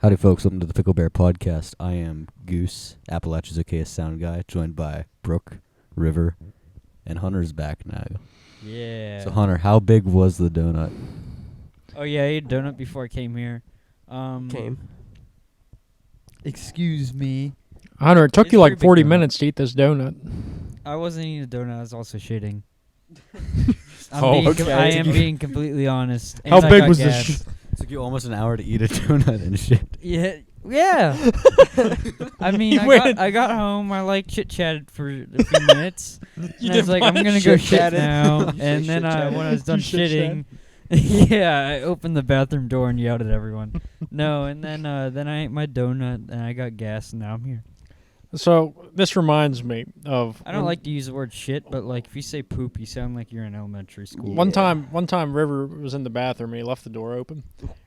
Howdy, folks. Welcome to the Picklebear podcast. I am Goose, Appalachia's okayest sound guy, joined by Brooke, River, and Hunter's back now. Yeah. So, Hunter, how big was the donut? Oh, yeah, I ate a donut before I came here. Excuse me. Hunter, it took It's you a like pretty big 40 donut. minutes to eat this donut. I wasn't eating a donut. I was also shitting. Okay. I am being completely honest. How And I big got was gas. this? It took you almost an hour to eat a donut and shit. Yeah. I mean, I got home. I chit-chatted for a few minutes. And I was like, I'm going to go shit now. And then when I was done shitting, yeah, I opened the bathroom door and yelled at everyone. No, and then I ate my donut and I got gas and now I'm here. So this reminds me of I don't like to use the word shit, but like if you say poop, you sound like you're in elementary school. one time River was in the bathroom and he left the door open,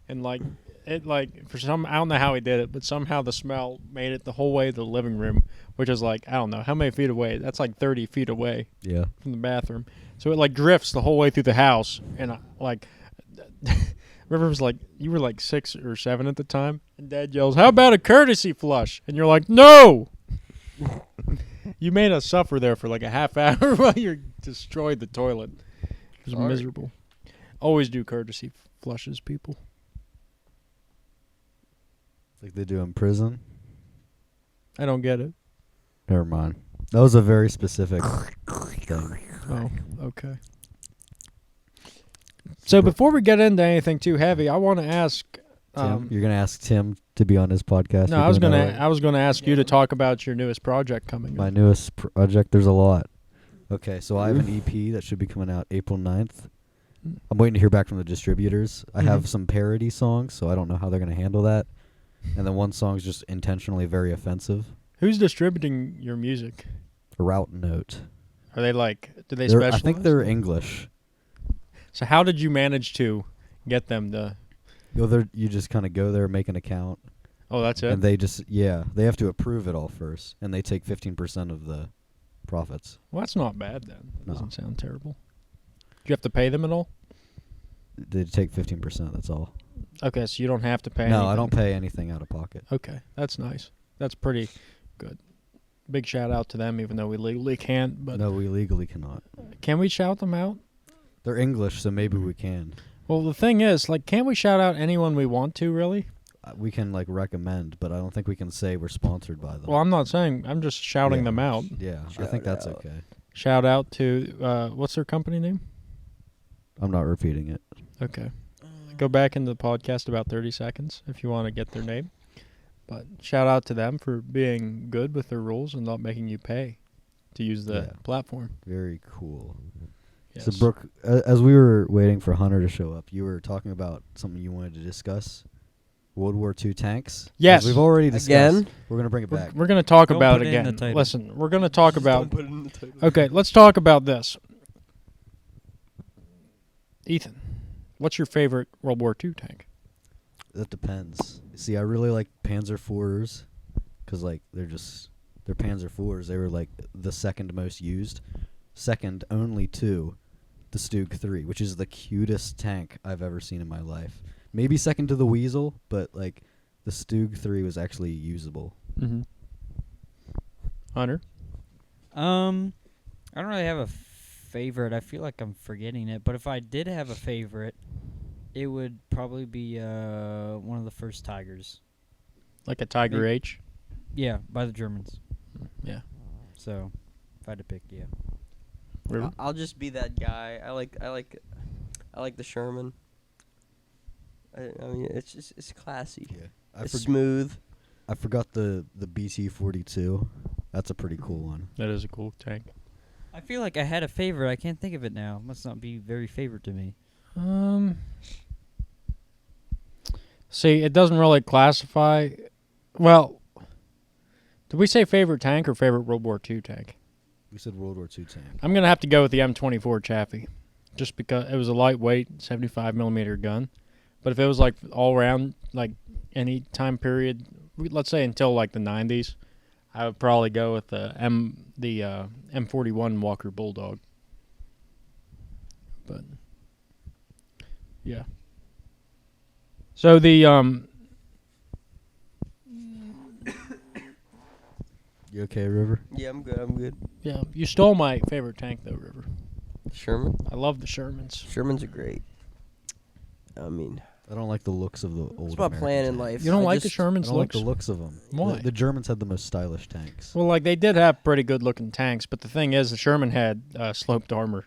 and I don't know how he did it, but somehow the smell made it the whole way to the living room, which is like, I don't know how many feet away. That's like 30 feet away. Yeah. From the bathroom, so it drifts the whole way through the house, and River was like, you were like 6 or 7 at the time, and Dad yells, "How about a courtesy flush?" And you're like, "No." You made us suffer there for like a half hour while you destroyed the toilet. It was miserable. Always do courtesy flushes, people. Like they do in prison? I don't get it. Never mind. That was a very specific thing. Oh, okay. So before we get into anything too heavy, I want to ask. Tim, you're going to ask Tim to be on his podcast? No, I was gonna ask you to talk about your newest project coming My up. newest project, there's a lot. Okay, so I have an EP that should be coming out April 9th. I'm waiting to hear back from the distributors. I have some parody songs, so I don't know how they're going to handle that. And then one song's just intentionally very offensive. Who's distributing your music? A Route Note. Are they do they They're- specialize? I think they're English. So how did you manage to get them to? You just kind of go there, make an account. Oh, that's it. And they they have to approve it all first, and they take 15% of the profits. Well, that's not bad then. No. Doesn't sound terrible. Do you have to pay them at all? They take 15%, that's all. Okay, so you don't have to pay No, anything. I don't pay anything out of pocket. Okay, that's nice. That's pretty good. Big shout out to them, even though we legally can't. But No, we legally cannot. can we shout them out? They're English, so maybe we can. Well, the thing is, can't we shout out anyone we want to, really? We can, recommend, but I don't think we can say we're sponsored by them. Well, I'm not saying. I'm just shouting them out. Yeah, I think that's okay. Shout out to, what's their company name? I'm not repeating it. Okay. Go back into the podcast about 30 seconds if you want to get their name. But shout out to them for being good with their rules and not making you pay to use the platform. Very cool. Yes. So, Brooke, as we were waiting for Hunter to show up, you were talking about something you wanted to discuss. World War II tanks. Yes. We've already discussed. Again? We're going to bring it back. We're going to talk Don't about put it it in again. the title. Listen, we're going to talk about... Don't put it in the title. Okay, let's talk about this. Ethan, what's your favorite World War II tank? That depends. See, I really like Panzer IVs because, they're Panzer IVs. They were, the second most used. Second only to the Stug 3, which is the cutest tank I've ever seen in my life. Maybe second to the Weasel, but, the Stug 3 was actually usable. Mm-hmm. Hunter? I don't really have a favorite. I feel like I'm forgetting it, but if I did have a favorite, it would probably be one of the first Tigers. Like a Tiger Maybe. H? Yeah, by the Germans. Yeah. So, if I had to pick, yeah. River? I'll just be that guy. I like the Sherman. I mean, it's classy. Yeah. It's smooth. I forgot the BT-42. That's a pretty cool one. That is a cool tank. I feel like I had a favorite. I can't think of it now. Must not be very favorite to me. See, it doesn't really classify. Well, did we say favorite tank or favorite World War II tank? We said World War II tank. I'm going to have to go with the M24 Chaffee, just because it was a lightweight 75 millimeter gun. But if it was all around, any time period, let's say until the 90s, I would probably go with the M41 Walker Bulldog. But yeah. So the You okay, River? Yeah, I'm good. Yeah, you stole my favorite tank though, River. Sherman? I love the Shermans. Shermans are great. I mean, I don't like the looks of the old. it's my American plan in tank. life. You don't I like the just- Shermans I don't like looks? the looks of them. Why? The Germans had the most stylish tanks. Well, like they did have pretty good looking tanks, but the thing is, the Sherman had sloped armor.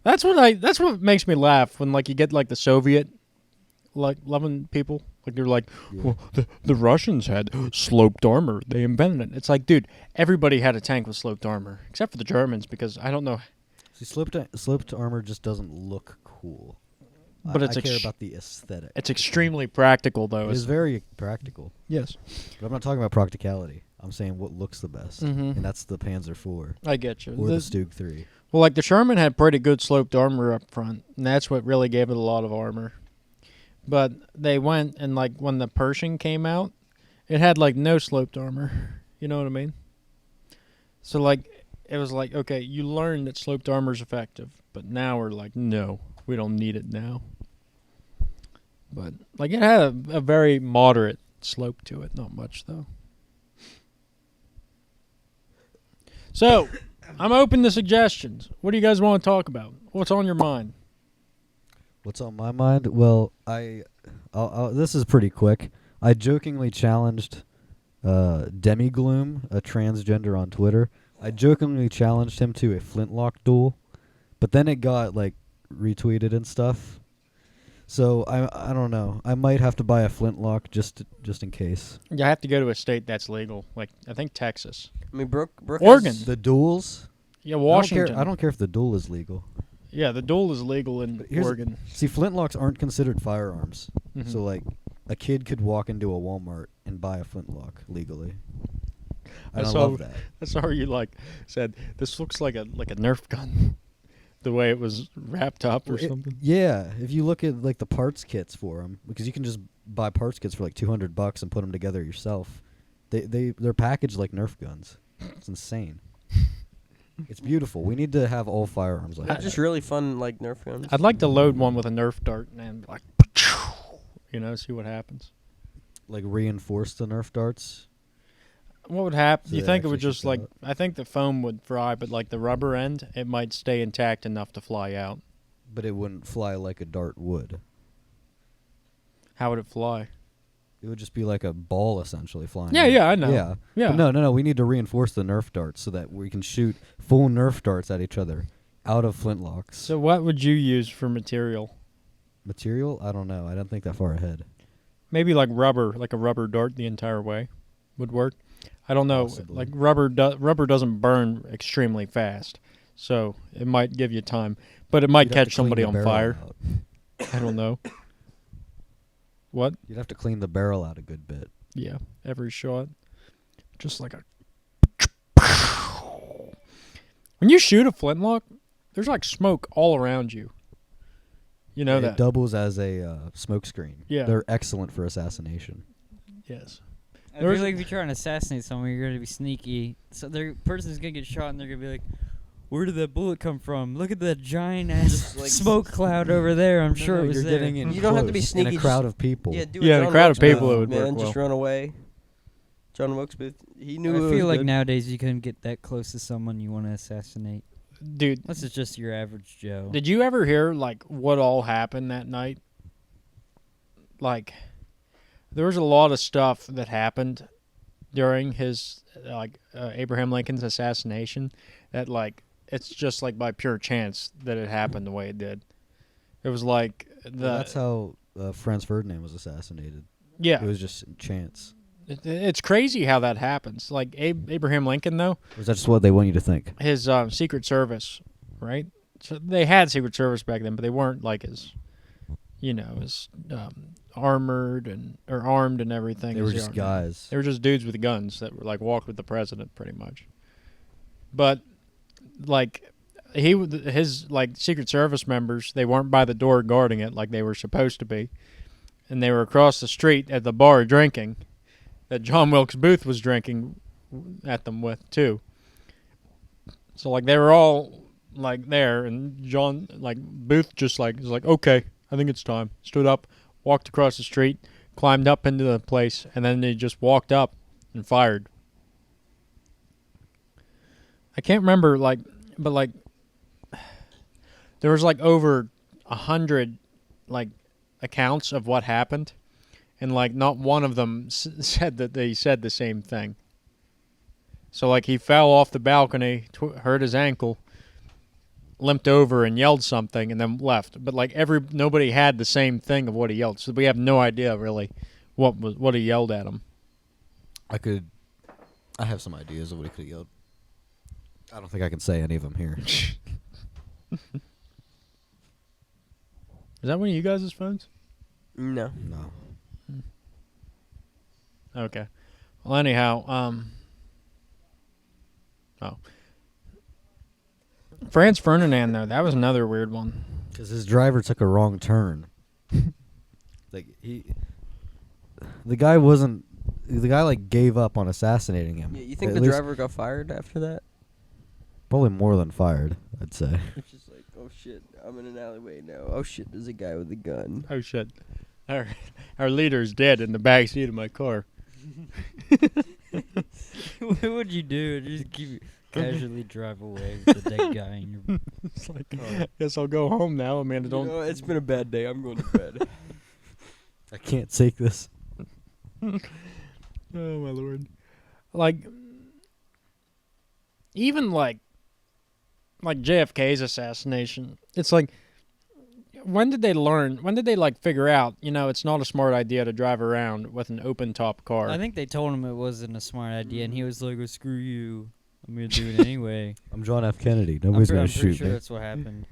That's what makes me laugh when like you get like the Soviet like loving people. Like they're like, Yeah. well, the Russians had sloped armor. They invented it. It's like, dude, everybody had a tank with sloped armor except for the Germans because I don't know. See, sloped armor just doesn't look cool. But I it's care about the aesthetic. It's extremely practical though. It is very practical. Yes. But I'm not talking about practicality. I'm saying what looks the best, Mhm. and that's the Panzer IV I get you. or the Stug 3. Well, like the Sherman had pretty good sloped armor up front, and that's what really gave it a lot of armor. But they went and like when the Pershing came out, it had like no sloped armor. You know what I mean? So like it was like, okay, you learned that sloped armor is effective, but now we're like, no, we don't need it now. But like it had a very moderate slope to it, not much though. So, I'm open to suggestions. What do you guys want to talk about? What's on your mind? What's on my mind? Well, I'll this is pretty quick. I jokingly challenged Demigloom, a transgender on Twitter. I jokingly challenged him to a flintlock duel, but then it got like retweeted and stuff. So I don't know. I might have to buy a flintlock just in case. You have to go to a state that's legal, like I think Texas. I mean, Brooke Oregon. has- The duels? Yeah, Washington. I don't care if the duel is legal. Yeah, the duel is legal in But here's- Oregon. See, flintlocks aren't considered firearms. Mhm. So like a kid could walk into a Walmart and buy a flintlock legally. I And I saw- love that. I saw you like said this looks like a Nerf gun, the way it was wrapped up or something. Yeah, if you look at like the parts kits for them, because you can just buy parts kits for like $200 and put them together yourself. They're packaged like Nerf guns. It's insane. It's beautiful. We need to have all firearms like They're that. just really fun, like Nerf guns. I'd like to load one with a Nerf dart and like, see what happens. Like reinforce the Nerf darts. What would happen? So You they think it would actually just shoot like? out. I think the foam would fry, but like the rubber end, it might stay intact enough to fly out. But it wouldn't fly like a dart would. How would it fly? It would just be like a ball essentially flying. Yeah, out. yeah, I know. Yeah. Yeah. But no. We need to reinforce the Nerf darts so that we can shoot full Nerf darts at each other out of flintlocks. So what would you use for material? Material? I don't know. I don't think that far ahead. Maybe like rubber, like a rubber dart the entire way would work. I don't know. Possibly. Like rubber doesn't burn extremely fast, so it might give you time, but it might You'd have to catch clean somebody the on barrel fire. out. I don't know. What? You'd have to clean the barrel out a good bit. Yeah, every shot. Just like a. When you shoot a flintlock, there's like smoke all around you. You know It that. doubles as a smoke screen. Yeah. They're excellent for assassination. Yes. I There's- feel like if you try and assassinate someone, you're gonna be sneaky. So the person's gonna get shot, and they're gonna be like, "Where did that bullet come from? Look at that giant ass Just, like, smoke cloud over there. I'm sure it was you're there." getting in You don't have to be close sneaky, in a crowd just- of people. Yeah, do Yeah, a in a John crowd of Wilkes people, Booth, it would man, work just well. run away. John Wilkes Booth, he knew. I it was feel like good. nowadays you couldn't get that close to someone you want to assassinate. Dude, Unless it's just your average Joe. did you ever hear like what all happened that night? Like, there was a lot of stuff that happened during his Abraham Lincoln's assassination that like it's just like by pure chance that it happened the way it did. It was like That's how Franz Ferdinand was assassinated. yeah. It was just chance. It's crazy how that happens. Like Abraham Lincoln though, Or is that just what they want you to think? his Secret Service, right? So they had Secret Service back then, but they weren't like as as armored or armed and everything. They as were just are now. guys. They were just dudes with guns that were like walked with the president pretty much. But like his like Secret Service members, they weren't by the door guarding it like they were supposed to be. And they were across the street at the bar drinking that John Wilkes Booth was drinking at them with too. So like they were all like there, and John like Booth just like was like, okay, I think it's time. Stood up, walked across the street, climbed up into the place, and then they just walked up and fired. I can't remember but there was over 100 accounts of what happened, and not one of them said that they said the same thing. So he fell off the balcony, hurt his ankle, limped over and yelled something, and then left. But nobody had the same thing of what he yelled, so we have no idea really what he yelled at him. I have some ideas of what he could have yelled. I don't think I can say any of them here. Is that one of you guys' phones? No. No. Okay. Well, anyhow, Franz Ferdinand, though, that was another weird one. Because his driver took a wrong turn. The guy gave up on assassinating him. Yeah, you think At the least driver got fired after that? Probably more than fired, I'd say. It's just oh shit, I'm in an alleyway now. Oh shit, there's a guy with a gun. Oh, shit. Our leader's dead in the back seat of my car. What would you do? Just casually drive away with the dead guy in your It's guess I'll go home now, Amanda. Don't. It's been a bad day. I'm going to bed. I can't take this. Oh, my Lord. Even JFK's assassination, it's when did they learn? When did they figure out? It's not a smart idea to drive around with an open top car. I think they told him it wasn't a smart idea, and he was like, "Oh, screw you! I'm gonna do it anyway." I'm John F. Kennedy. Nobody's I'm gonna pretty shoot sure me. that's what happened.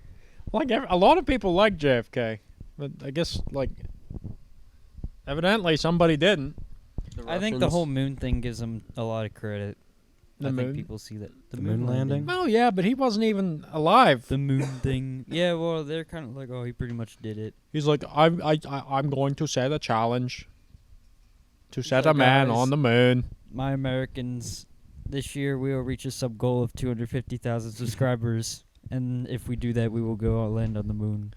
A lot of people like JFK, but I guess evidently somebody didn't. I think the whole moon thing gives him a lot of credit. The I moon? think people see that The moon landing? Oh yeah, but he wasn't even alive. The moon thing. Yeah, well, they're kind of oh, he pretty much did it. He's I'm going to set a challenge to set So a man guys, on the moon. My Americans, this year we will reach a sub goal of 250,000 subscribers, and if we do that, we will go land on the moon.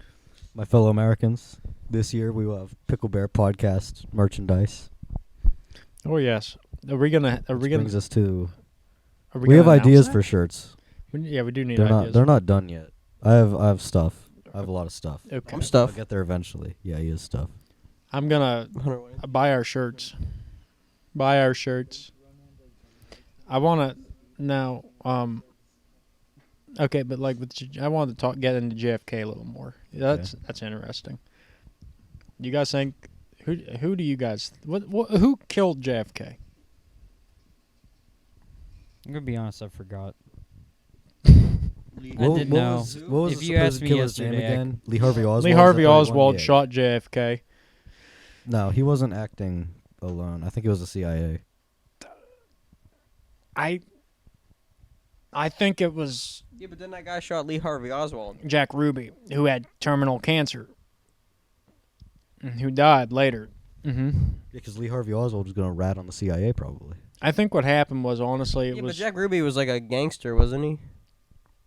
My fellow Americans, this year we will have Picklebear podcast merchandise. Oh yes. Are we gonna? Brings us to. Are We have gonna announce ideas that? for shirts. Yeah, we do need They're ideas. They're not done yet. I have stuff. I have a lot of stuff. Okay. I'm I'll stuff. get there eventually. Yeah, he has stuff. I'm gonna buy our shirts. Buy our shirts. I wanna now. Okay, but I wanted to get into JFK a little more. That's interesting. You guys think who do you guys who killed JFK? I'm gonna be honest, I forgot. What didn't know. What was If the you asked supposed me killer's name yesterday, again? Lee Harvey Oswald. Lee is Harvey the third one? Oswald Yeah. shot JFK. No, he wasn't acting alone. I think it was the CIA. I think it was Yeah, but then that guy shot Lee Harvey Oswald. Jack Ruby, who had terminal cancer, and who died later. Mm-hmm. Yeah, because Lee Harvey Oswald was going to rat on the CIA probably. I think what happened was, honestly, Yeah, but Jack Ruby was a gangster, wasn't he?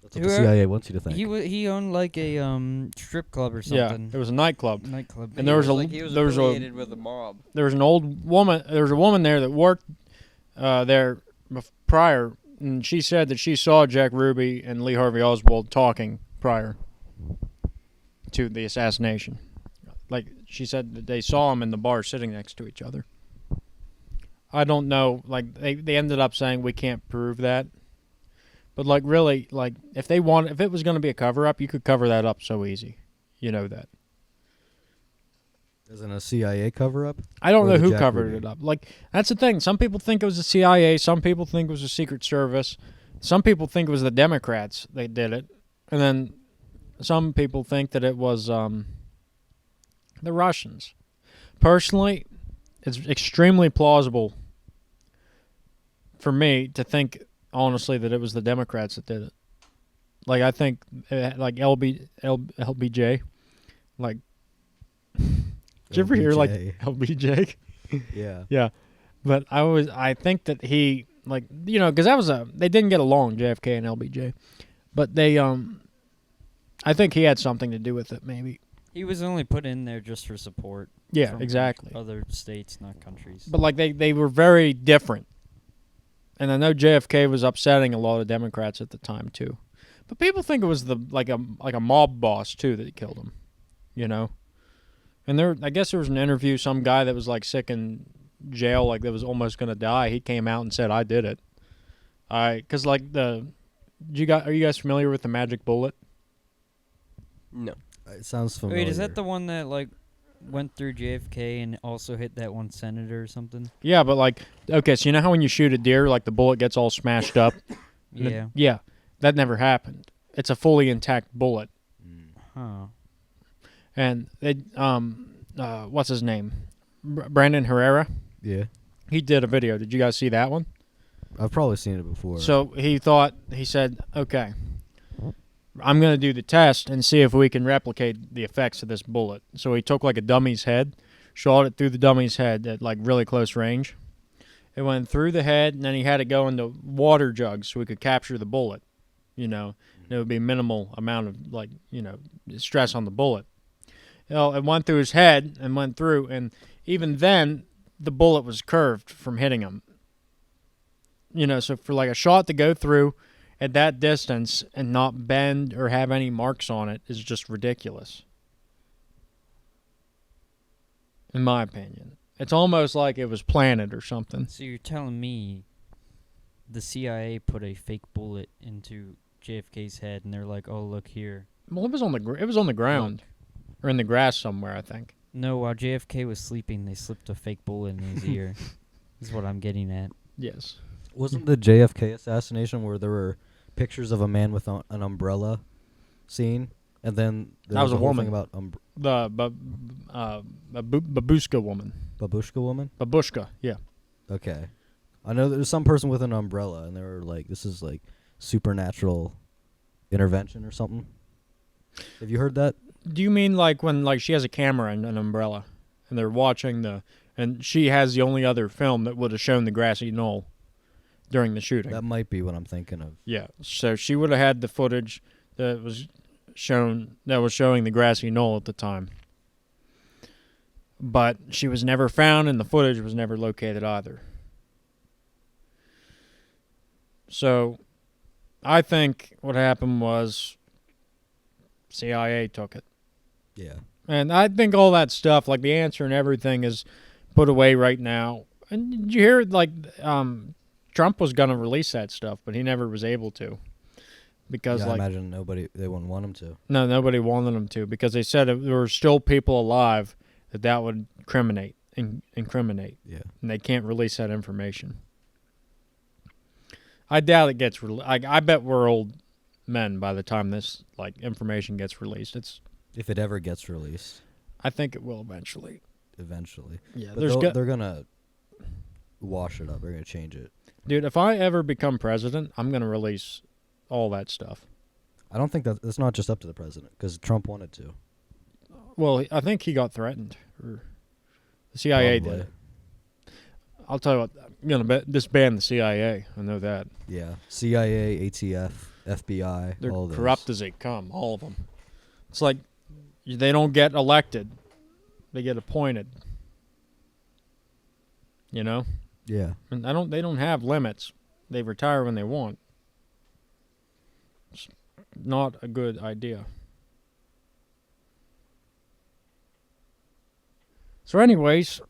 That's what the CIA wants you to think. He owned a strip club or something. Yeah, it was a nightclub. Nightclub. And there was he was there was affiliated with the mob. there was an old woman. There was a woman there that worked there prior, and she said that she saw Jack Ruby and Lee Harvey Oswald talking prior to the assassination. She said that they saw them in the bar sitting next to each other. I don't know. They ended up saying we can't prove that. But really, if it was going to be a cover up, you could cover that up so easy. You know that. Isn't a CIA cover up? I don't Or know the who Jack covered Ruby? it up. That's the thing. Some people think it was the CIA. Some people think it was the Secret Service. Some people think it was the Democrats that did it. And then some people think that it was the Russians. Personally, it's extremely plausible for me to think, honestly, that it was the Democrats that did it. I think, LBJ. Did you ever hear LBJ. LBJ? Yeah. Yeah, but I think that he because they didn't get along, JFK and LBJ, but I think he had something to do with it, maybe. He was only put in there just for support. Yeah, from exactly. Other states, not countries. But they were very different, And I know JFK was upsetting a lot of Democrats at the time too. But people think it was like a mob boss too that killed him, you know. And I guess there was an interview, some guy that was like sick in jail, like that was almost gonna die. He came out and said, "I did it." Cause like are you guys familiar with the magic bullet? No. It sounds familiar. Wait, is that the one that like went through JFK and also hit that one senator or something? Yeah, but like, okay, so you know how when you shoot a deer, like the bullet gets all smashed up? Yeah. Yeah, that never happened. It's a fully intact bullet. Huh. And they, what's his name? Brandon Herrera? Yeah. He did a video. Did you guys see that one? I've probably seen it before. So he said, okay, I'm going to do the test and see if we can replicate the effects of this bullet. So he took like a dummy's head, shot it through the dummy's head at like really close range. It went through the head, and then he had it go into water jugs so we could capture the bullet, you know. And it would be minimal amount of like, you know, stress on the bullet. You know, it went through his head and went through, and even then, the bullet was curved from hitting him. You know, so for like a shot to go through at that distance and not bend or have any marks on it is just ridiculous. In my opinion. It's almost like it was planted or something. So you're telling me the CIA put a fake bullet into JFK's head, and they're like, "Oh, look here." Well, it was on the ground. Or in the grass somewhere, I think. No, while JFK was sleeping, they slipped a fake bullet in his ear. Is what I'm getting at. Yes. Wasn't the JFK assassination where there were pictures of a man with an umbrella scene, and then there that was a whole woman thing about the babushka woman. babushka woman? Babushka, yeah. Okay. I know there's some person with an umbrella, and they were like, this is like supernatural intervention or something. Have you heard that? Do you mean like when like she has a camera and an umbrella, and they're watching and she has the only other film that would have shown the grassy knoll during the shooting? That might be what I'm thinking of. Yeah, so she would have had the footage that was showing the grassy knoll at the time. But she was never found, and the footage was never located either. So, I think what happened was CIA took it. Yeah. And I think all that stuff, like the answer and everything, is put away right now. And did you hear, like, Trump was going to release that stuff, but he never was able to. Because, I like, imagine they wouldn't want him to. No, nobody wanted him to, because they said if there were still people alive that would incriminate. Yeah. And they can't release that information. I doubt it gets I bet we're old men by the time this like information gets released. If it ever gets released. I think it will eventually. Yeah. But they're gonna wash it up. They're gonna change it. Dude, if I ever become president, I'm gonna release all that stuff. I don't think that's not just up to the president, because Trump wanted to. Well, I think he got threatened. Or the CIA Probably. did. I'll tell you what, I'm gonna disband the CIA. I know that. Yeah. CIA, ATF, FBI, They're all those. corrupt as they come, all of them. It's like they don't get elected; they get appointed. You know, Yeah. and they don't have limits. They retire when they want. It's not a good idea. So, anyways,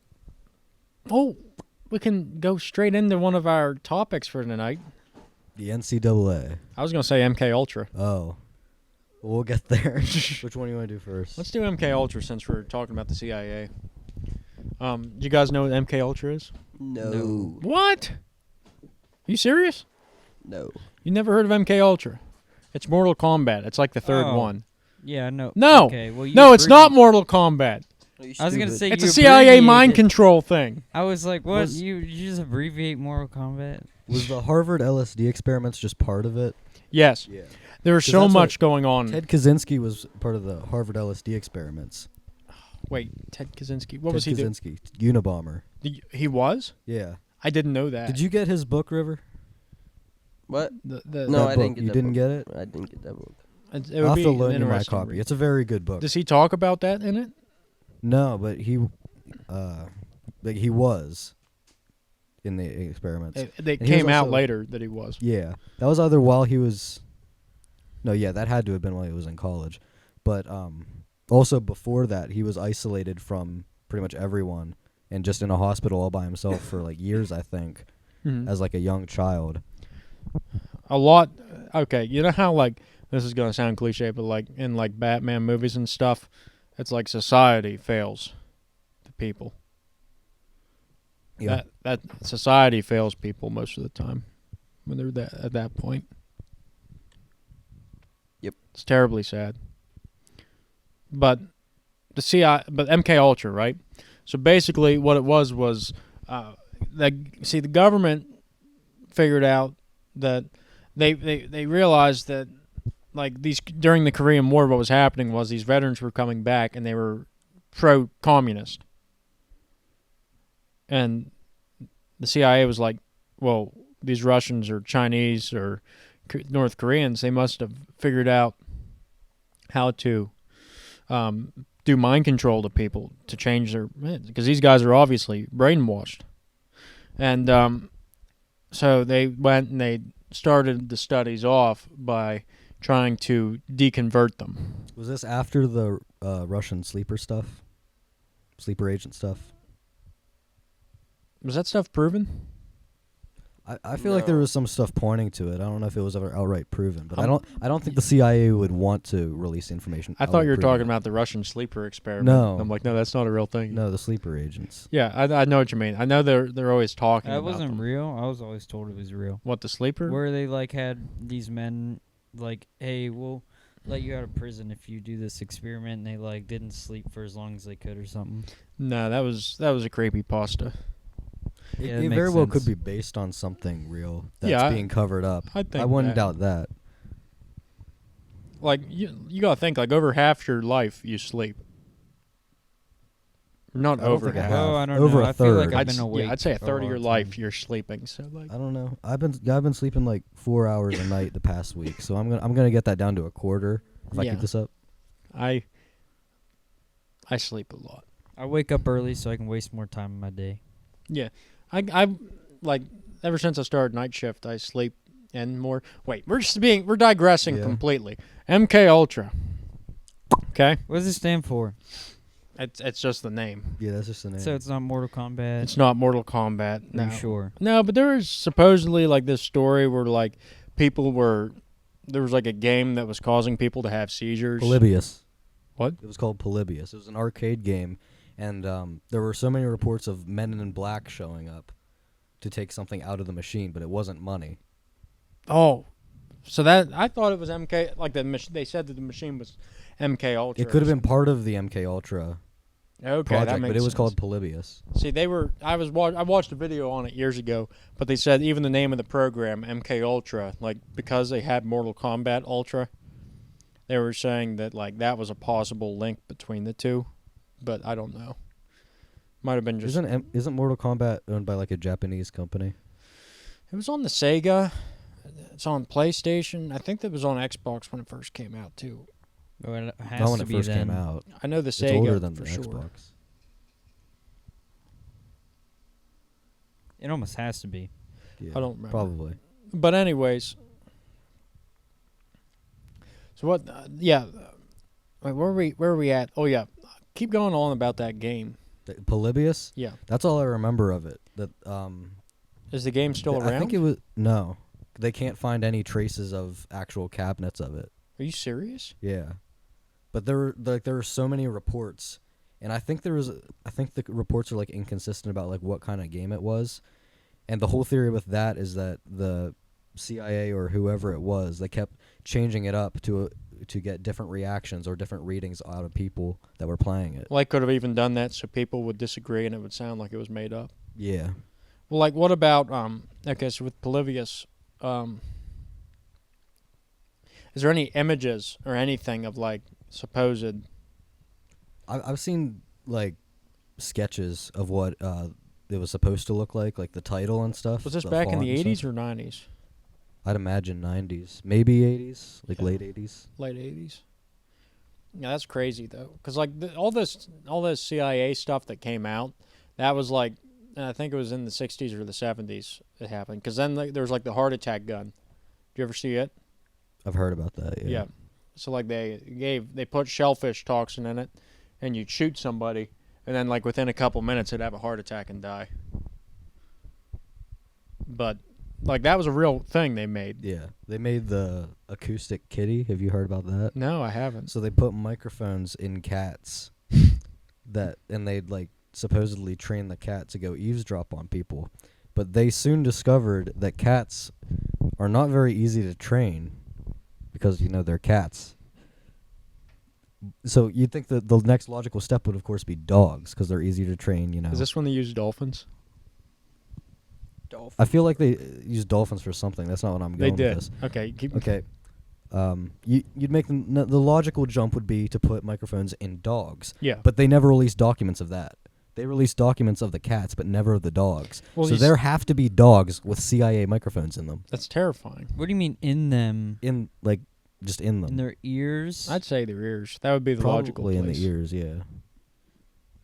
we can go straight into one of our topics for tonight. The NCAA. I was gonna say MKUltra. Oh. We'll get there. Which one do you want to do first? Let's do MKUltra since we're talking about the CIA. Do you guys know what MKUltra is? No. What? You serious? No. You never heard of MKUltra? It's Mortal Kombat. It's like the third Oh. one. Yeah, no. No. Okay, well, No, it's not Mortal Kombat. I was gonna say It's you a CIA mind abbreviated- control thing. I was like, what? Was- You just abbreviate Mortal Kombat? Was the Harvard LSD experiments just part of it? Yes. Yeah. There was 'Cause so that's much what going on. Ted Kaczynski was part of the Harvard LSD experiments. Wait, Ted Kaczynski. What Ted was he doing? Kaczynski, Unabomber. He was? Yeah. I didn't know that. Did you get his book, River? What? The, No, That I book, didn't get you that didn't book. get it? I didn't get that book. it I'll would have be to an loan you my interesting copy. read. It's a very good book. Does he talk about that in it? No, but he was. in the experiments. They And he was came out also- later that he was. Yeah, that was either while he was. No, yeah, that had to have been while he was in college, but also before that, he was isolated from pretty much everyone and just in a hospital all by himself for like years, I think, as like a young child. A lot. Okay, you know how like this is gonna sound cliche, but like in like Batman movies and stuff, it's like society fails the people. Yeah, That society fails people most of the time when they're at that point. Yep. It's terribly sad. But but MKUltra, right? So basically, what it was the government figured out that they realized that like these during the Korean War, what was happening was these veterans were coming back and they were pro-communist, and the CIA was like, well, these Russians or Chinese or North Koreans, they must have figured out how to do mind control to people to change their, because these guys are obviously brainwashed. And so they went and they started the studies off by trying to deconvert them. was this after the Russian sleeper agent stuff? Was that stuff proven? I feel like there was some stuff pointing to it. I don't know if it was ever outright proven, but I don't think the CIA would want to release information. I thought you were talking about the Russian sleeper experiment. No. I'm like, no, that's not a real thing. No, the sleeper agents. Yeah, I know what you mean. I know they're always talking That about wasn't them. real. I was always told it was real. What, the sleeper? Where they like had these men like, hey, we'll let you out of prison if you do this experiment, and they like didn't sleep for as long as they could or something. No, that was a creepypasta. Yeah, It that very makes well sense. could be based on something real that's Yeah, being covered up. I think I wouldn't that. doubt that. Like you gotta think like over half your life you sleep. Not I don't over think I half. have. Oh, I don't Over know. a I feel like third. I've been awake. I'd say a for third of your long life time. you're sleeping. So like I don't know. I've been sleeping like 4 hours a night the past week, so I'm gonna get that down to a quarter if I Yeah. keep this up. I sleep a lot. I wake up early so I can waste more time in my day. Yeah, I like ever since I started night shift I sleep and more. Wait, we're digressing Yeah. completely. MKUltra. Okay, What does it stand for? it's just the name. Yeah, that's just the name. So it's not Mortal Kombat. It's not Mortal Kombat. Are No. you sure? No, but there was supposedly like this story where like there was like a game that was causing people to have seizures. Polybius. What? It was called Polybius. It was an arcade game, and there were so many reports of men in black showing up to take something out of the machine, but it wasn't money. Oh, so that I thought it was MK. Like they said that the machine was MKUltra. It could have been part of the MKUltra okay. project, That makes but it was sense. called Polybius. See, I watched a video on it years ago, but they said even the name of the program MKUltra, like because they had Mortal Kombat Ultra, they were saying that like that was a possible link between the two, but I don't know. Might have been just. Isn't Mortal Kombat owned by like a Japanese company? It was on the Sega. It's on PlayStation. I think that was on Xbox when it first came out too. Oh, it has Not when to it be first then. came out. I know the It's Sega older than for the sure. Xbox. It almost has to be. Yeah, I don't remember. Probably. But anyways, so what? Yeah, wait, where are we at? Oh yeah, keep going on about that game. Polybius? Yeah, That's all I remember of it. That is the game still around? I think it was no. They can't find any traces of actual cabinets of it. Are you serious? Yeah, but there were so many reports, and I think the reports are like inconsistent about like what kind of game it was, and the whole theory with that is that the CIA or whoever it was, they kept changing it up to get different reactions or different readings out of people that were playing it. Well, I could have even done that so people would disagree and it would sound like it was made up. Yeah. Well, like what about okay, so with Polybius, is there any images or anything of like supposed? I've seen like sketches of what it was supposed to look like the title and stuff. Was this back in font the and 80s stuff. or 90s? I'd imagine 90s, maybe 80s, like Yeah. late 80s. Late 80s. Yeah, that's crazy though, because like all this CIA stuff that came out, that was like and I think it was in the 60s or the 70s it happened. Because then there was like the heart attack gun. Did you ever see it? I've heard about that. Yeah. So like they put shellfish toxin in it, and you'd shoot somebody, and then like within a couple minutes they'd have a heart attack and die. But like that was a real thing they made. Yeah. They made the acoustic kitty. Have you heard about that? No, I haven't. So they put microphones in cats and they'd like supposedly train the cat to go eavesdrop on people. But they soon discovered that cats are not very easy to train because, they're cats. So you'd think that the next logical step would, of course, be dogs because they're easier to train, Is this when they use dolphins? Dolphin. I feel like they use dolphins for something. That's not what I'm going They did. with this. Okay, keep. Okay. You'd make the logical jump would be to put microphones in dogs. Yeah. But they never released documents of that. They released documents of the cats, but never of the dogs. Well, so there have to be dogs with CIA microphones in them. That's terrifying. What do you mean in them? Just in them. In their ears? I'd say their ears. That would be the logical Probably place. in the ears, yeah.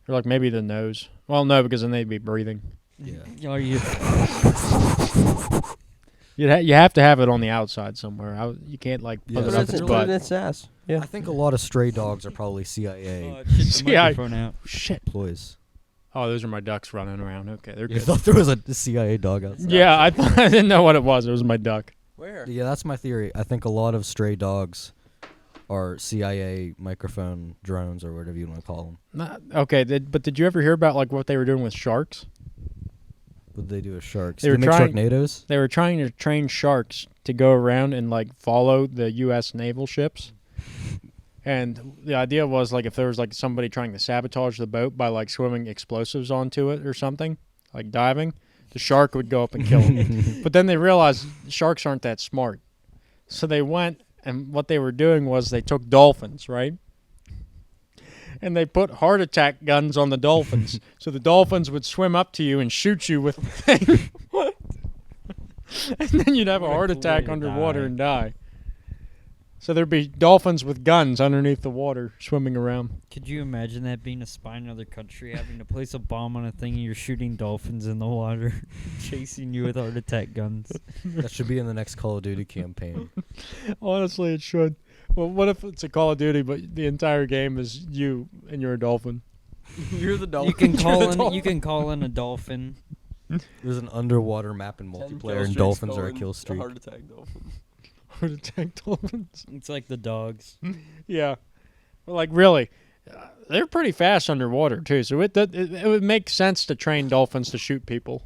Or like maybe the nose. Well, no, because then they'd be breathing. Yeah. Are you? You have to have it on the outside somewhere. You can't like Yeah, put it so up it's its Put butt. it in its ass. Yeah. I think a lot of stray dogs are probably CIA Shit the See, I- microphone out. Shit. employees. Oh, those are my ducks running around. Okay, they're You good. thought there was a CIA dog outside? Yeah, I didn't know what it was. It was my duck. Where? Yeah, that's my theory. I think a lot of stray dogs are CIA microphone drones or whatever you want to call them. Okay, but did you ever hear about like what they were doing with sharks? What do they do with sharks? They They were make trying- Sharknadoes? They were trying to train sharks to go around and like follow the U.S. naval ships. And the idea was like if there was like somebody trying to sabotage the boat by like swimming explosives onto it or something, like diving, the shark would go up and kill them. But then they realized sharks aren't that smart. So they went and what they were doing was they took dolphins, right? And they put heart attack guns on the dolphins. So the dolphins would swim up to you and shoot you with the thing. And then you'd have a What a heart cool attack way to underwater die. and die. So there'd be dolphins with guns underneath the water swimming around. Could you imagine that being a spy in another country, having to place a bomb on a thing and you're shooting dolphins in the water, chasing you with heart attack guns? That should be in the next Call of Duty campaign. Honestly, it should. Well, what if it's a Call of Duty, but the entire game is you and you're a dolphin? You're the dolphin. You can call in a dolphin. There's an underwater map in 10 multiplayer, kill and streaks dolphins are a going kill to streak. Heart attack dolphin. Heart attack dolphins? It's like the dogs. Yeah. Well, like, really, they're pretty fast underwater, too. So it would make sense to train dolphins to shoot people.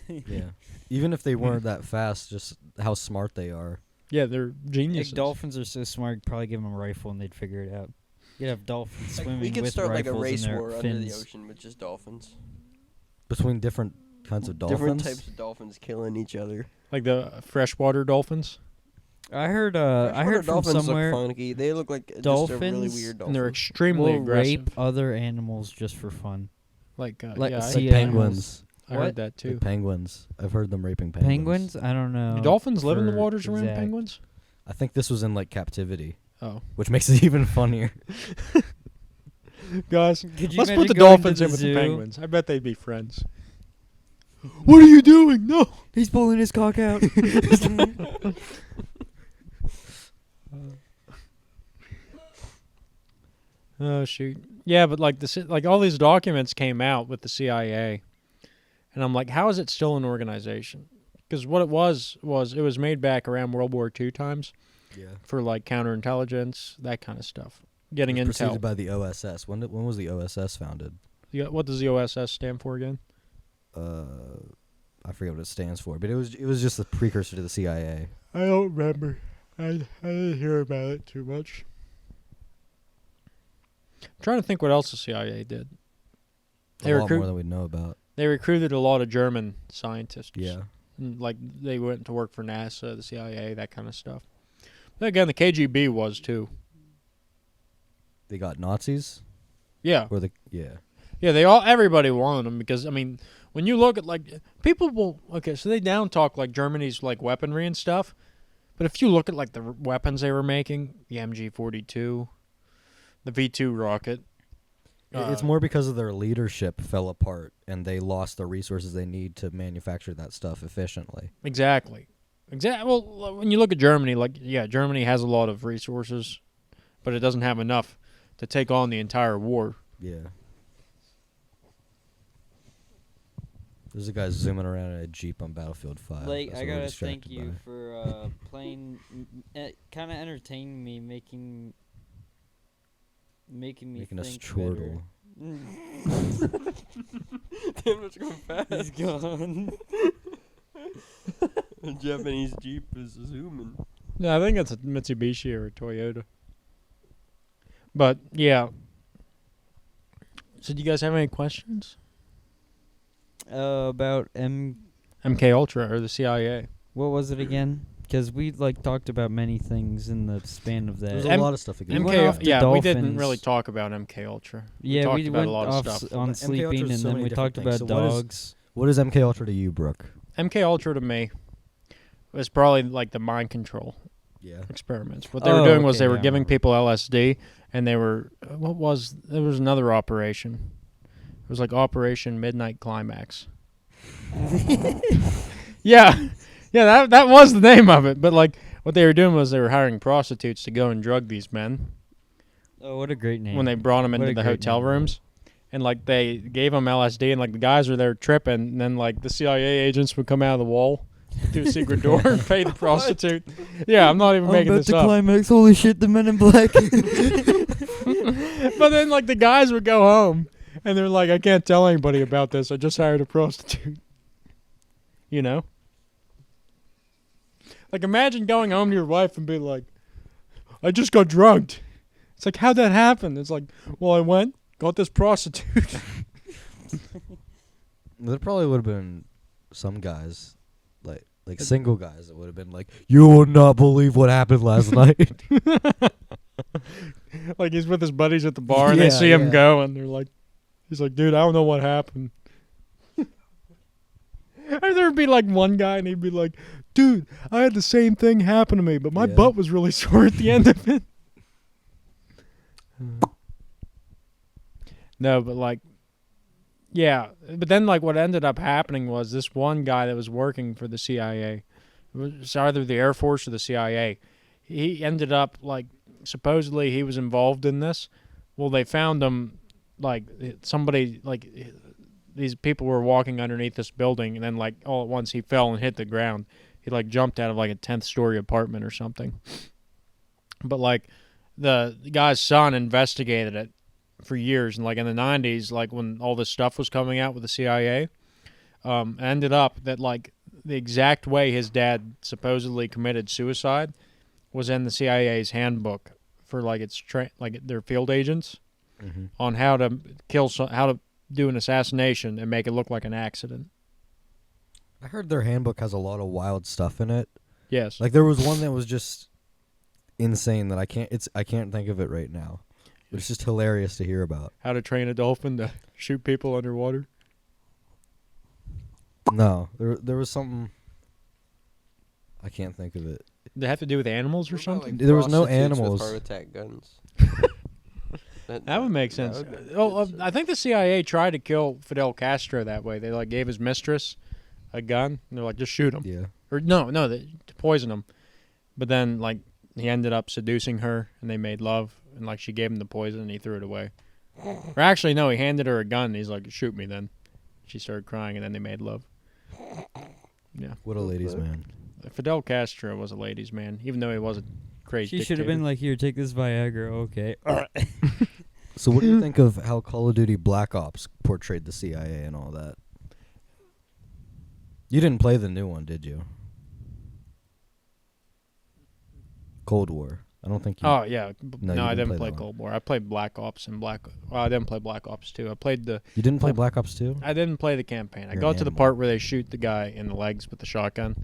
Yeah. Even if they weren't that fast, just how smart they are. Yeah, they're geniuses. Like dolphins are so smart, you'd probably give them a rifle and they'd figure it out. You'd have dolphins Like, swimming we could with start like a rifles race in their war fins. under the ocean with just dolphins. Between different kinds of dolphins. Different types of dolphins killing each other. Like the freshwater dolphins. I heard Freshwater from dolphins somewhere look funky. They look like just a dolphins, really weird dolphin. And they're extremely will aggressive. rape other animals just for fun. Like, like yeah, sea Like I penguins. heard What? that, too. Like penguins. I've heard them raping penguins. Penguins? I don't know. Do dolphins live in the for waters around exact. penguins? I think this was in like captivity, Oh. which makes it even funnier. Guys, Could you let's imagine put the going to dolphins in with the zoo? penguins. I bet they'd be friends. What are you doing? No. He's pulling his cock out. Oh shoot. Yeah, but like like all these documents came out with the CIA, and I'm like, how is it still an organization? Because what it was it was made back around World War II times Yeah. for like counterintelligence, that kind of stuff, getting intel. Preceded by the OSS. When was the OSS founded? What does the OSS stand for again? I forget what it stands for, but it was just the precursor to the CIA. I don't remember. I didn't hear about it too much. I'm trying to think what else the CIA did. A They lot recruit- more than we know about. They recruited a lot of German scientists. Yeah. And, like they went to work for NASA, the CIA, that kind of stuff. But again, the KGB was too. They got Nazis? Yeah, Or yeah. yeah. Everybody wanted them because I mean, when you look at like people will so they down talk like Germany's like weaponry and stuff, but if you look at like the weapons they were making, the MG-42, the V2 rocket, It's more because of their leadership fell apart, and they lost the resources they need to manufacture that stuff efficiently. Exactly. Well, when you look at Germany, Germany has a lot of resources, but it doesn't have enough to take on the entire war. Yeah. There's a guy zooming around in a Jeep on Battlefield 5. Like, That's I what we're gotta distracted thank you by. for playing, kind of entertaining me, making me Making us think chortle. better. Damn, it's going fast. He's gone. A Japanese Jeep is zooming. Yeah, I think it's a Mitsubishi or a Toyota. But yeah. So, do you guys have any questions? About MKUltra or the CIA? what was it again? Because we talked about many things in the span of that. There's a lot of stuff again. We went off to we didn't dolphins. really talk about MKUltra. Yeah, talked we about went a lot of off stuff. on MK sleeping, Ultra is and so then many we different talked things. about So what is- dogs. What is MK Ultra to you, Brooke? MKUltra to me was probably like the mind control Yeah. experiments. What they were doing was okay, they were yeah, I giving remember. people LSD, and they were there was another operation. It was like Operation Midnight Climax. Yeah, that was the name of it. But like what they were doing was they were hiring prostitutes to go and drug these men Oh, what a great name! when they brought them What into a the great hotel name. rooms. And like they gave them LSD, and like the guys were there tripping, and then like the CIA agents would come out of the wall through a secret door and pay the prostitute. Yeah, I'm not even making this up. climax. Holy shit! The Men in Black. But then like the guys would go home, and they're like, I can't tell anybody about this. I just hired a prostitute. You know? Like imagine going home to your wife and being like, I just got drugged. It's like, how'd that happen? It's like, well, I went, got this prostitute. There probably would have been some guys, like single guys, that would have been like, "You will not believe what happened last night." Like he's with his buddies at the bar and they Yeah, see him yeah. go and they're like, he's like, dude, I don't know what happened. Or there'd be like one guy and he'd be like, dude, I had the same thing happen to me, but my Yeah. butt was really sore at the end of it. No, but like, yeah. But then like what ended up happening was this one guy that was working for the CIA, it was either the Air Force or the CIA, he ended up like, supposedly he was involved in this. Well, they found him like somebody like these people were walking underneath this building, and then like all at once he fell and hit the ground. He like jumped out of like a 10th story apartment or something. But like the guy's son investigated it for years, and like in the 90s, like when all this stuff was coming out with the CIA, ended up that like the exact way his dad supposedly committed suicide was in the CIA's handbook for like its like their field agents Mm-hmm. on how to how to do an assassination and make it look like an accident. I heard their handbook has a lot of wild stuff in it. Yes. Like there was one that was just insane that I can't think of it right now. But it's just hilarious to hear about. How to train a dolphin to shoot people underwater. No, there was something. I can't think of it. Did it have to do with animals or What about, something? There was no prostitutes with animals. heart attack guns. That would make sense. That would be Oh, good. I think the CIA tried to kill Fidel Castro that way. They like gave his mistress a gun, and they're like, just shoot him. Yeah. Or to poison him. But then like he ended up seducing her, and they made love, and like she gave him the poison, and he threw it away. Or actually, no, he handed her a gun. And he's like, shoot me then. She started crying, and then they made love. Yeah. What a ladies' Okay. man. Fidel Castro was a ladies' man, even though he was a crazy She should have dictator. been like, "Here, take this Viagra." Okay. So what do you think of how Call of Duty Black Ops portrayed the CIA and all that? You didn't play the new one, did you? Cold War. I don't think you. Oh yeah, No, no, you I didn't didn't play play that one. Cold War. I played Black Ops and Well, I didn't play Black Ops 2. I played the. You didn't play Black Ops 2? I didn't play the campaign. I You're got an to the animal. part where they shoot the guy in the legs with the shotgun,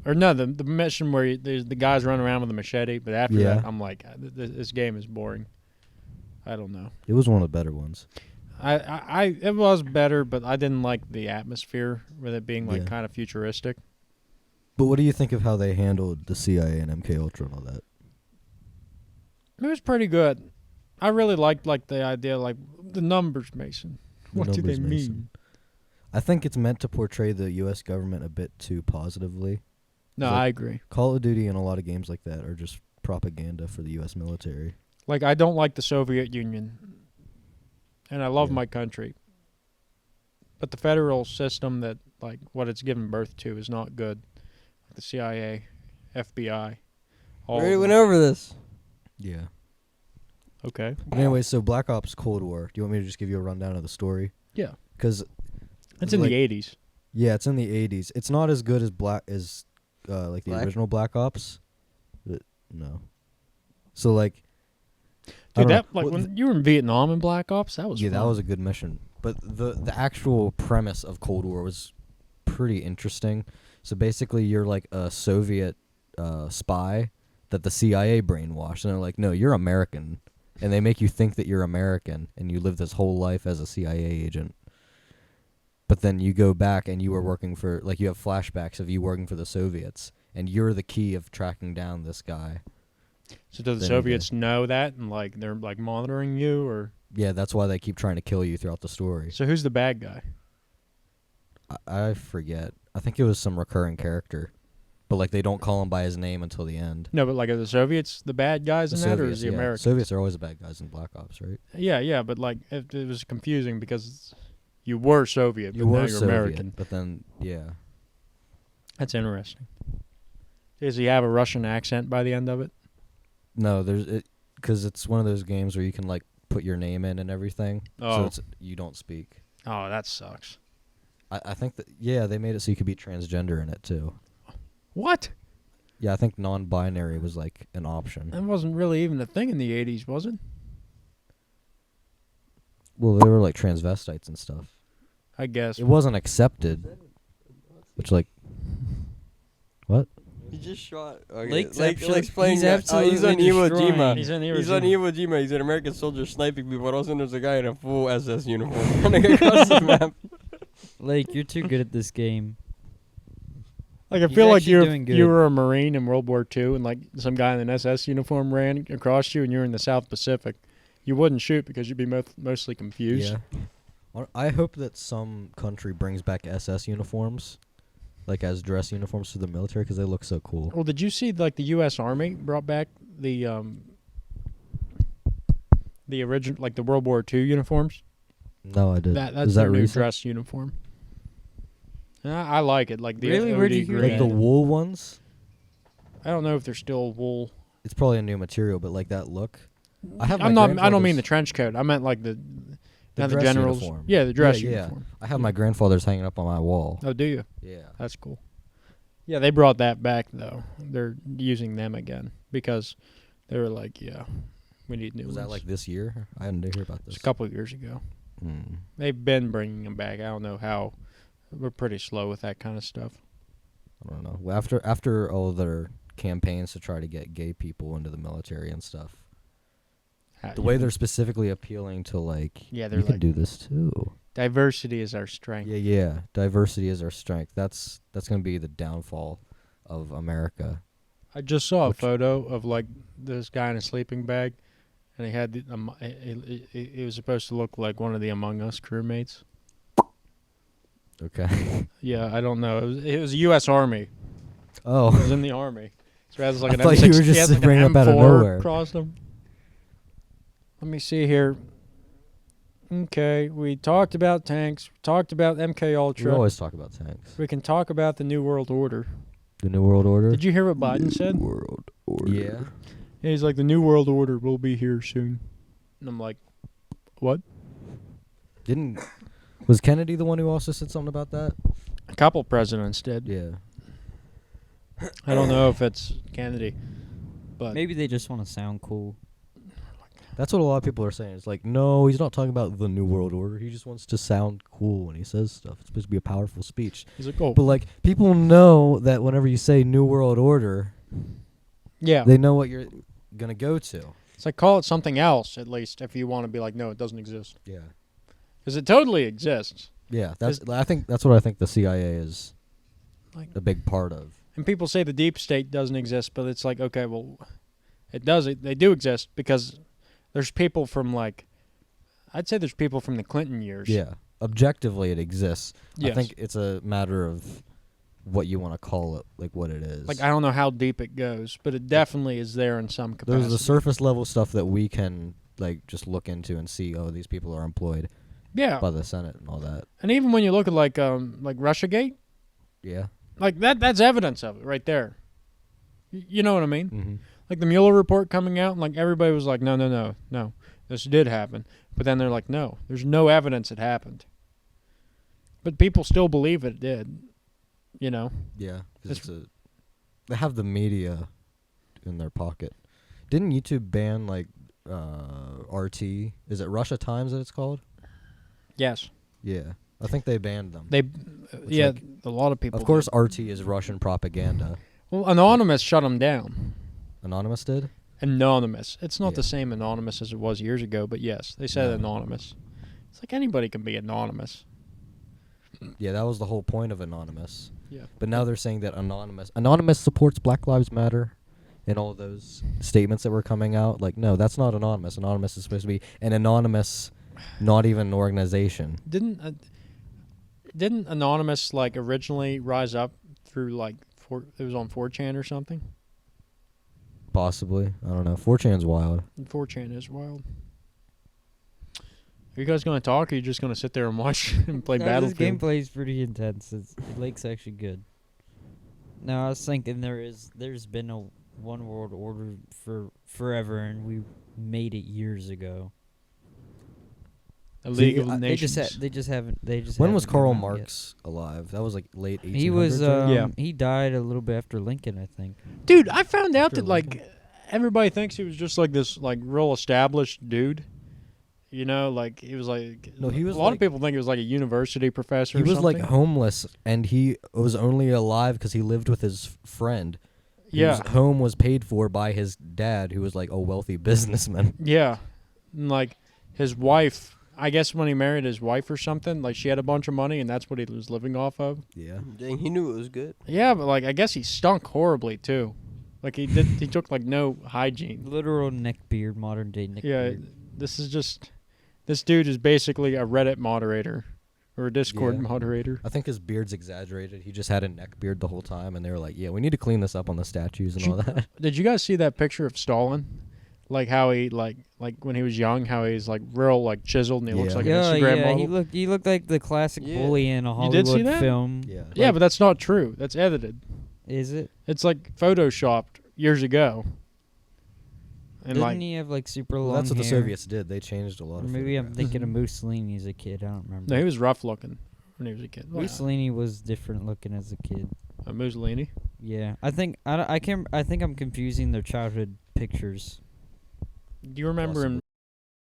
or no, the mission where there's the guys running around with a machete. But after Yeah. that, I'm like, this game is boring. I don't know. It was one of the better ones. It was better, but I didn't like the atmosphere with it being like Yeah. kind of futuristic. But what do you think of how they handled the CIA and MK Ultra and all that? It was pretty good. I really liked like the idea, like the numbers, Mason. The What do they numbers, mean? Mason. I think it's meant to portray the U.S. government a bit too positively. No, Like- I agree. Call of Duty and a lot of games like that are just propaganda for the U.S. military. Like, I don't like the Soviet Union, and I love Yeah. my country. But the federal system that, like, what it's given birth to is not good. The CIA, FBI, all We of already them. went over this. Yeah. Okay. But anyway, so Black Ops Cold War. Do you want me to just give you a rundown of the story? Yeah. Because It's in like- the 80s. yeah, it's in the 80s. It's not as good as like the Black? original Black Ops. But no. So like, I Dude, don't that, know. like, Well, when you were in Vietnam in Black Ops, that was yeah, fun. that was a good mission. But the actual premise of Cold War was pretty interesting. So basically, you're like a Soviet spy that the CIA brainwashed, and they're like, "No, you're American," and they make you think that you're American, and you live this whole life as a CIA agent. But then you go back and you were working for, like, you have flashbacks of you working for the Soviets, and you're the key of tracking down this guy. So do the Then Soviets know that, and, like, they're, like, monitoring you, or... Yeah, that's why they keep trying to kill you throughout the story. So who's the bad guy? I forget. I think it was some recurring character. But, like, they don't call him by his name until the end. No, but, like, are the Soviets the bad guys in that, or is the yeah. Americans? Soviets are always the bad guys in Black Ops, right? Yeah, but, like, it was confusing because you were Soviet, but You now were you're Soviet, American. but then, yeah. That's interesting. Does he have a Russian accent by the end of it? No, because it's one of those games where you can, like, put your name in and everything. Oh. So you don't speak. Oh, that sucks. I think that, yeah, they made it so you could be transgender in it, too. What? Yeah, I think non-binary was, like, an option. That wasn't really even a thing in the 80s, was it? Well, they were, like, transvestites and stuff. I guess. It wasn't accepted. Which, like, what? He just shot. Okay. Lake's Like absolute- explaining he's that. He's on absolutely Iwo destroying. Jima. He's on Iwo He's on Jima. Iwo Jima. He's an American soldier sniping people. All of a sudden, there's a guy in a full SS uniform running across the map. Lake, you're too good at this game. Like, I He's feel like actually doing good. you were a Marine in World War II, and, like, some guy in an SS uniform ran across you, and you're in the South Pacific. You wouldn't shoot because you'd be mostly confused. Yeah. I hope that some country brings back SS uniforms, like as dress uniforms for the military, because they look so cool. Well, did you see, like, the U.S. Army brought back the original, like, the World War II uniforms? No, I did. That's Is their that new recent? dress uniform. And I like it, like the Really? Where'd you OD hear green. Like the wool ones? I don't know if they're still wool. It's probably a new material, but like that look. I have. I don't mean the grandfather's- trench coat. I meant like the dress generals. uniform. Yeah, the dress Yeah. uniform. I have my grandfather's hanging up on my wall. Oh, do you? Yeah. That's cool. Yeah, they brought that back though. They're using them again because they were like, yeah, we need new Was ones. that like this year? I didn't hear about It this. was a couple of years ago. Hmm. They've been bringing them back. I don't know how. We're pretty slow with that kind of stuff. I don't know. Well, after all their campaigns to try to get gay people into the military and stuff, the way they're specifically appealing to like, Yeah, they're you can like- do this too. diversity is our strength. Yeah. Diversity is our strength. That's gonna be the downfall of America. I just saw a Which- photo of like this guy in a sleeping bag, and he had it was supposed to look like one of the Among Us crewmates. Okay. Yeah, I don't know. It was U.S. Army. It Oh. was in the Army. So it has like I an thought M6, you were he just has, like, an bringing up out of M4 nowhere. across them. Let me see here. Okay, we talked about tanks. We talked about We MKUltra. always talk about tanks. We can talk about the New World Order. The New World Order. Did you hear what Biden said? World Order. Yeah. Yeah, he's like, the New World Order will be here soon. And I'm like, what? Was Kennedy the one who also said something about that? A couple presidents did. Yeah. I don't know if it's Kennedy, but Maybe they just want to sound cool. That's what a lot of people are saying. It's like, no, he's not talking about the New World Order. He just wants to sound cool when he says stuff. It's supposed to be a powerful speech. he's like, oh, But like, people know that whenever you say New World Order, yeah. they know what you're gonna go to. It's like, call it something else at least if you want to be like, no, it doesn't exist, Yeah. because it totally exists. Yeah. I think that's what I think the CIA is Like, a big part of. and people say the deep state doesn't exist, but it's like, okay, well, it does. They do exist because There's people from like, I'd say there's people from the Clinton years. Yeah. Objectively, it exists. Yes. I think it's a matter of what you want to call it, like what it is. Like, I don't know how deep it goes, but it definitely is there in some capacity. There's the surface level stuff that we can like just look into and see. Oh, these people are employed by the Senate and all that. And even when you look at like Russiagate, Yeah. like that's evidence of it right there. You know what I mean? Mm-hmm. Like the Mueller report coming out, and like everybody was like, no, this did happen. But then they're like, no, there's no evidence it happened. But people still believe it did. You know? Yeah. 'Cause they have the media in their pocket. Didn't YouTube ban like RT? Is it Russia Times that it's called? Yes. Yeah. I think they banned them. Like, a lot of people. Of course, RT is Russian propaganda. Well, Anonymous shut them down. Anonymous did? Anonymous. It's not Yeah. the same Anonymous as it was years ago, but yes, they said No. Anonymous. It's like anybody can be anonymous. Yeah, that was the whole point of Anonymous. Yeah. But now they're saying that Anonymous supports Black Lives Matter and all those statements that were coming out. Like, no, that's not Anonymous. Anonymous is supposed to be an anonymous, not even an organization. Didn't Anonymous like originally rise up through like it was on 4chan or something? Possibly. I don't know. 4chan's wild. And 4chan is wild. Are you guys going to talk, or are you just going to sit there and watch and play This Battlefield? gameplay is pretty intense. Lake's actually good. Now I was thinking there's been a one world order for forever, and we made it years ago. A League of They just Nations. haven't. When was haven't Karl come out yet. Marx alive? That was like late 1800s. He was. right? Yeah. He died a little bit after Lincoln, I think. Dude, I found out Sure, that like everybody thinks he was just like this like real established dude. You know, like he was like No, he was a lot of like- people think he was like a university professor. He or was like something. homeless, and he was only alive because he lived with his friend. Yeah. Whose home was paid for by his dad, who was like a wealthy businessman. Yeah. And like his wife, I guess when he married his wife or something, like she had a bunch of money and that's what he was living off of. Yeah. Dang, he knew it was good. Yeah, but like I guess he stunk horribly too. Like he took like no hygiene. Literal neckbeard, modern day neckbeard. Yeah, this dude is basically a Reddit moderator or a Discord Yeah. moderator. I think his beard's exaggerated. He just had a neck beard the whole time, and they were like, "Yeah, we need to clean this up on the statues and all that." Did you guys see that picture of Stalin? Like how he like when he was young, how he's like real like chiseled and he looks Yeah. like an Yeah, Instagram yeah. model. He looked like the classic Yeah. bully in a You Hollywood did see that? film. Yeah. Yeah, but that's not true. That's edited. Is it? It's like photoshopped years ago. And Didn't like he have like super long Well, that's what the hair? Soviets did. They changed a lot Or of. maybe I'm photographs. thinking of Mussolini as a kid. I don't remember. no, he was rough looking when he was a kid. Mussolini was different looking as a kid. Mussolini. Yeah, I think I can. I think I'm confusing their childhood pictures. Do you remember in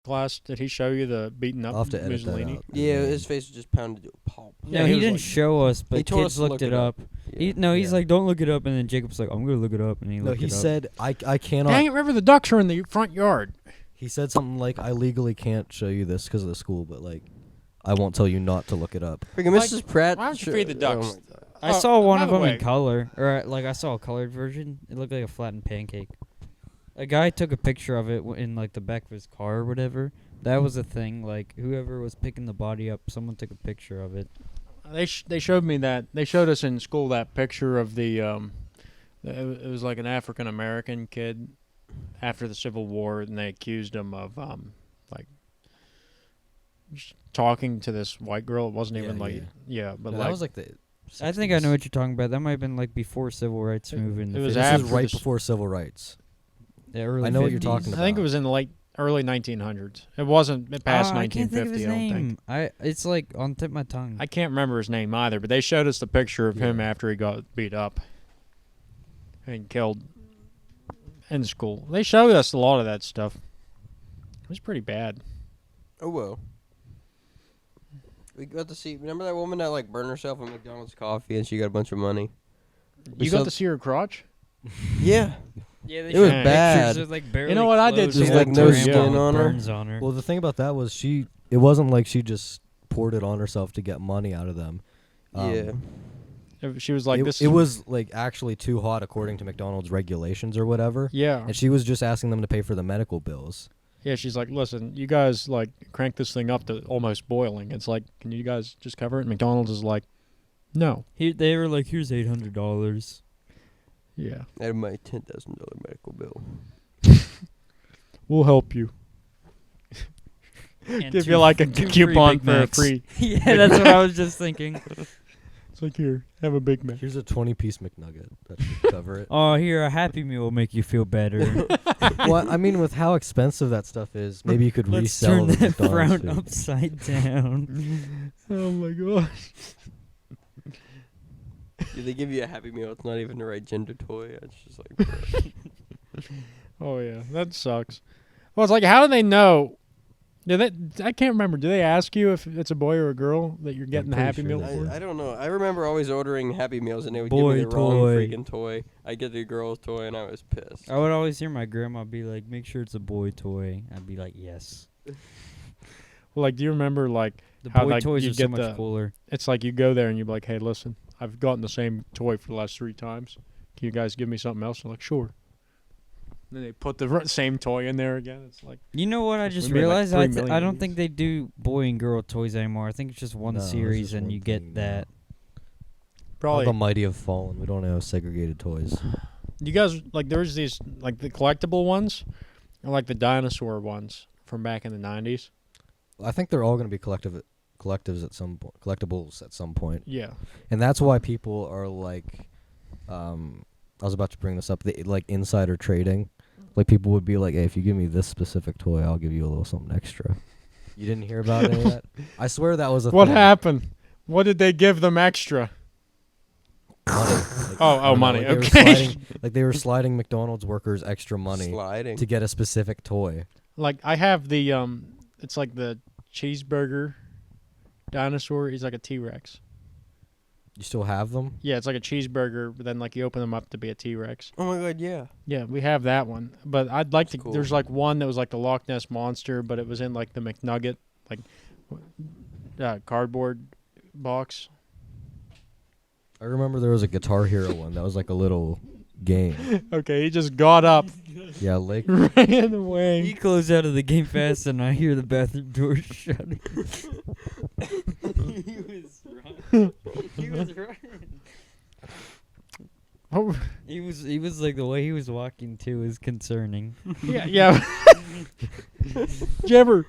class? Did he show you the beating up I'll have to edit that Mussolini? out. Yeah, his face was just pounded to a pulp. Yeah, No, he he was didn't like- show us, He but told us kids to looked look it it up. Yeah. He's Yeah. like, don't look it up, and then Jacob's like, I'm gonna look it up, and he No, looked he it up. said, "I cannot." Dang it, River! The ducks are in the front yard. He said something like, "I legally can't show you this because of the school, but like, I won't tell you not to look it up." Freaking Like, Mrs. Pratt. why don't you sure- feed the ducks? Oh my God. I Oh, saw one by of the them way- in color, or like I saw a colored version. It looked like a flattened pancake. A guy took a picture of it in like the back of his car or whatever. That was a thing. Like whoever was picking the body up, someone took a picture of it. They showed me that. They showed us in school that picture of the it was like an African American kid after the Civil War, and they accused him of like talking to this white girl. It wasn't even like but No, like that was like the. I think I know 60s. what you're talking about. That might have been like before civil rights movement. it was This after is right this- before civil rights. the early I know what you're 50s. talking I think it was in the early 1900s. It wasn't past I can't think of 1950. his I don't think. name. It's like on the tip of my tongue. I can't remember his name either, but they showed us the picture of him Yeah. after he got beat up and killed in school. They showed us a lot of that stuff. It was pretty bad. Oh well. We got to see. Remember that woman that like burned herself in McDonald's coffee and she got a bunch of money. You got to see her crotch? Yeah. Yeah, they It was showed bad. pictures of, like, barely You know what I did clothes see and, that like, too, trampled yeah. with on her? burns on her. Well, the thing about that was it wasn't like she just poured it on herself to get money out of them. Yeah. She was like, this it was like actually too hot according to McDonald's regulations or whatever. Yeah. And she was just asking them to pay for the medical bills. Yeah, she's like, listen, you guys like crank this thing up to almost boiling. It's like, can you guys just cover it? McDonald's is like, no. They were like, here's $800. Yeah. Out of my $10,000 medical bill. We'll help you. And Give two- you like a two free coupon Big for a Macs. free. Yeah, that's what I was just thinking. It's like, here, have a Big Mac. Here's a 20-piece McNugget. That should cover it. Oh, here, a Happy Meal will make you feel better. Well, I mean, with how expensive that stuff is, maybe you could Let's resell turn the that McDonald's frown food. upside down. Oh my gosh. They give you a Happy Meal. It's not even the right gender toy. It's just like, bro. Oh yeah, that sucks. Well, it's like, how do they know? I can't remember. Do they ask you if it's a boy or a girl that you're getting the pretty Happy sure Meal they for? I don't know. I remember always ordering Happy Meals and they would Boy give me the wrong toy. freaking toy. I get the girl's toy and I was pissed. I would always hear my grandma be like, make sure it's a boy toy. I'd be like, yes. Well, like, do you remember like The how boy like toys you are so get much the? cooler. It's like you go there and you're like, hey, listen, I've gotten the same toy for the last 3 times. Can you guys give me something else? They're like, sure. And then they put the same toy in there again. It's like, You know what I just We made, like, realized? 3 I million don't of think they do boy and girl toys anymore. I think it's just one No, it's series just and one you thing get now. that. probably. The mighty have fallen. We don't have segregated toys. You guys like there's these like the collectible ones, or like the dinosaur ones from back in the 90s. I think they're all going to be collectives at some collectibles at some point, Yeah. and that's why people are like, I was about to bring this up. Like insider trading, like people would be like, "Hey, if you give me this specific toy, I'll give you a little something extra." You didn't hear about any of that? I swear that was a What thing. happened? What did they give them extra? Money. Like, Oh, I don't know, money, Like they, were okay. sliding, they were sliding McDonald's workers extra money Sliding. to get a specific toy. Like I have the it's like the cheeseburger dinosaur. He's like a T-Rex. You still have them? Yeah, it's like a cheeseburger, but then like you open them up to be a T-Rex. Oh my god, yeah. Yeah, we have that one. But I'd like That's to. cool. There's like one that was like the Loch Ness monster, but it was in like the McNugget, like cardboard box. I remember there was a Guitar Hero one that was like a little game. Okay, he just got up, Yeah, Lake. ran He away. closed out of the game fast and I hear the bathroom door shutting. He was running. He was running. Oh, He was like, the way he was walking too is concerning. yeah, yeah. Did you ever?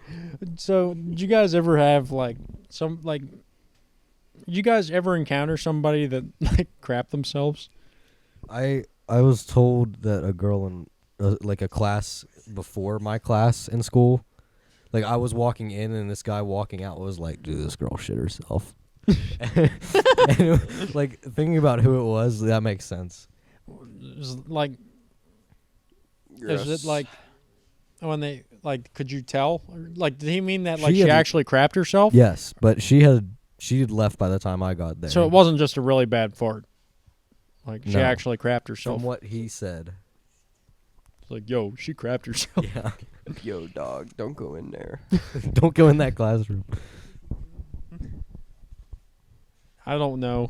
So, did you guys ever have like some like? Did you guys ever encounter somebody that like crap themselves? I was told that a girl in like a class before my class in school, like I was walking in and this guy walking out was like, "Dude, this girl shit herself." And like thinking about who it was, that makes sense. Like, is it like when they like? Could you tell? Or, like, did he mean that like She she had- actually crapped herself? Yes, but she had left by the time I got there. So it wasn't just a really bad fart. Like she No. actually crapped herself. From what he said. It's like, yo, she crapped herself. Yeah. Yo, dog, don't go in there. Don't go in that classroom. I don't know.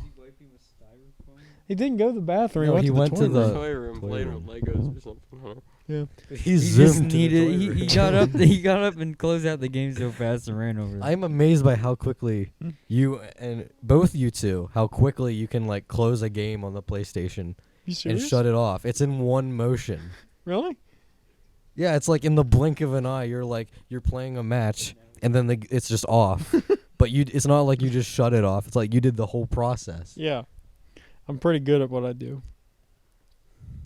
He didn't go to the bathroom. No, he he went went to toilet. the Toy room, toy playing room. with Legos or something. Huh? Yeah. He He just zoomed to the needed. toy He room. got up. He got up and closed out the game so fast and ran over. there. I'm amazed by how quickly you and both you two, how quickly you can like close a game on the PlayStation You and serious? shut it off. It's in one motion. Really? Yeah, it's like in the blink of an eye. You're playing a match and then it's just off. But it's not like you just shut it off. It's like you did the whole process. Yeah. I'm pretty good at what I do.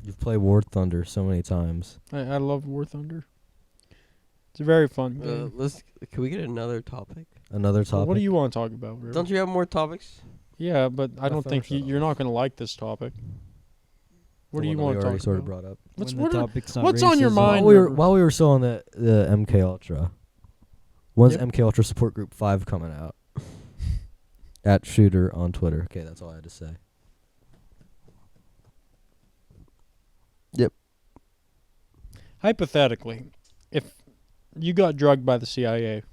You've played War Thunder so many times. I love War Thunder. It's a very fun game. Can we get another topic? Another Well, topic. what do you want to talk about, River? Don't you have more topics? Yeah, but I don't think finish it you're not going to like this topic. What The do you one that want to we already talk sort of about? brought up. What's When what the are- topic's not what's on your racism. mind? While we were still on the MKUltra, when's Yep. MKUltra Support Group 5 coming out? At Shooter on Twitter. Okay, that's all I had to say. Hypothetically, if you got drugged by the CIA,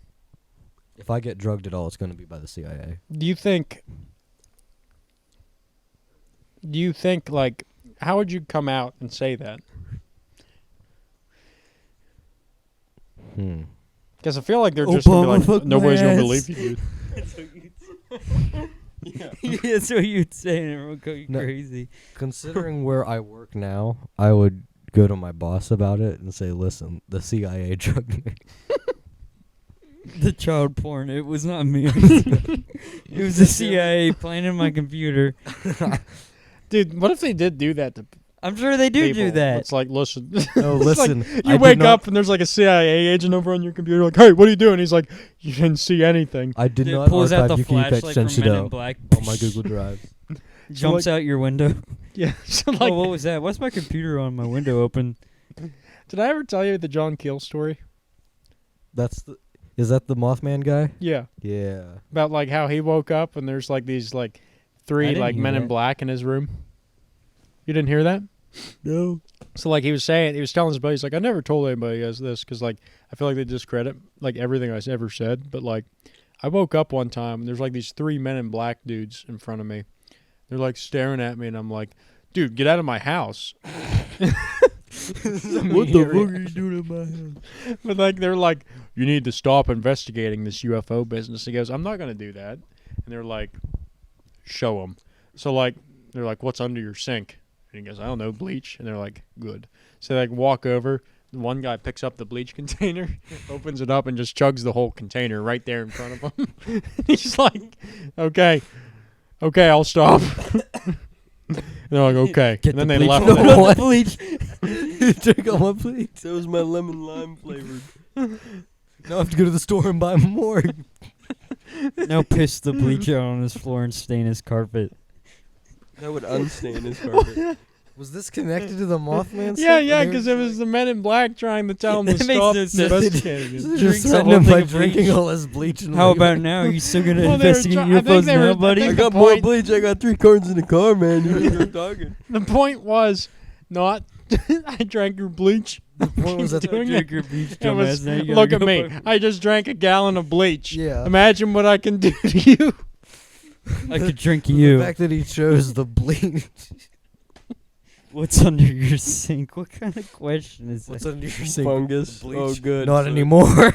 If I get drugged at all, it's going to be by the CIA. do you think like how would you come out and say that? Because I feel like they're just gonna be like, nobody's gonna believe you, dude. Yeah, that's what you'd say, and everyone would go crazy. Considering where I work now, I would go to my boss about it and say, "Listen, the CIA drugged me." The child porn. It was not me. It was the CIA playing in my computer. Dude, what if they did do that to I'm sure they do people? that. It's like, listen. No, It's like, listen. you wake up and there's like a CIA agent over on your computer. Like, hey, what are you doing? He's like, you didn't see anything. I did It not pulls out archive the Yuki flashlight from Men in Sensido Black. on my Google Drive. Jumps out your window. Yeah. So like, Oh, what was that? Why's my computer on my window open? did I ever tell you the John Keel story? Is that the Mothman guy? Yeah. Yeah. About like how he woke up and there's like these like 3 didn't like hear Men in that. Black in his room. You didn't hear that? No. So like he was telling his buddy, he's like, I never told anybody as this because like I feel like they discredit like everything I ever said. But like I woke up one time and there's like these 3 Men in Black dudes in front of me. They're like staring at me and I'm like, dude, get out of my house. What the fuck are you doing in my house? But like they're like, you need to stop investigating this UFO business. He goes, I'm not gonna do that. And they're like, show them. So like they're like, what's under your sink? And he goes, I don't know, bleach. And they're like, good. So they like walk over. One guy picks up the bleach container, opens it up, and just chugs the whole container right there in front of him. He's like, okay, I'll stop. And they're like, okay. Get And then the they bleach. left. No, it. no, the bleach. You drink all my bleach. That was my lemon lime flavored. Now I have to go to the store and buy more. Now piss the bleach out on his floor and stain his carpet. That would unstain his carpet. Was this connected to the Mothman stuff? Yeah, because it was the Men in Black trying to tell him to That makes stop no sense. investigating it. Drinks Just the threatened whole him thing by of drinking bleach. all his bleach. And How leaving. about now? You still gonna Well, they were investigate I think UFOs they were- now, I buddy? think I the got more point- bleach. I got 3 cartons in the car, man. You start talking. The point was not I drank your bleach. The point was that Doing Drink it. your bleach, It was, dumbass. Now you gotta look at go me. buy- I just drank a gallon of bleach. Yeah. Imagine what I can do to you. I could drink The you. fact that he chose the bleach. What's under your sink? What kind of question is What's that? under your sink? Fungus. Bleach? Oh, good. Not So- anymore.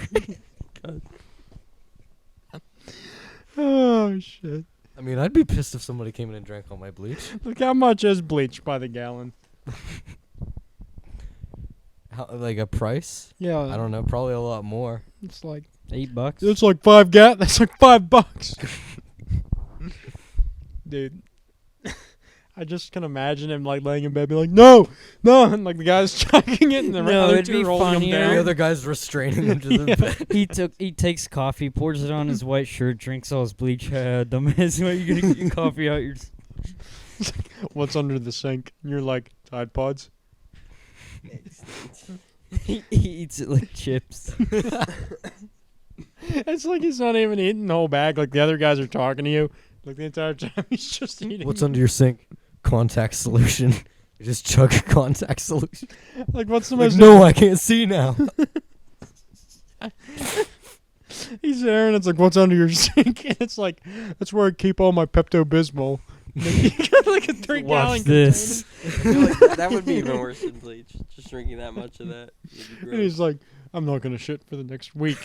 Oh shit! I mean, I'd be pissed if somebody came in and drank all my bleach. Look how much is bleach by the gallon. Like a price? Yeah, I don't know. Probably a lot more. It's like $8? it's like That's like $5. Dude. I just can imagine him like laying in bed, be like, no, and like the guy's chugging it, and the No, other it'd two be are holding him funnier. The down. other guy's restraining him to the bed. He takes coffee, pours it on his white shirt, drinks all his bleach. Dumbass, why are you gonna get your coffee out your? What's under the sink? And you're like, Tide Pods. He eats it like chips. It's like he's not even eating the whole bag. Like the other guys are talking to you. Like the entire time he's just eating. What's under your sink? Contact solution. You just chug a contact solution. Like what's the Like, most? no, I can't see now. He's there and it's like, what's under your sink? And it's like, that's where I keep all my Pepto-Bismol. You got like a 3 Watch gallon this. I feel like that would be even worse than bleach. Just drinking that much of that. Would be container. And he's gross. like, I'm not gonna shit for the next week.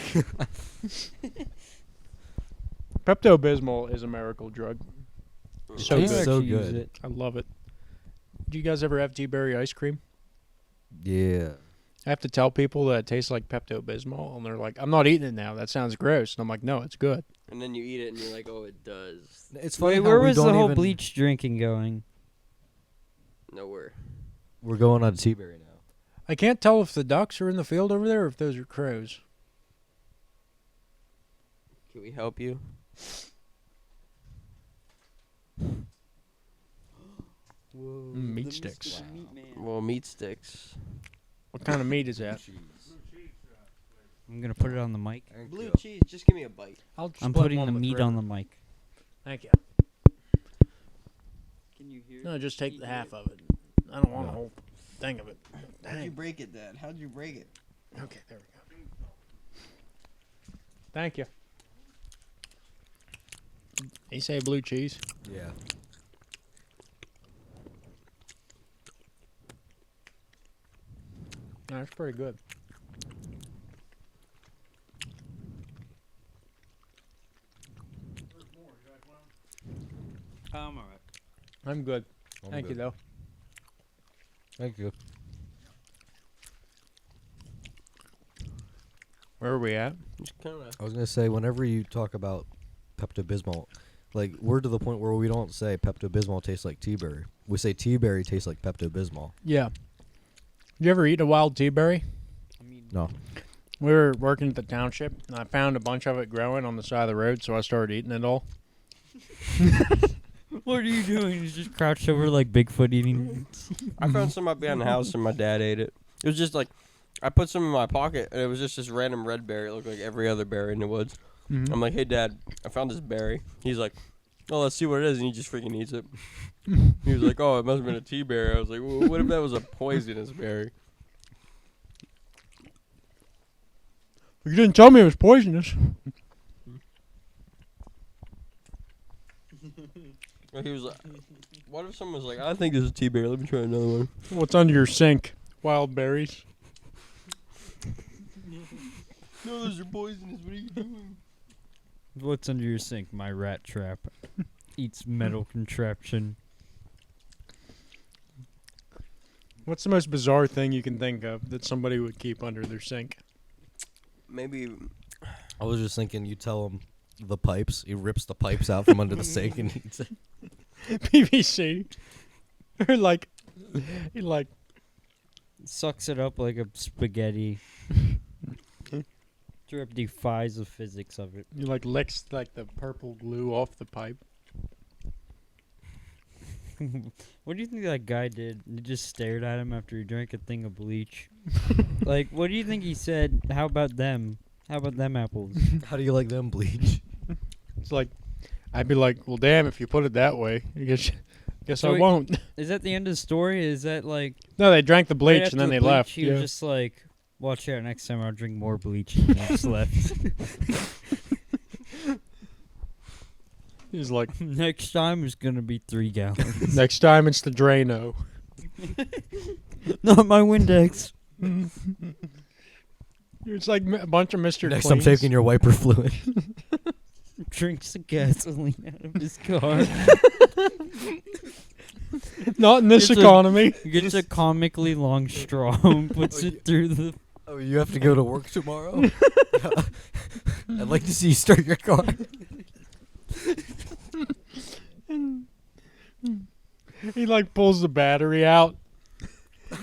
Pepto-Bismol is a miracle drug. So I Tastes good. so actually use good. it. I love it. Do you guys ever have tea-berry ice cream? Yeah. I have to tell people that it tastes like Pepto-Bismol, and they're like, I'm not eating it now. That sounds gross. And I'm like, no, it's good. And then you eat it and you're like, oh, it does. It's funny Wait, how where we was the don't whole even- bleach drinking going? Nowhere. We're going on Teaberry now. I can't tell if the ducks are in the field over there or if those are crows. Can we help you? Meat sticks. Well, meat sticks. What kind of meat is that? I'm gonna put it on the mic. Blue cheese. Just give me a bite. I'll I'm split putting one the with meat River. on the mic. Thank you. Can you hear? No, just take the half of it. I don't want a whole thing of it. How'd you Dang. break it, Dad? How'd you break it? Okay, there we go. Thank you. You say blue cheese? Yeah. No, that's pretty good. I'm good. Thank you, though. Thank you. Where are we at? I was gonna say, whenever you talk about Pepto-Bismol, like we're to the point where we don't say Pepto-Bismol tastes like tea-berry. We say tea-berry tastes like Pepto-Bismol. Yeah. You ever eat a wild tea berry? No. We were working at the township, and I found a bunch of it growing on the side of the road, so I started eating it all. What are you doing? He's just crouched over like Bigfoot eating. I found some up behind the house, and my dad ate it. It was just like, I put some in my pocket, and it was just this random red berry. It looked like every other berry in the woods. Mm-hmm. I'm like, hey, Dad, I found this berry. He's like, oh, let's see what it is, and he just freaking eats it. He was like, oh, it must have been a tea berry. I was like, well, what if that was a poisonous berry? You didn't tell me it was poisonous. He was like, what if someone was like, I think this is tea berry. Let me try another one. What's under your sink? Wild berries. No, those are poisonous. What are you doing? What's under your sink? My rat trap. Eats metal contraption. What's the most bizarre thing you can think of that somebody would keep under their sink? Maybe. I was just thinking, you tell him the pipes. He rips the pipes out from under the sink and eats it. PVC. Or like, he like Sucks it up like a spaghetti. Drip defies the physics of it. you like licks like the purple glue off the pipe. What do you think that guy did? He just stared at him after he drank a thing of bleach. Like, what do you think he said? How about them? How about them apples? How do you like them bleach? It's like, I'd be like, well, damn, if you put it that way, I guess So I won't. Is that the end of the story? Is that like No, they drank the right bleach after and then the they bleach, left. He Yeah. was just like, watch out, next time I'll drink more bleach. And he just left. He's like, Next time it's gonna be 3 gallons. next time it's the Drano. Not my Windex. It's like a bunch of Mr. Next, Cleans. I'm taking your wiper fluid. Drinks the gasoline out of his car. Not in this It's a- economy. Gets a comically long straw and puts it through the. Oh, you have to go to work tomorrow? I'd like to see you start your car. He like pulls the battery out.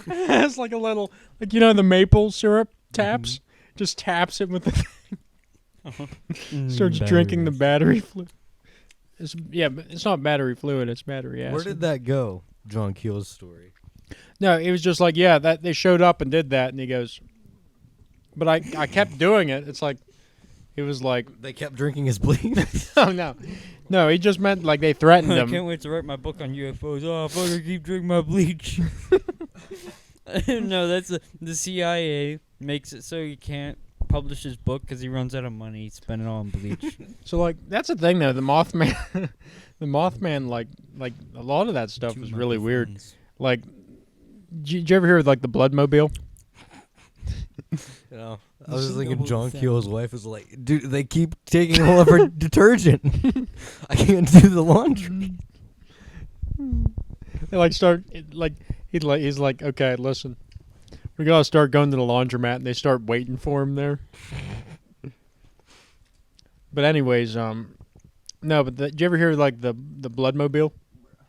It's like a little, like, you know, the maple syrup taps. Just taps it with the starts drinking the battery fluid. But it's not battery fluid, it's battery acid. Where did that go, John Keel's story? No, it was just like, yeah, that they showed up and did that, and he goes, but I kept doing it. It's like, it was like, They kept drinking his bleach. oh no, he just meant like they threatened I him. can't wait to write my book on UFOs. Oh, fuck, I keep drinking my bleach. No, that's the CIA makes it so he can't publish his book because he runs out of money. He spent it all on bleach. So like that's the thing though, the Mothman, the Mothman, like a lot of that stuff was really weird. Like, did you ever hear of like the Bloodmobile? You know, I was Just thinking double John sound. Keel's wife was like, dude, they keep taking all of our detergent. I can't do the laundry. They like start like he's like, okay, listen, we gotta start going to the laundromat, and they start waiting for him there. But anyways, no, but did you ever hear like the Bloodmobile?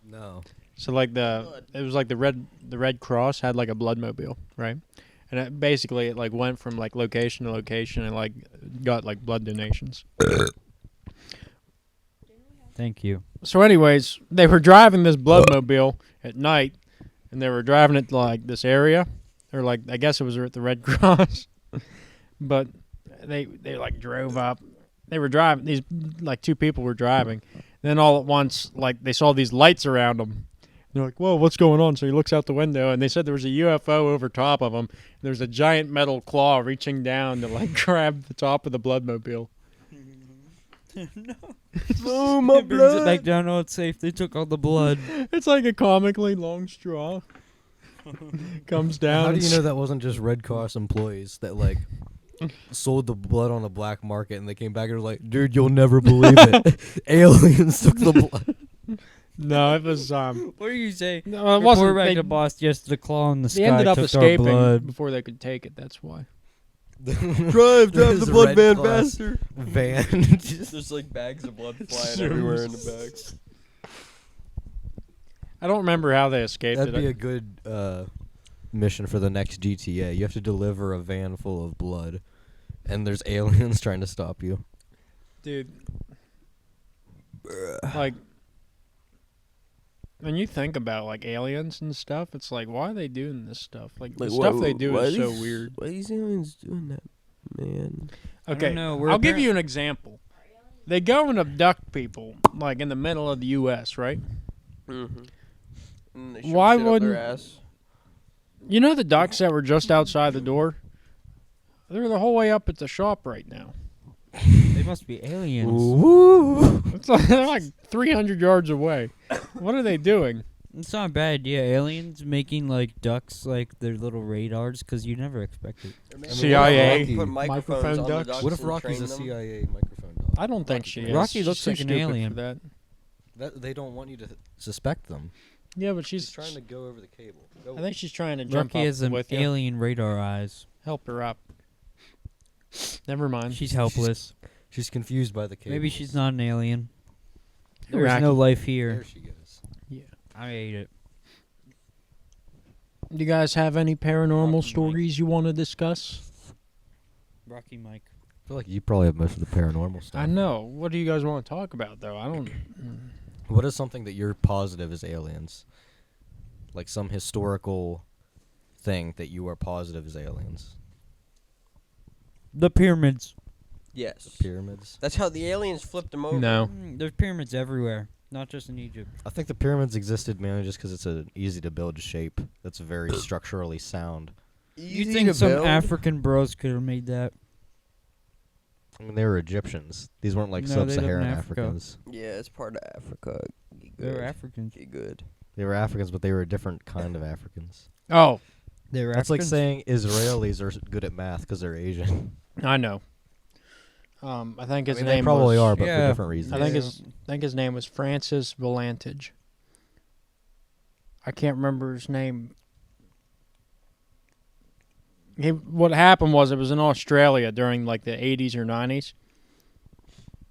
No. So like it was like the Red Cross had like a Bloodmobile, right? And it basically it like went from like location to location and like got like blood donations. Thank you. So anyways, they were driving this Bloodmobile at night, and they were driving it to like this area, or like I guess it was at the Red Cross, but they like drove up. They were driving. These like two people were driving. Then all at once, like they saw these lights around them. They're like, "Whoa, what's going on?" So he looks out the window, and they said there was a UFO over top of him. There's a giant metal claw reaching down to like grab the top of the Bloodmobile. Oh, my It brings it blood. back down. Oh, it's safe. They took all the blood. It's like a comically long straw. Comes down. How do you know that wasn't just Red Cross employees that like sold the blood on the black market and they came back and were like, dude, you'll never believe it. Aliens took the blood. No, it was What do you say? No, it wasn't. Back They, to boss. Yes, the claw in the sky they ended up took our escaping blood. before they could take it. That's why. Drive There's the a blood red van class faster. Van. There's like bags of blood flying everywhere in the bags. I don't remember how they escaped. That'd be a good mission for the next GTA. You have to deliver a van full of blood, and there's aliens trying to stop you. Dude. Like, when you think about like aliens and stuff, it's like, why are they doing this stuff? Like the stuff they do is so weird. Why are these aliens doing that, man? Okay, know, I'll give you an example. They go and abduct people like in the middle of the U.S., right? Mm-hmm. And they shove Why shit up wouldn't- their ass. You know the ducks that were just outside the door? They're the whole way up at the shop right now. They must be aliens. Woo! It's like, they're like 300 yards away. What are they doing? It's not a bad idea. Aliens making like ducks like their little radars because you never expect it. Or maybe CIA put microphones microphone on the ducks? ducks What if and Rocky's train a them? CIA microphone dog? I don't think she is. Rocky She's looks too like an stupid alien. for that. That they don't want you to suspect them. Yeah, but She's she's trying to go over the cable. I think she's trying to jump Rocky up has an with you. alien radar eyes. Help her up. Never mind. She's helpless. She's confused by the cable. Maybe she's not an alien. There's Rocky. no life There here. she goes. I ate it. Do you guys have any paranormal Rocky stories you want to discuss? Rocky Mike. I feel like you probably have most of the paranormal stuff. I know. What do you guys want to talk about, though? I don't. What is something that you're positive is aliens? Like some historical thing that you are positive is aliens. The pyramids. Yes. Pyramids. That's how the aliens flipped them over. No. There's pyramids everywhere, not just in Egypt. I think the pyramids existed mainly just because it's an easy to build shape that's very structurally sound. You Easy think to some build. African bros could have made that? I mean, they were Egyptians. These weren't like No, they lived in sub-Saharan Africa. Africans. Yeah, it's part of Africa. You They're good. Africans. You good. They were Africans, but they were a different kind of Africans. Oh, They're That's like Africans? saying Israelis are good at math because they're Asian. I know. I think his I mean, name they probably was, are, but Yeah. for different reasons. I think his name was Francis Volantage. I can't remember his name. What happened was it was in Australia during like the 80s or 90s.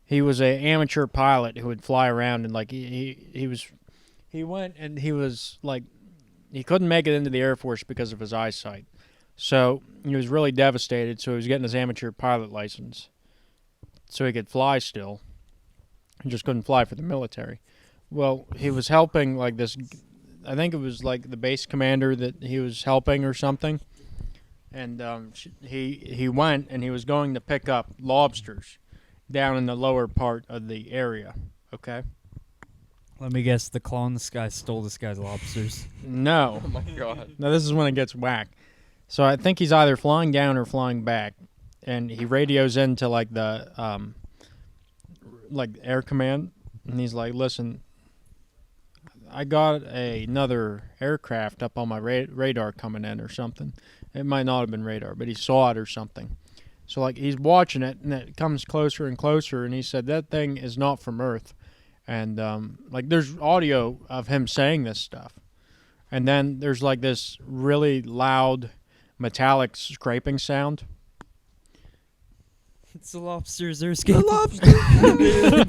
He was an amateur pilot who would fly around and like he went and he was like he couldn't make it into the Air Force because of his eyesight. So he was really devastated, so he was getting his amateur pilot license so he could fly still. He just couldn't fly for the military. Well, he was helping like this, I think it was like the base commander that he was helping or something. And he went and he was going to pick up lobsters down in the lower part of the area, okay? Let me guess, the claw in the sky stole this guy's lobsters. No. Oh my god. No, this is when it gets whacked. So I think he's either flying down or flying back. And he radios into like the like air command, and he's like, "Listen, I got another aircraft up on my radar coming in or something. It might not have been radar, but he saw it or something." So like he's watching it, and it comes closer and closer, and he said that thing is not from Earth. And like there's audio of him saying this stuff, and then there's like this really loud metallic scraping sound. It's the lobsters. They're escaping.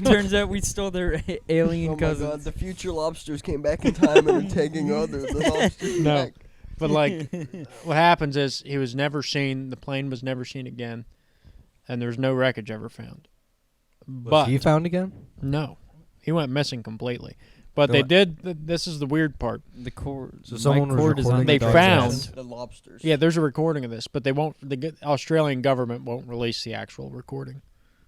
Turns out we stole their alien Oh my cousins. god, the future lobsters came back in time and are taking the lobsters No. back. But like, what happens is he was never seen. The plane was never seen again, and there was no wreckage ever found. But Was he found again? no, he went missing completely. But they did. This is the weird part. The cord. So someone was cord is on recording They the the dog's found- ass. The lobsters. Yeah, there's a recording of this, but they won't. The Australian government won't release the actual recording.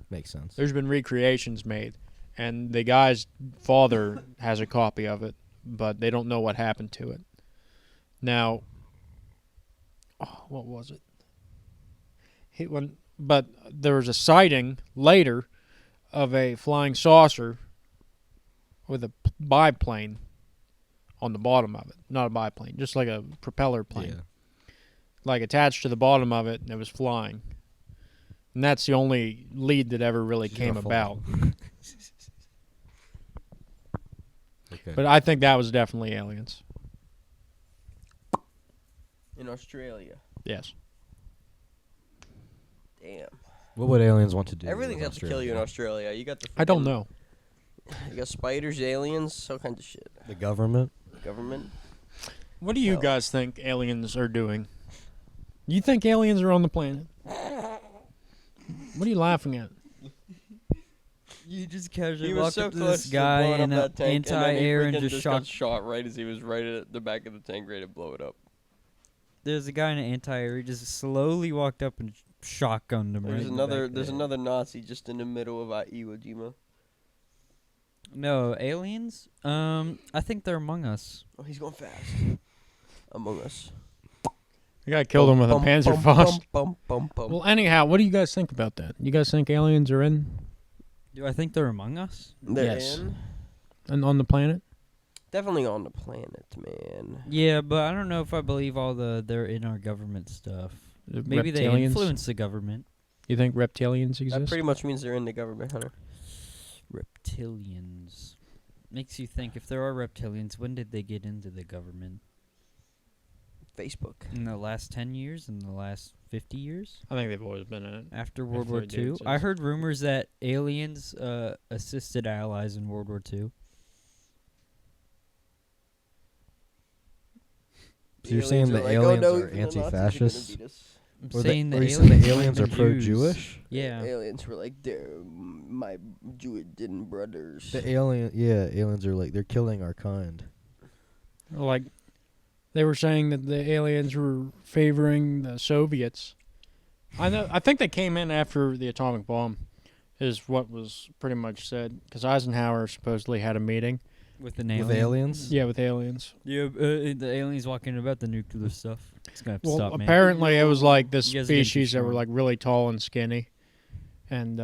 Makes sense. There's been recreations made, and the guy's father has a copy of it, but they don't know what happened to it. Now, what was it? But there was a sighting later of a flying saucer with a biplane on the bottom of it. Not a biplane, just like a propeller plane. Yeah. Like attached to the bottom of it, and it was flying. And that's the only lead that ever really came Beautiful. about. Okay. But I think that was definitely aliens. In Australia. Yes. Damn. What would aliens want to do? Everything's with out to kill you in Australia. You got the. I don't freaking- know. You got spiders, aliens, all kinds of shit. The government? Government. What do you Well- guys think aliens are doing? You think aliens are on the planet? What are you laughing at? You just casually He was walked so up to close this to guy blowing up in that tank, anti-air and and then just got shot. shot right as he was right at the back of the tank, ready to blow it up. There's a guy in an anti-air. He just slowly walked up and shotgunned him. There's right another. In the back There's there. another Nazi just in the middle of Iwo Jima. No aliens. I think they're among us. Oh, he's going fast. Among Us. The guy killed him with a Panzerfaust. Well, anyhow, what do you guys think about that? You guys think aliens are in Do I think they're among us? They're Yes. in. and on the planet? Definitely on the planet, man. Yeah, but I don't know if I believe all they're in our government stuff. Maybe they Reptilians? influence the government. You think reptilians That exist? pretty much means they're in the government, Hunter. Reptilians. Makes you think, if there are reptilians, when did they get into the government? Facebook. In the last 10 years? In the last 50 years? I think they've always been in it. After World If War they do II? I exist. heard rumors that aliens assisted allies in World War II. So you're saying the like, aliens no, are even the Nazis gonna anti-fascists? beat us. I'm Or saying or the you saying aliens, the aliens are blamed the Jews. pro-Jewish? Yeah. Aliens were like, they're my Jewish brothers. The aliens are like, they're killing our kind. Like, they were saying that the aliens were favoring the Soviets. I think they came in after the atomic bomb, is what was pretty much said. Because Eisenhower supposedly had a meeting. With an alien. With aliens? Yeah, with aliens. Yeah, the aliens walking about the nuclear stuff. It's gonna have to Well, stop, man. apparently it was like this You guys are getting too species that were strong. like really tall and skinny, and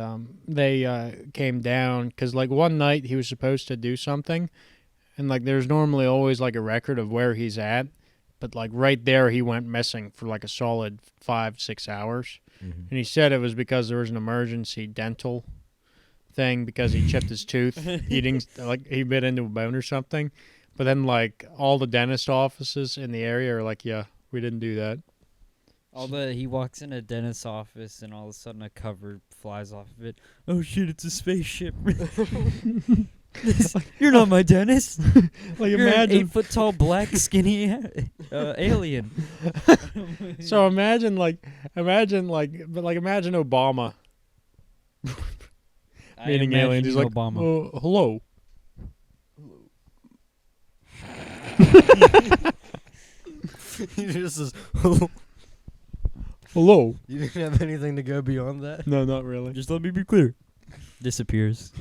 they came down because like one night he was supposed to do something, and like there's normally always like a record of where he's at, but like right there he went missing for like a solid 5-6 hours, Mm-hmm. and he said it was because there was an emergency dental thing because he chipped his tooth eating like he bit into a bone or something, but then like all the dentist offices in the area are like, yeah, we didn't do that. He walks in a dentist's office and all of a sudden a cover flies off of it. Oh shit, it's a spaceship. You're not my dentist. Like You're an imagine 8-foot tall black skinny alien. So imagine Obama I meeting imagine aliens. He's like, Obama. hello. He just says, Hello. you didn't have anything to go beyond that? No, not really. Just let me be clear. Disappears.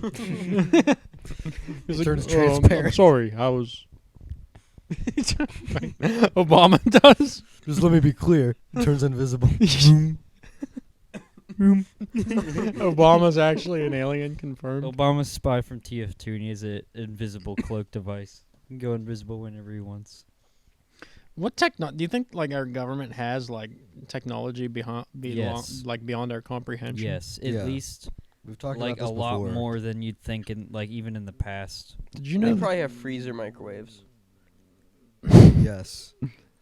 He's Turns I'm transparent. sorry, I was. Obama does. Just let me be clear. It turns invisible. Obama's actually an alien confirmed. Obama's spy from TF2 and he has an invisible cloak device. He can go invisible whenever he wants. What do you think like our government has like technology Yes. beyond our comprehension? Yes, at Yeah. least We've talked like about a this lot before. more than you'd think in like even in the past. Did you They know? probably have freezer microwaves. Yes.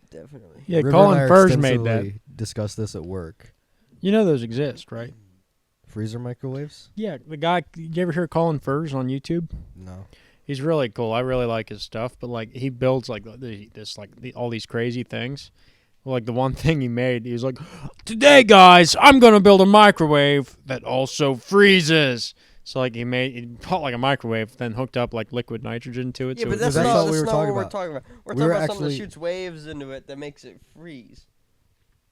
Definitely. Yeah, River Colin and I Furs made that. extensively discussed this at work. You know those exist, right? Freezer microwaves? Yeah, the guy. You ever hear Colin Furs on YouTube? No. He's really cool. I really like his stuff, but like he builds like all these crazy things. Like the one thing he made, he was like, "Today, guys, I'm gonna build a microwave that also freezes." So like he bought like a microwave, then hooked up like liquid nitrogen to it. Yeah, so but it that's was that's not, what that's we were not talking what we're about. talking about. We're We talking were about something that actually- shoots waves into it that makes it freeze.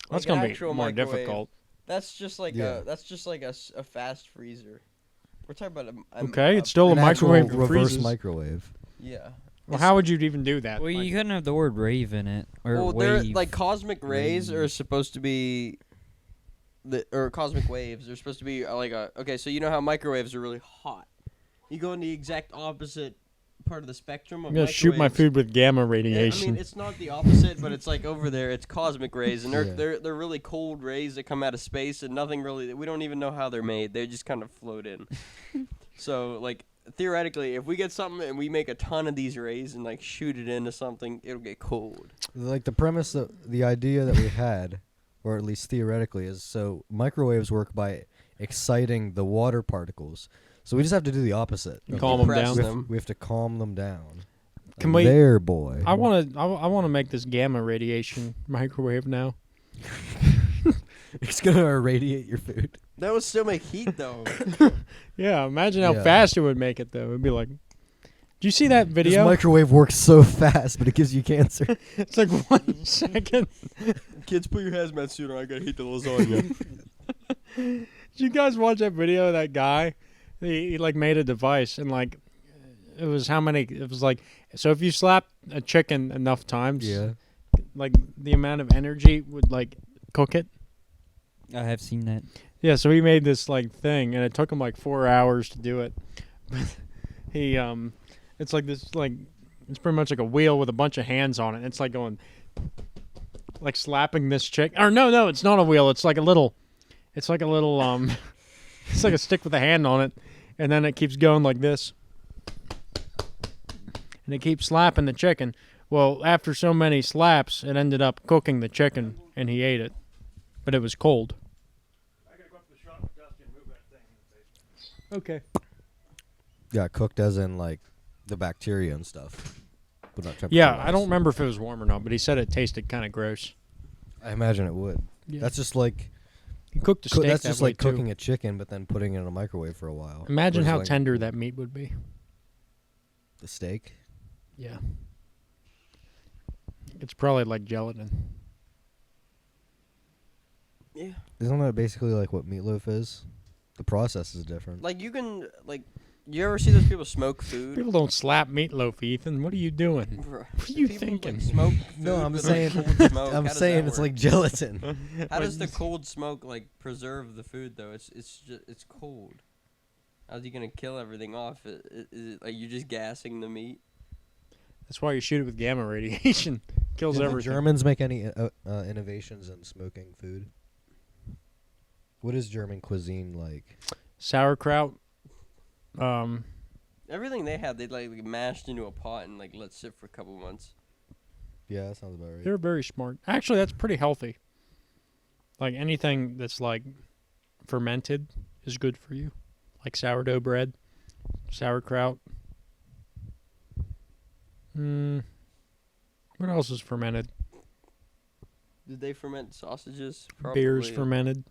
that's Like an gonna be actual more microwave. difficult. That's just like Yeah. a fast freezer. We're talking about a Okay, it's still a An actual microwave that reverse freezes. microwave. yeah. Well, how would you even do that? Well, Like, you couldn't have the word rave in it or Well, they're wave. like cosmic rays are Wave. supposed to be or cosmic waves are supposed to be like okay, so you know how microwaves are really hot. You go in the exact opposite part of the spectrum of I'm gonna shoot my microwaves. food with gamma Yeah, I radiation. mean, it's not the opposite, but it's like over there. It's cosmic rays, and Yeah. they're really cold rays that come out of space, and nothing really. We don't even know how they're made. They just kind of float in. So like theoretically, if we get something and we make a ton of these rays and like shoot it into something, it'll get cold. Like the premise, the idea that we had, or at least theoretically, is so microwaves work by exciting the water particles. So we just have to do the opposite. Calm them Depress down. them. We have to calm them down. Can we? There, boy. I want to make this gamma radiation microwave now. It's gonna irradiate your food. That would still make heat though. Yeah, imagine how Yeah. fast it would make it though. It'd be like, do you see that This video? microwave works so fast, but it gives you cancer. It's like 1 second. Kids, put your hazmat suit on. I gotta heat the lasagna. Did you guys watch that video of that guy? He like made a device and like it was how many? It was like so if you slap a chicken enough times, Yeah. like the amount of energy would like cook it. I have seen that. Yeah, so he made this like thing, and it took him like 4 hours to do it. He it's like this like it's pretty much like a wheel with a bunch of hands on it. And it's like going like slapping this chick. Or no, it's not a wheel. It's like a little. It's like it's like a stick with a hand on it, and then it keeps going like this, and it keeps slapping the chicken. Well, after so many slaps, it ended up cooking the chicken, and he ate it, but it was cold. Okay. Yeah, cooked as in like the bacteria and stuff. But not Yeah, temperature-wise. I don't remember if it was warm or not, but he said it tasted kind of gross. I imagine it would. Yeah. That's just like He cooked a steak that's that just way like too. cooking a chicken, but then putting it in a microwave for a while. Imagine Whereas, how like, tender that meat would be. the steak. Yeah. It's probably like gelatin. Yeah. Isn't that basically like what meatloaf is? The process is different. Like you can like, you ever see those people smoke food? People don't slap meatloaf, Ethan. What are you doing? Bro, What are you people, thinking? Like, smoke No, food I'm with, saying- like, cold smoke. How I'm does saying that it's work? like gelatin. How does the cold smoke like preserve the food though? It's cold. How's he gonna kill everything off? Is it like you're just gassing the meat? That's why you shoot it with gamma radiation. Kills Did the everything. Germans make any innovations in smoking food? What is German cuisine like? Sauerkraut. Everything they had, they like mashed into a pot and like let sit for a couple months. Yeah, that sounds about right. They're very smart. Actually, that's pretty healthy. Like anything that's like fermented is good for you. Like sourdough bread, sauerkraut. What else is fermented? Did they ferment sausages? Beer's Probably. fermented.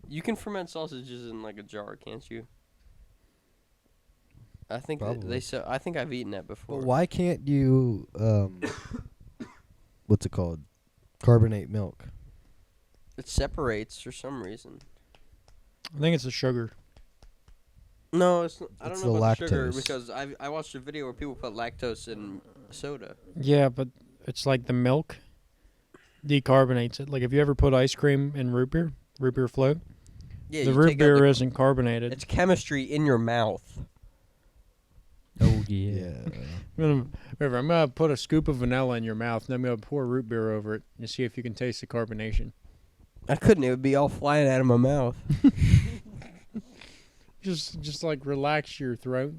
You can ferment sausages in like a jar, can't you? I think Probably. they sell. I think I've eaten that before. But why can't you what's it called? Carbonate milk. It separates for some reason. I think it's the sugar. No, it's. I It's don't know the about the sugar lactose. because I watched a video where people put lactose in soda. Yeah, but it's like the milk decarbonates it. Like if you ever put ice cream in root beer float, Yeah, the you root take out beer the- isn't carbonated. It's chemistry in your mouth. Oh yeah. I'm gonna put a scoop of vanilla in your mouth, and I'm gonna pour root beer over it and see if you can taste the carbonation. I couldn't. It would be all flying out of my mouth. Just like relax your throat.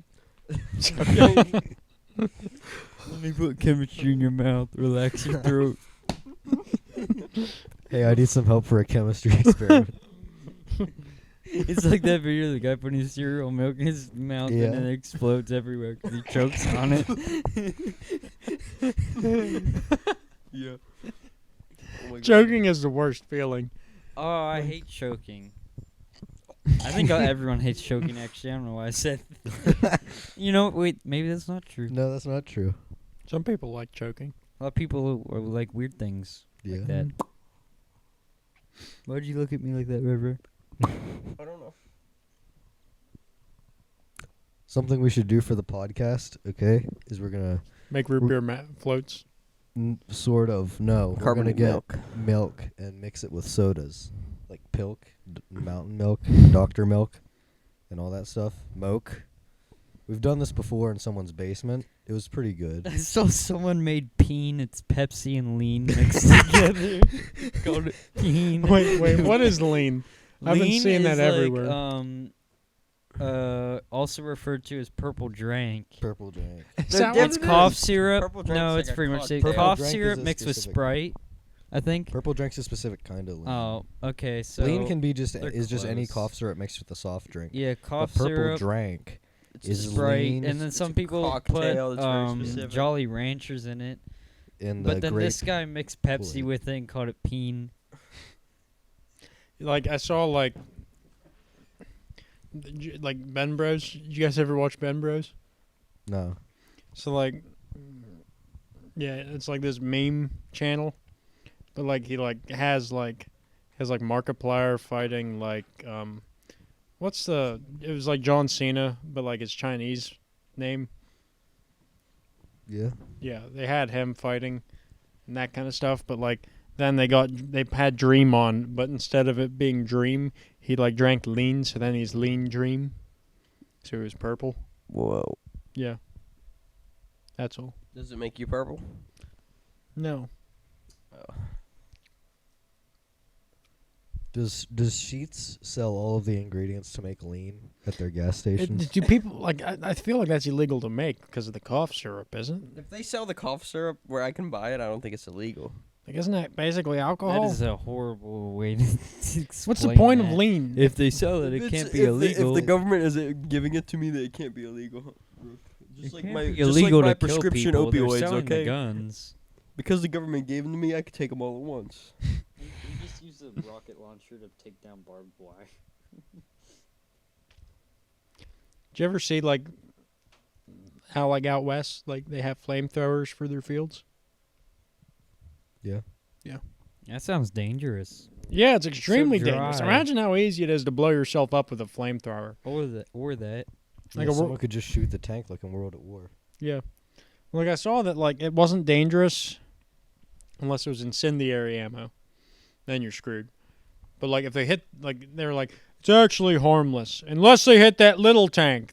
Let me put chemistry in your mouth. Relax your throat. Hey, I need some help for a chemistry experiment. It's like that video of the guy putting his cereal milk in his mouth Yeah. and then it explodes everywhere because he chokes on it. Yeah. Choking is the worst feeling. Oh, I hate choking. I think everyone hates choking, actually. I don't know why I said You know, wait, maybe that's not true. No, that's not true. Some people like choking. A lot of people are like weird things Yeah. like that. Why'd you look at me like that, River? I don't know. Something we should do for the podcast, okay, is we're gonna Make root beer floats. sort of no, we're gonna Carbonate get milk. milk and mix it with sodas, like Pilk, Mountain Milk, Dr. Milk, and all that stuff. Moke. We've done this before in someone's basement. It was pretty good. I saw someone made peen. It's Pepsi and lean mixed together. Called it peen. Wait, what is lean? I haven't Lean seen that is like, everywhere. also referred to as purple drank. Purple drink. Is that what It's it cough is? syrup. Purple drink's No, like it's a pretty much cocktail. it. Purple Cough drink is syrup a mixed with specific- Sprite, I think. Purple drink's a specific kind of lean. Oh, okay. So lean can be just they're any close. cough syrup mixed with a soft drink. yeah, But cough purple syrup, drink It's is Sprite, lean and then some a people put cocktail that's very specific. Jolly Ranchers in it. in the But then grape. this guy mixed Pepsi Kool-Aid. with it and called it Peen. Like I saw like Ben Bros. Did you guys ever watch Ben Bros? No. So like, yeah, it's like this meme channel, but like he has Markiplier fighting like it was like John Cena, but like his Chinese name. Yeah. Yeah, they had him fighting and that kind of stuff, but like then they had Dream on, but instead of it being Dream, he like drank lean, so then he's Lean Dream. So it was purple. Whoa. Yeah. That's all. Does it make you purple? No. Does Sheets sell all of the ingredients to make lean at their gas stations? Do people like? I feel like that's illegal to make because of the cough syrup, isn't it? If they sell the cough syrup where I can buy it, I don't think it's illegal. Like, isn't that basically alcohol? That is a horrible way to explain What's the point of that. lean? If they sell it, it can't be illegal. If the government is giving it to me, then it can't be illegal. Just It like can't my be just illegal like my to kill prescription people. They're opioids, selling the okay? guns. Because the government gave them to me, I could take them all at once. You just use a rocket launcher to take down barbed wire. Did you ever see like how like out west, like they have flamethrowers for their fields? Yeah. That sounds dangerous. Yeah, it's extremely dangerous. dry. Imagine how easy it is to blow yourself up with a flamethrower. Or that. Like Yeah, a someone could just shoot the tank like in World at War. Yeah. Like I saw that like it wasn't dangerous unless it was incendiary ammo. Then you're screwed. But like if they hit like they're like it's actually harmless unless they hit that little tank.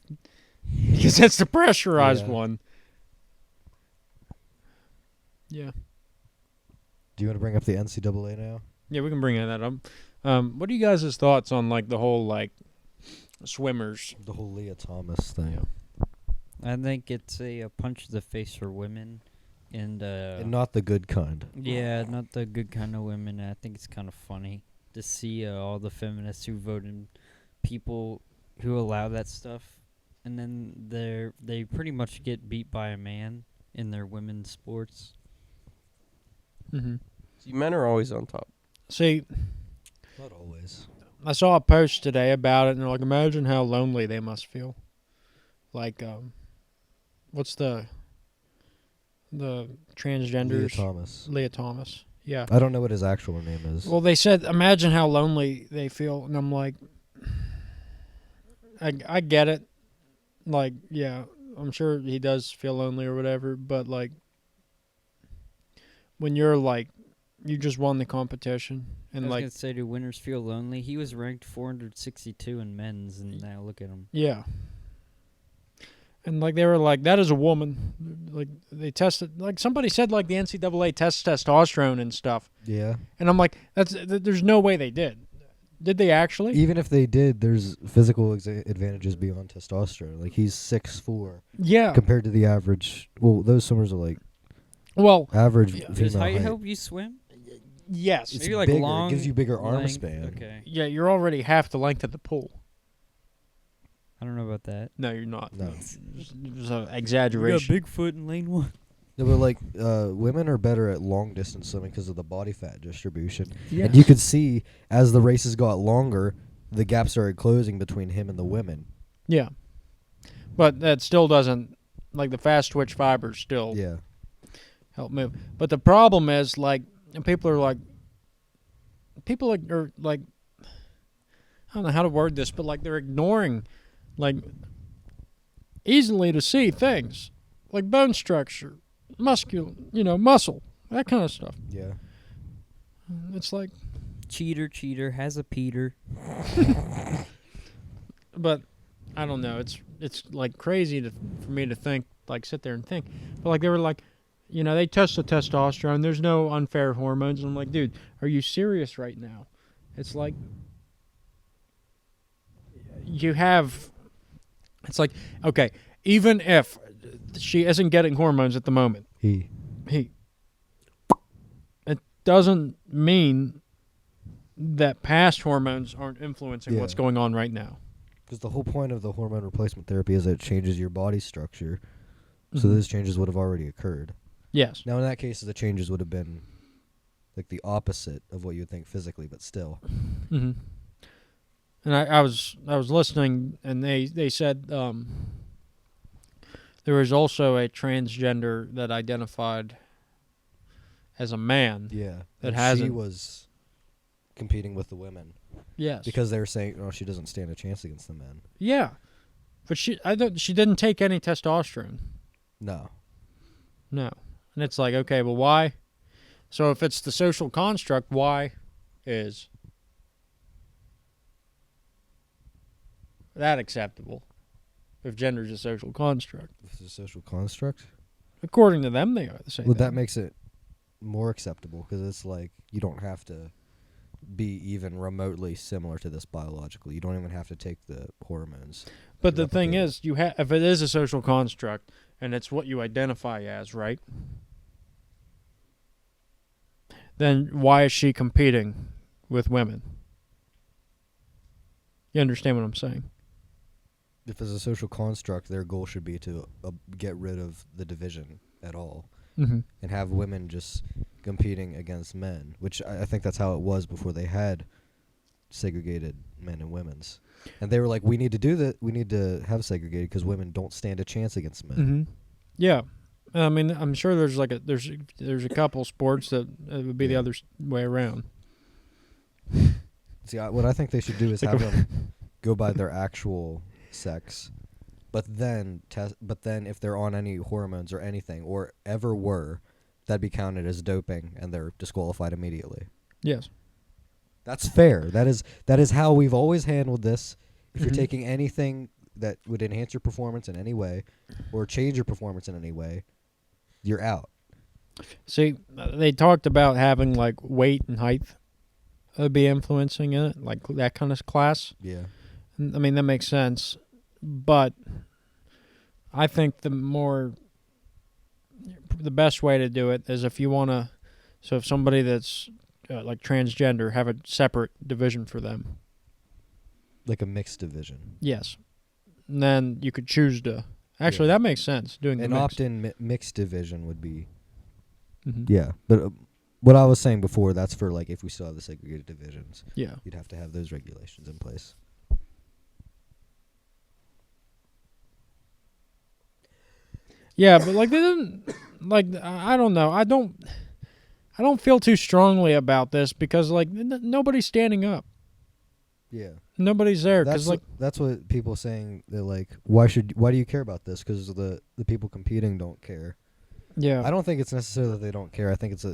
Because that's the pressurized Yeah. one. Yeah. Do you want to bring up the NCAA now? Yeah, we can bring that up. What are you guys' thoughts on like the whole like swimmers? The whole Leah Thomas thing. I think it's a punch to the face for women. And not the good kind. yeah, not the good kind of women. I think it's kind of funny to see all the feminists who voted people who allow that stuff, and then they pretty much get beat by a man in their women's sports. Mm-hmm. See, men are always on top. See, Not always. I saw a post today about it, and they're like, imagine how lonely they must feel. Like, what's the transgenders? Leah Thomas. Leah Thomas. Yeah. I don't know what his actual name is. Well, they said, imagine how lonely they feel, and I'm like, I get it. Like, yeah, I'm sure he does feel lonely or whatever, but like, when you're like, you just won the competition, I and was like, gonna say, do winners feel lonely? He was ranked 462 in men's, and now look at him. yeah. And like they were like, that is a woman. Like they tested, like somebody said, like the NCAA tests testosterone and stuff. Yeah. And I'm like, there's no way they did. Did they actually? Even if they did, there's physical advantages beyond testosterone. Like he's 6'4" Yeah. compared to the average. Well, those swimmers are like Well, average Yeah. Does female height height. help you swim? yes. It's Maybe like bigger. long It gives you bigger arm length? span. Okay, Yeah, you're already half the length of the pool. I don't know about that. No, you're not. No. It's an exaggeration. Bigfoot in lane 1. No, but like women are better at long distance swimming because of the body fat distribution. Yeah. And you could see as the races got longer, the gap started closing between him and the women. Yeah. But that still doesn't, like the fast twitch fibers still Yeah. help move. But the problem is, like, and people are like, I don't know how to word this, but like they're ignoring, like, easily to see things, like bone structure, muscle, that kind of stuff. Yeah. It's like, Cheater has a Peter. but I don't know. It's like crazy for me to think, like, sit there and think. But like they were like, they test the testosterone. There's no unfair hormones. And I'm like, dude, are you serious right now? It's like you have It's like, okay, even if she isn't getting hormones at the moment, He. it doesn't mean that past hormones aren't influencing what's going on right now. Because the whole point of the hormone replacement therapy is that it changes your body structure. So those changes would have already occurred. Yes. Now, in that case, the changes would have been like the opposite of what you would think physically, but still. Mm-hmm. And I was listening, and they said there was also a transgender that identified as a man. Yeah. That She hasn't. was competing with the women. Yes. Because they were saying, oh, she doesn't stand a chance against the men. Yeah, but she didn't take any testosterone. No. No, and it's like, okay, well, why? So if it's the social construct, why is that acceptable? If gender is a social construct, This is a social construct? according to them, they are the same. Well, that makes it more acceptable because it's like you don't have to be even remotely similar to this biologically. You don't even have to take the hormones. But the thing replicate is, if it is a social construct and it's what you identify as, right? Then why is she competing with women? You understand what I'm saying? If it's a social construct, their goal should be to get rid of the division at all Mm-hmm. and have women just competing against men, which I think that's how it was before they had segregated men and women's. And they were like, we need to do that. We need to have segregated because women don't stand a chance against men. Mm-hmm. Yeah. I mean, I'm sure there's a couple sports that it would be the other way around. See, what I think they should do is have them go by their actual sex, but then if they're on any hormones or anything or ever were, that'd be counted as doping and they're disqualified immediately. Yes. That's fair. That is how we've always handled this. If you're taking anything that would enhance your performance in any way or change your performance in any way, you're out. See, they talked about having like weight and height be influencing it, like that kind of class. Yeah. I mean, that makes sense, but I think the best way to do it is if you want to. So if somebody that's like transgender, have a separate division for them. Like a mixed division. Yes, and then you could choose to. Actually, that makes sense. Doing An the opt-in mixed division would be. Mm-hmm. Yeah, but what I was saying before, that's for like if we still have the segregated divisions. Yeah. You'd have to have those regulations in place. Yeah, but like they didn't. Like I don't know. I don't feel too strongly about this because like nobody's standing up. Yeah. Nobody's there because That's what people are saying. They're like, why do you care about this? Because the people competing don't care. yeah. I don't think it's necessarily that they don't care. I think it's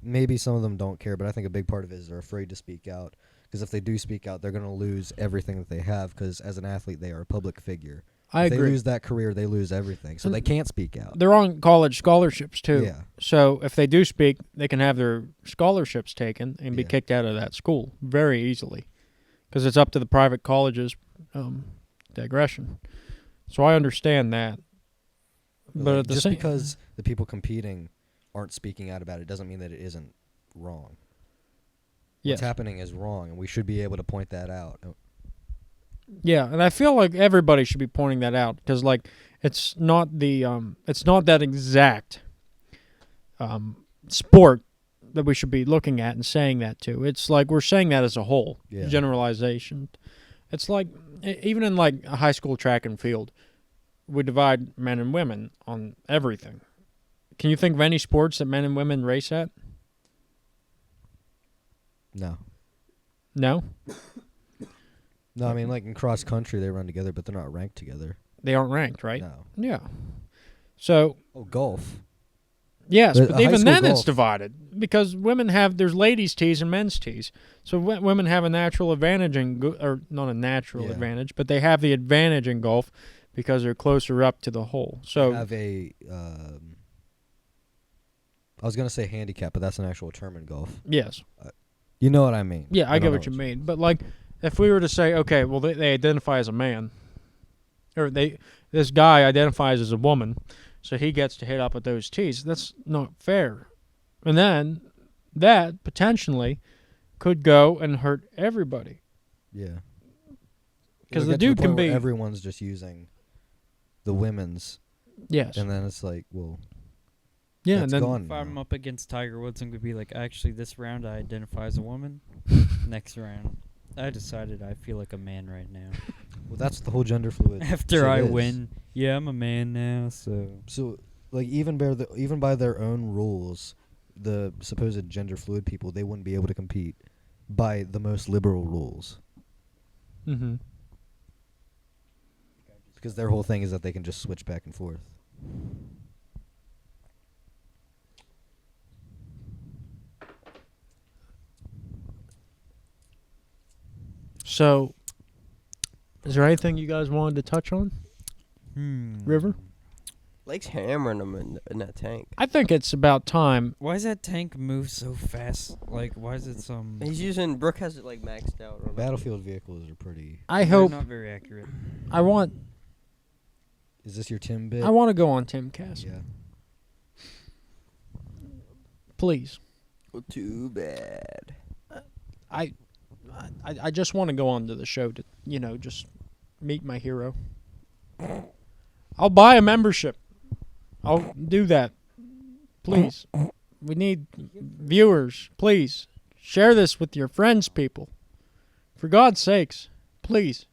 maybe some of them don't care, but I think a big part of it is they're afraid to speak out. Because if they do speak out, they're going to lose everything that they have. Because as an athlete, they are a public figure. I If agree. they lose that career, they lose everything. So And they can't speak out. They're on college scholarships too. Yeah. So if they do speak, they can have their scholarships taken and be Yeah. kicked out of that school very easily, because it's up to the private college's digression. So I understand that. But at the just same, because the people competing aren't speaking out about it doesn't mean that it isn't wrong. yes. What's happening is wrong, and we should be able to point that out. Yeah, and I feel like everybody should be pointing that out because, like, it's not that exact sport that we should be looking at and saying that to. It's like we're saying that as a whole, Yeah. generalization. It's like even in like a high school track and field, we divide men and women on everything. Can you think of any sports that men and women race at? No. No, No, I mean, like in cross country, they run together, but they're not ranked together. they aren't ranked, right? No. Yeah. So Oh, golf. yes, But but high even school then it's golf- divided because there's ladies' tees and men's tees. So women have a natural advantage or not a natural Yeah. advantage, but they have the advantage in golf because they're closer up to the hole. So Have a. I was gonna say handicap, but that's an actual term in golf. yes, You know what I mean? yeah, I don't get know what you mean. But like, if we were to say, okay, well they identify as a man, this guy identifies as a woman, so he gets to hit up with those T's. That's not fair. And then that potentially could go and hurt everybody. Yeah. Because It'll the get to dude point can where be everyone's just using the women's, yes, and then it's like, well, yeah, that's and then gone If I'm now. up against Tiger Woods, I'm gonna be like, actually, this round I identify as a woman. Next round, I decided I feel like a man right now. Well, that's the whole gender fluid. After shit I is. win, yeah, I'm a man now. So, like, even by their own rules, the supposed gender fluid people, they wouldn't be able to compete by the most liberal rules, mm-hmm. because their whole thing is that they can just switch back and forth. So, is there anything you guys wanted to touch on? River? Lake's hammering him in that tank. I think it's about time. Why does that tank move so fast? Like, why is it He's using. Brooke has it like maxed out. On Battlefield vehicles are pretty. I They're hope. not very accurate. I want. Is this your Tim bit? I want to go on Timcast. Yeah. Please. Well, too bad. I just want to go on to the show to, just meet my hero. I'll buy a membership. I'll do that. Please. We need viewers. Please. Share this with your friends, people. For God's sakes. Please.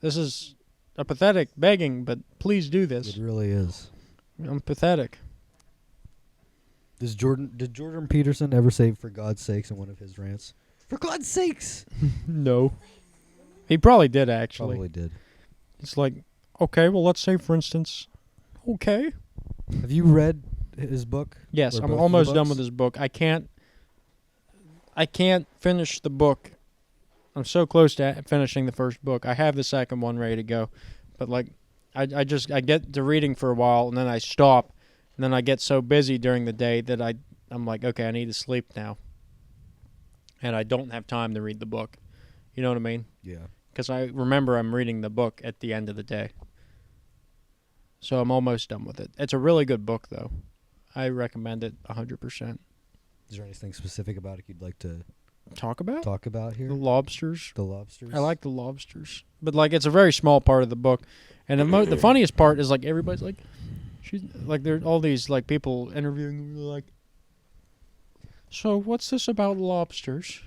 This is a pathetic begging, but please do this. It really is. I'm pathetic. Did Jordan Peterson ever say "for God's sakes" in one of his rants? For God's sakes. No. He probably did, actually. Probably did. It's like, okay, well, let's say, for instance, okay. Have you read his book? Yes, Or I'm both of the almost done books? with this book. I can't finish the book. I'm so close to finishing the first book. I have the second one ready to go. But, like, I get to reading for a while, and then I stop. And then I get so busy during the day that I'm like, okay, I need to sleep now. And I don't have time to read the book. You know what I mean? Yeah. Because I remember I'm reading the book at the end of the day. So I'm almost done with it. It's a really good book, though. I recommend it 100%. Is there anything specific about it you'd like to Talk about? talk about here? The lobsters. The lobsters. I like the lobsters. But, like, it's a very small part of the book. And the funniest part is, like, everybody's like, there's all these, like, people interviewing them, like, so what's this about lobsters?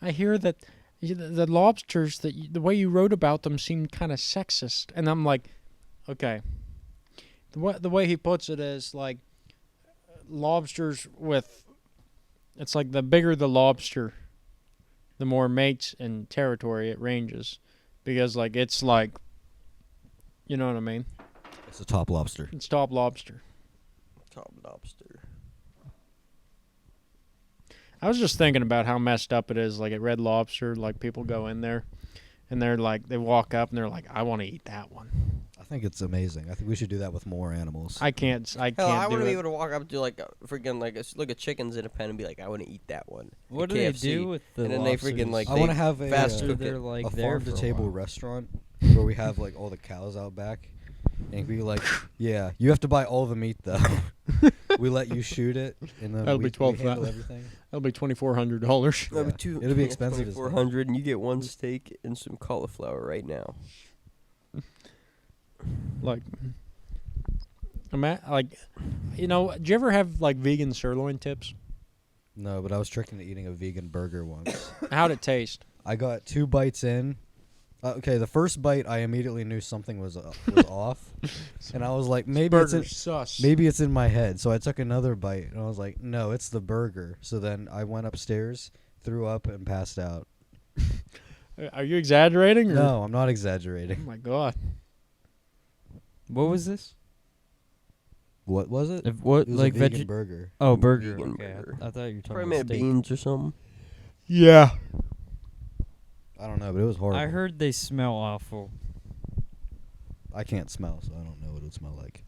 I hear that the lobsters, the way you wrote about them seemed kind of sexist. And I'm like, okay. The way he puts it is, like, lobsters it's like the bigger the lobster, the more mates and territory it ranges. Because, like, it's like, you know what I mean? It's a top lobster. It's top lobster. Top lobster. I was just thinking about how messed up it is, like at Red Lobster, like people go in there and they're like, they walk up and they're like, I want to eat that one. I think it's amazing. I think we should do that with more animals. I can't Hell, I do want to be it. able to walk up to like a freaking look at chickens in a pen and be like, I want to eat that one. What at do they KFC. do with the And then lobsters? they freaking like I want to have fast After cook they're it. like a there for a farm-to-table while. restaurant where we have like all the cows out back, and be like, yeah, you have to buy all the meat though. We let you shoot it, and then That'll we, be 12 we handle that. everything. That'll be $2,400. That'd Yeah. be two, It'll be expensive as hell. 400 and you get one steak and some cauliflower right now. Like, do you ever have like vegan sirloin tips? No, but I was tricked into eating a vegan burger once. How'd it taste? I got 2 bites in. Okay, the first bite, I immediately knew something was off, and I was like, maybe it's in my head. So I took another bite, and I was like, no, it's the burger. So then I went upstairs, threw up, and passed out. Are you exaggerating? Or? No, I'm not Oh exaggerating. my god. What was this? What was it? What It was like a vegan veg? burger. Oh, burger. Vegan Okay, burger. I thought you were talking Probably about made of steak. beans or something. Yeah. I don't know, but it was horrible. I heard they smell awful. I can't smell, so I don't know what it would smell like.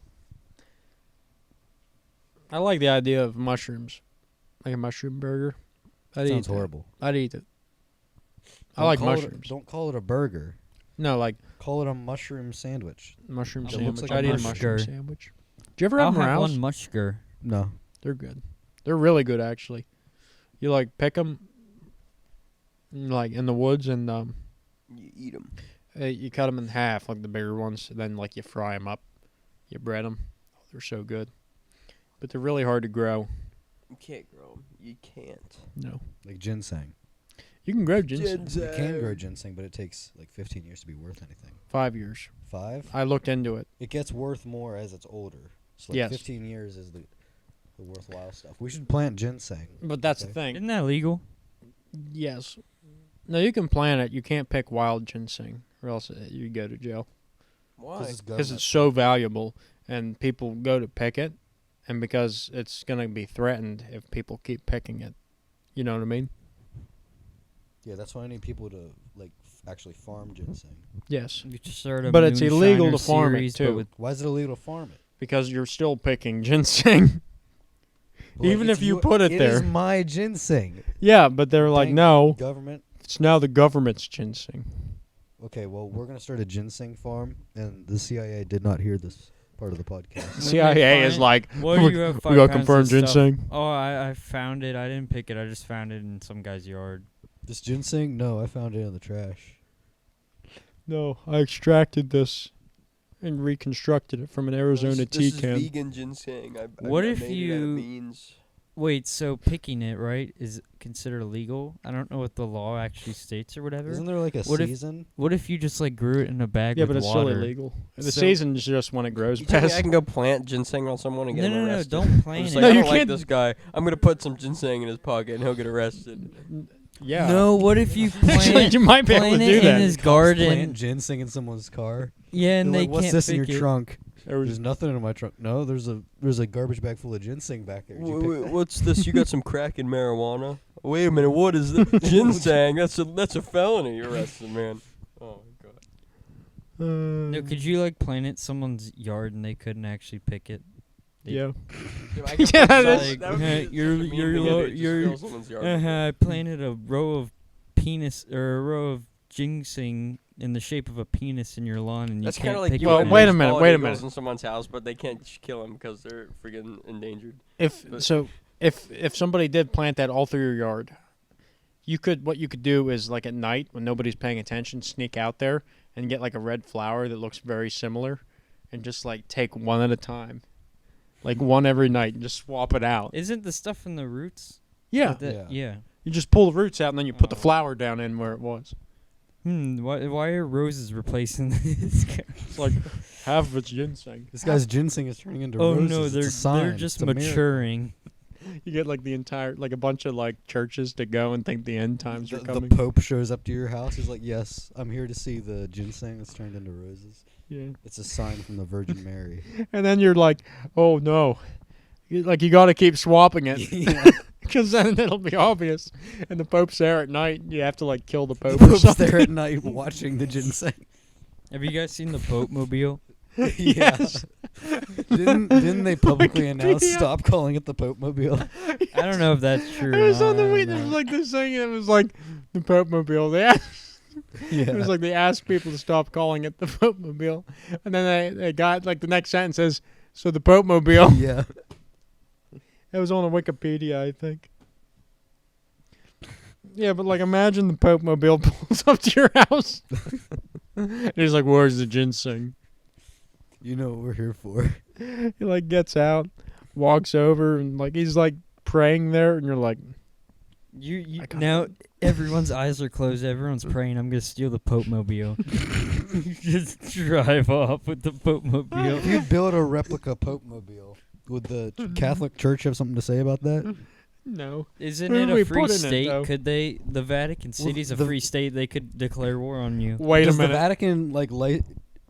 I like the idea of mushrooms, like a mushroom burger. I'd eat Sounds that. horrible. I'd eat it. I Don't like call it mushrooms. don't call it a burger. No, like Call it a mushroom sandwich. mushroom It looks sandwich. like a I'd eat a mushroom. mushroom sandwich. Do you ever have I'll have morels? one mushger. No. They're good. They're really good, actually. You like pick them, like in the woods, and You eat them. you cut them in half, like the bigger ones. And then like you fry them up, you bread them. Oh, they're so good, but they're really hard to grow. You can't grow them. You can't. No, Like ginseng. you can grow ginseng. You can grow ginseng, but it takes like 15 years to be worth anything. 5 years. 5? I looked into it. It gets worth more as it's older. So like Yes. 15 years is the worthwhile stuff. We should plant ginseng. But that's Okay. the thing. Isn't that legal? Yes. No, you can plant it. You can't pick wild ginseng, or else you go to jail. Why? Because it's so valuable, and people go to pick it, and because it's going to be threatened if people keep picking it. You know what I mean? Yeah, that's why I need people to like actually farm ginseng. Yes. You just start a But it's illegal moonshiner to farm it, series, too. but with Why is it illegal to farm it? Because you're still picking ginseng. Even it's if you put it It there. is my ginseng. Yeah, but they're like, Dang, no, Government. it's now the government's ginseng. Okay, well, we're going to start a ginseng farm, and the CIA did not hear this part of the podcast. The CIA is find- like, What do you have? we 5 got pounds confirmed of stuff? ginseng. Oh, I found it. I didn't pick it. I just found it in some guy's yard. This ginseng? No, I found it in the trash. No, I extracted this and reconstructed it from an Arizona tea This is can. vegan ginseng. What I if made it out of you- beans. Wait, so picking it, right, is considered illegal? I don't know what the law actually states or whatever. Isn't there like a What if- season? What if you just like grew it in a bag Yeah, with but it's water? still illegal. The So- season's just when it grows You tell me I past. can go plant ginseng on someone and get him No, arrested? don't I'm plant just it. like, No, I you don't like can't- this guy. I'm gonna put some ginseng in his pocket and he'll get arrested. Yeah. No, what if you Actually, plant, you might be able to plant do it that. in his Plant garden? ginseng in someone's car. Yeah, and They're they like, what's can't this in your pick it. trunk? There was There's nothing in my trunk. No, there's a garbage bag full of ginseng back there. Did you pick that? What's this? You got some crack and marijuana? Wait a minute, what is this? Ginseng? That's a felony. You're arrested, man. Oh my god. No, could you like plant it in someone's yard and they couldn't actually pick it? yeah. Yeah, that is- that would be you're- such a mean you're thing to low- do, just you're- fill someone's yard. I planted a row of penis or a row of ginseng in the shape of a penis in your lawn, and you That's can't kind of like pick you it. Well, want wait a nice minute, bald wait a eagles minute. in someone's house, but they can't kill them because they're freaking endangered. But- If somebody did plant that all through your yard, what you could do is like at night when nobody's paying attention, sneak out there and get like a red flower that looks very similar, and just like take one at a time, like one every night, and just swap it out. Isn't the stuff in the roots? Yeah, Yeah. you just pull the roots out and then you put the Oh. flower down in where it was. Why are roses replacing this guy? It's like half of it's ginseng. This guy's ginseng is turning into Oh roses. no, It's a they're sign. just It's a miracle. maturing. You get like the entire like a bunch of like churches to go and think the end times are The coming. Pope shows up to your house. He's like, "Yes, I'm here to see the ginseng that's turned into roses. Yeah. It's a sign from the Virgin Mary." And then you're like, oh no, you got to keep swapping it. Yeah. Because then it'll be obvious. And the Pope's there at night. You have to like kill the Pope. The or Pope's something. there at night watching the ginseng. Have you guys seen the boat mobile? Yes. Didn't they publicly announce Wikipedia. stop calling it the Pope Mobile? I don't know if that's true. It was or on the not, I way. don't There was know. like this thing. It was like the Pope Mobile. They asked, Yeah. It was like they asked people to stop calling it the Pope Mobile, and then they got like the next sentence says, "So the Pope Mobile." Yeah. It was on the Wikipedia, I think. Yeah, but like imagine the Pope Mobile pulls up to your house. And he's like, "Where's the ginseng?" You know what we're here for. He like gets out, walks over, and like he's like praying there, and you're like, You I got now it. everyone's eyes are closed. Everyone's praying. I'm gonna steal the Pope mobile. Just drive off with the Pope mobile. If you build a replica Pope Mobile, would the Catholic Church have something to say about that? no. Isn't Where it do a we free put in it, state? though? Could they? The Vatican Well, City's a the- free state. They could declare war on you. Wait Does a minute. the Vatican like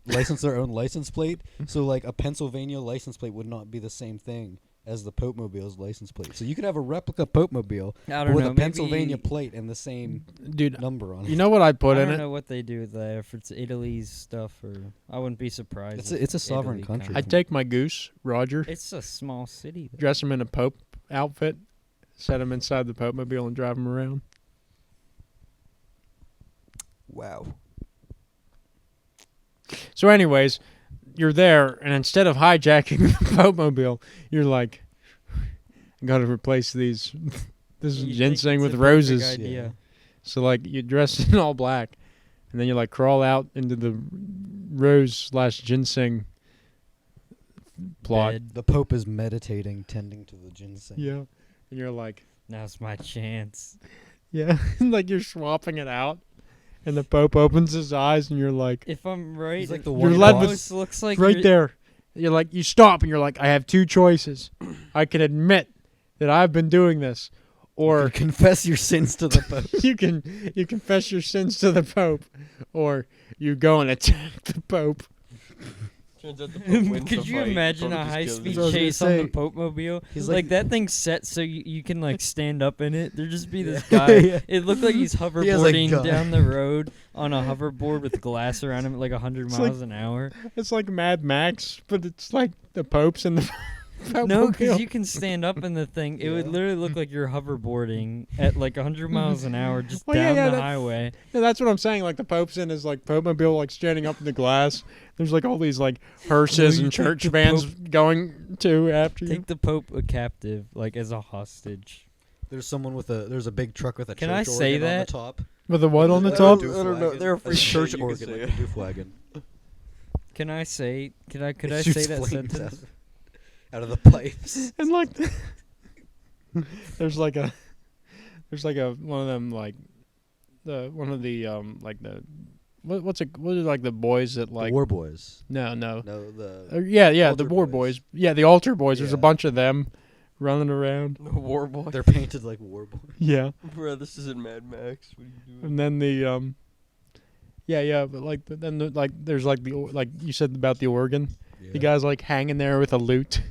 license their own license plate? So like a Pennsylvania license plate would not be the same thing as the Pope Mobile's license plate. So you could have a replica Pope Mobile I but don't with know. a Pennsylvania maybe, plate and the same Dude, number on it. you know what I'd put I in don't it? know what they do with that. If it's Italy's stuff, or I wouldn't be surprised. It's if a sovereign Italy country. kinda- I'd take my goose, Roger, It's a small city. Though. dress him in a Pope outfit, set him inside the Pope Mobile, and drive him around. Wow. So, anyways, you're there, and instead of hijacking the Pope-mobile, you're like, I got to replace these. This is You think ginseng it's with a perfect roses. idea. So, like, you dress in all black, and then you, like, crawl out into the rose/ginseng plot. Bed. The Pope is meditating, tending to the ginseng. Yeah. And you're like, Now's my chance. yeah. Like, you're swapping it out, and the Pope opens his eyes, and you're like, If I'm right, He's like the it one led almost looks like right you're- there. You're like, you stop, and you're like, I have two choices. I can admit that I've been doing this, Or or confess your sins to the Pope. you confess your sins to the Pope, or you go and attack the Pope. Turns out the Pope wins the Could you fight. imagine Pope a just kills high-speed That's what I was gonna chase on the say. Pope mobile? He's Like like- that thing's set so you can like stand up in it. There'd just be this Yeah. guy. Yeah. It looked like he's He has a hoverboarding gun. down the road on a hoverboard with glass around him at like 100 It's miles like- an hour. It's like Mad Max, but it's like the Popes and the No, Pope-mobile. because you can stand up in the thing. It would Yeah. literally look like you're hoverboarding at like 100 miles an hour just Well, yeah, down yeah, the that- highway. Yeah, that's what I'm saying. Like the Pope's in his like Pope-mobile, like standing up in the glass. There's like all these like hearses you and take church the bands going to after you. Take the Pope a captive, like as a hostage. There's a big truck with a Can church I say organ on that? the top. With the what on the Like a top? I don't know. doofwagon. They're a free A church state, you can organ, say like it. a doofwagon. Can I say? Could I It say shoots that flames sentence? out of the pipes. And like, there's like a one of them like one of the like the what are like the boys that like the War Boys. no No, the yeah the Altar War Boys. Boys, yeah, the altar boys. There's a Yeah. bunch of them running around. The War Boy. they're painted like War Boys. Yeah. Bro, this isn't Mad Max. What are you doing? And then the yeah, but like then like there's like the like you said about the organ. Yeah. The guy's like hanging there with a lute.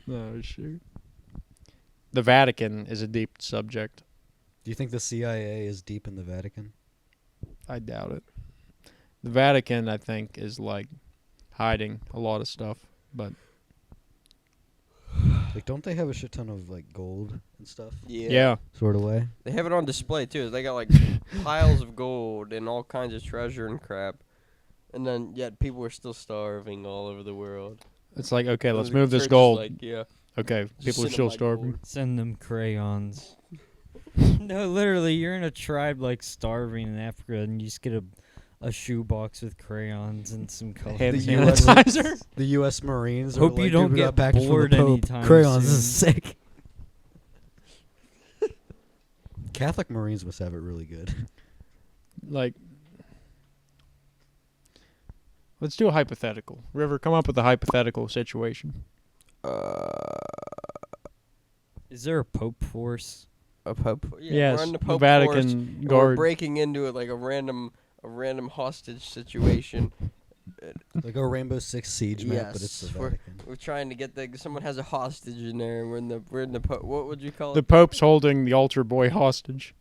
Oh shoot. The Vatican is a deep subject. Do you think the CIA is deep in the Vatican? I doubt it. The Vatican, I think, is like hiding a lot of stuff, but Like, don't they have a shit ton of like gold and stuff? yeah. Sort of way. They have it on display too. They got like piles of gold and all kinds of treasure and crap. And then yet people are still starving all over the world. It's like, okay, And let's the move this church is gold. Like, yeah. Okay, just people are send still them, like, starving. gold. Send them crayons. No, literally, you're in a tribe like starving in Africa, and you just get a shoebox with crayons and some color. Hand The pens. US sanitizer. The U.S. Marines. Hope are you like, don't "Dude, we get got package from the bored Pope. anytime Crayons. This is soon." sick. Catholic Marines must have it really good. Like, let's do a hypothetical. River, come up with a hypothetical situation. Is there a Pope force? A Pope. Yeah, Yes, we're on the the Pope Vatican force, and We're guard. breaking into it like a random hostage situation. Like a Rainbow Six Siege map, but it's Yes, the we're- Vatican. We're trying to get someone has a hostage in there, and we're in the what would you call The it? Pope's holding the altar boy hostage.